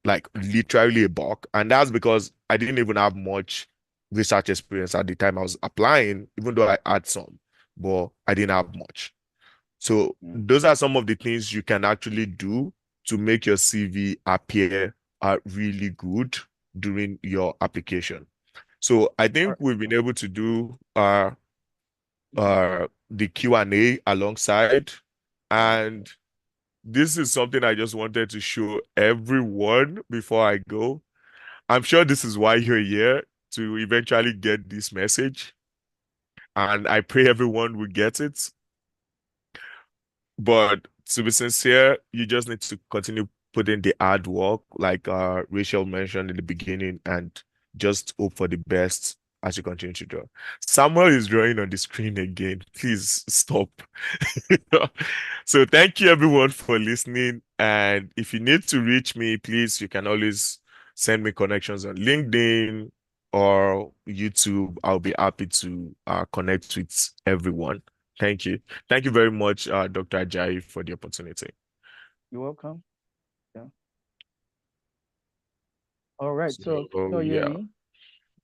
like literally a bulk. And that's because I didn't even have much research experience at the time I was applying, even though I had some, but I didn't have much. So those are some of the things you can actually do to make your CV appear really good during your application. So I think we've been able to do the Q&A alongside, and this is something I just wanted to show everyone before I go. I'm sure this is why you're here, to eventually get this message, and I pray everyone will get it. But to be sincere, you just need to continue putting the hard work, like Rachel mentioned in the beginning, and just hope for the best as you continue to draw. Samuel is drawing on the screen again. Please stop. So thank you everyone for listening. And if you need to reach me, please, you can always send me connections on LinkedIn or YouTube. I'll be happy to connect with everyone. Thank you. Thank you very much, Dr. Ajayi, for the opportunity. You're welcome. Yeah. All right. So Oh, you hear yeah. me?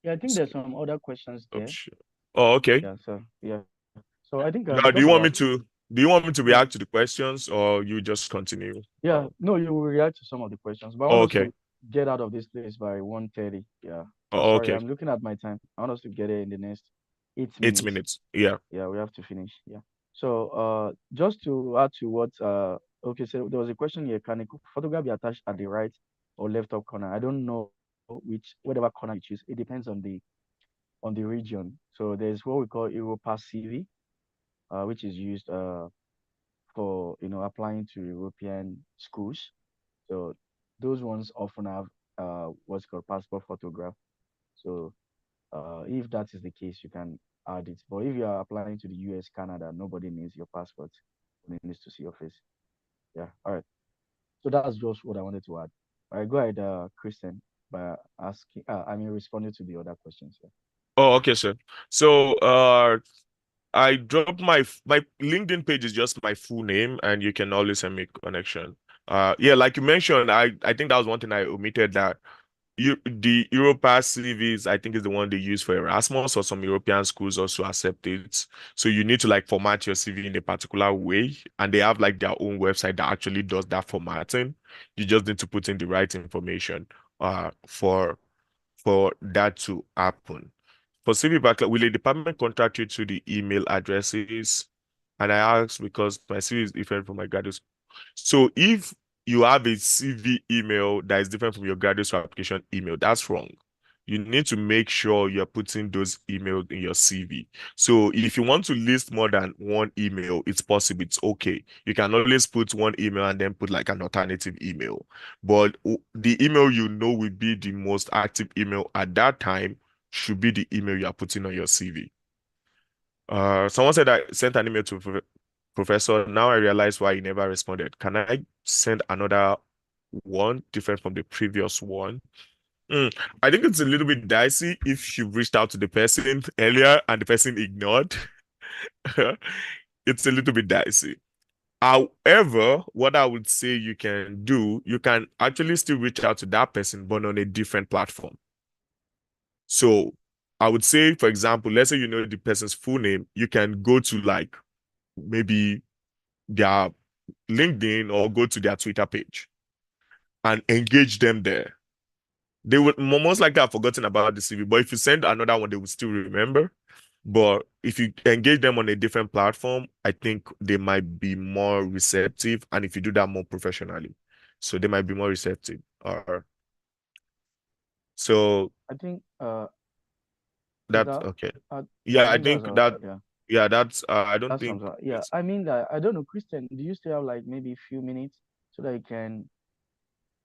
Yeah, I think there's some other questions Oh, there. sure. Oh, okay. Yeah. So yeah. So I think Now, because of our do you want me to no, react to the questions or you just continue? yeah, no, you will react to some of the questions, but I Oh, want us okay. to get out of this place by 1:30. Yeah. So Oh, sorry, okay. I'm looking at my time. I want us to get it in the next 8 minutes. 8 minutes. Yeah. Yeah, we have to finish. Yeah. So just to add to what okay, so there was a question here, can a photograph be attached at the right or left top corner? I don't know whatever corner you choose. It depends on the region. So there's what we call Europass CV, which is used for applying to European schools. So those ones often have what's called passport photograph. So if that is the case, you can add it. But if you are applying to the US, Canada, nobody needs your passport. Only needs to see your face. Yeah. All right. So that's just what I wanted to add. All right. Go ahead, Kristen, by asking. Responding to the other questions. Yeah. Oh, okay, sir. So, I dropped my LinkedIn page is just my full name, and you can always send me a connection. Yeah, like you mentioned, I think that was one thing I omitted, that the Europass CVs, I think, is the one they use for Erasmus, or some European schools also accept it. So you need to like format your CV in a particular way, and they have like their own website that actually does that formatting. You just need to put in the right information for that to happen. For CV backlog, will a department contact you to the email addresses? And I ask because my CV is different from my graduate. So if you have a CV email that is different from your graduate school application email, that's wrong. You need to make sure you're putting those emails in your CV. So if you want to list more than one email, it's possible, it's okay. You can always put one email and then put like an alternative email. But the email you know will be the most active email at that time should be the email you are putting on your CV. Someone said I sent an email to Professor. Now I realize why he never responded. Can I send another one different from the previous one? I think it's a little bit dicey if you reached out to the person earlier and the person ignored. It's a little bit dicey. However, what I would say you can do, you can actually still reach out to that person, but on a different platform. So I would say, for example, let's say you know the person's full name, you can go to like maybe their LinkedIn or go to their Twitter page and engage them there. They would most likely have forgotten about the CV, but if you send another one, they would still remember. But if you engage them on a different platform, I think they might be more receptive. And if you do that more professionally, so they might be more receptive. Or so I think is that's that okay. uh, Yeah, I I think that's think all. that Yeah. that's I don't That sounds think right. Yeah, it's I mean that I don't know, Christian. Do you still have like maybe a few minutes so that you can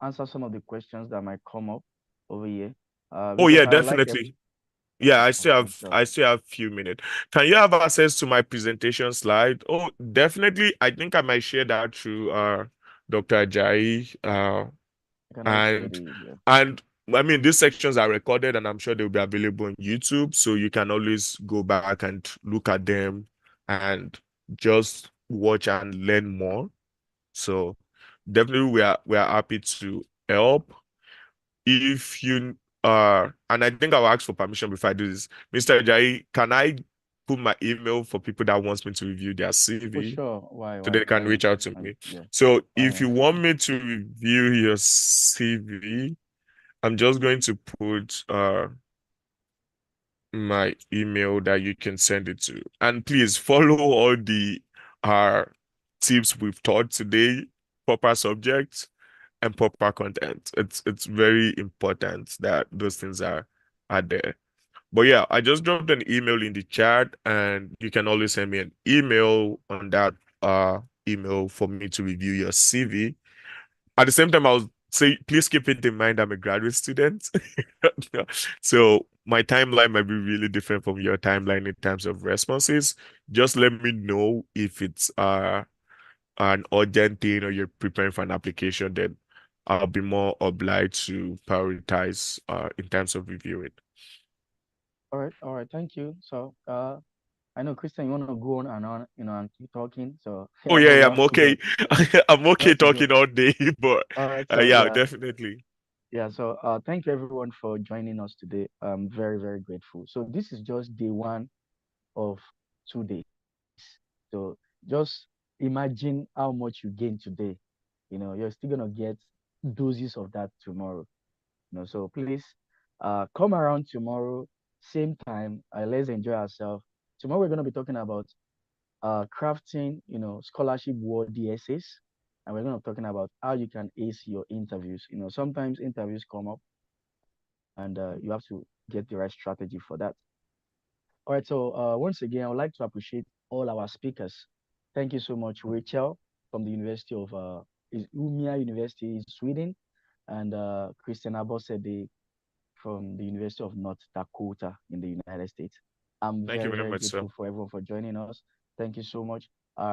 answer some of the questions that might come up over here. Oh Because yeah, I would like every. definitely. Yeah, Okay, sure. I still have few minutes. Can you have access to my presentation slide? Oh, definitely. I think I might share that through Dr. Ajayi. I can also share And the yeah. and I mean these sections are recorded and I'm sure they'll be available on YouTube. So you can always go back and look at them and just watch and learn more. So definitely we are happy to help. If you and I think I'll ask for permission before I do this. Mr. Ajayi, can I put my email for people that wants me to review their For CV sure. Why? so they can Why not? reach out to And me? yeah, So why if not? you want me to review your CV, I'm just going to put my email that you can send it to. And please follow all the uh tips we've taught today, proper subjects and proper content. It's very important that those things are there. But yeah, I just dropped an email in the chat and you can always send me an email on that email for me to review your CV. At the same time, I'll say please keep it in mind I'm a graduate student. So my timeline might be really different from your timeline in terms of responses. Just let me know if it's an urgent thing or you're preparing for an application, then I'll be more obliged to prioritize in terms of reviewing. All right. Thank you. So, I know Christian, you want to go on, and keep talking. So, Oh I know yeah, you yeah, have I'm to go. okay. I'm You okay have to go. talking all day, but All right. So, yeah, yeah, definitely. yeah. So, thank you everyone for joining us today. I'm very, very grateful. So, this is just day one of 2 days. So, just imagine how much you gain today. You're still gonna get doses of that tomorrow. So please, come around tomorrow, same time. Let's enjoy ourselves. Tomorrow we're gonna be talking about crafting, scholarship worthy essays, and we're gonna be talking about how you can ace your interviews. Sometimes interviews come up, and you have to get the right strategy for that. All right. So once again, I would like to appreciate all our speakers. Thank you so much, Rachel from the University of Umia University in Sweden, and Christian Abosede from the University of North Dakota in the United States. I'm Thank you very, very very much, sir. grateful for everyone for joining us. Thank you so much.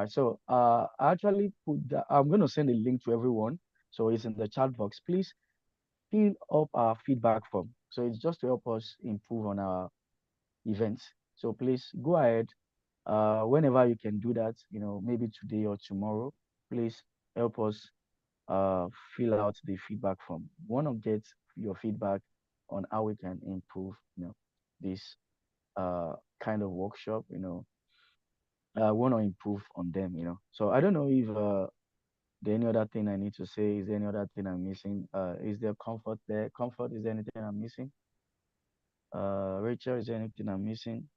So I actually I'm going to send a link to everyone. So it's in the chat box. Please fill up our feedback form. So it's just to help us improve on our events. So please go ahead. Whenever you can do that, maybe today or tomorrow, please help us uh, fill out the feedback form. We want to get your feedback on how we can improve, this kind of workshop. Want to improve on them. So I don't know if there any other thing I need to say. Is there any other thing I'm missing? Is there comfort there? Comfort, is there anything I'm missing? Rachel, is there anything I'm missing?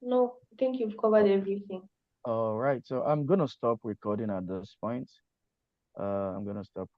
No. I think you've covered everything. All right. So I'm gonna stop recording at this point. I'm gonna stop.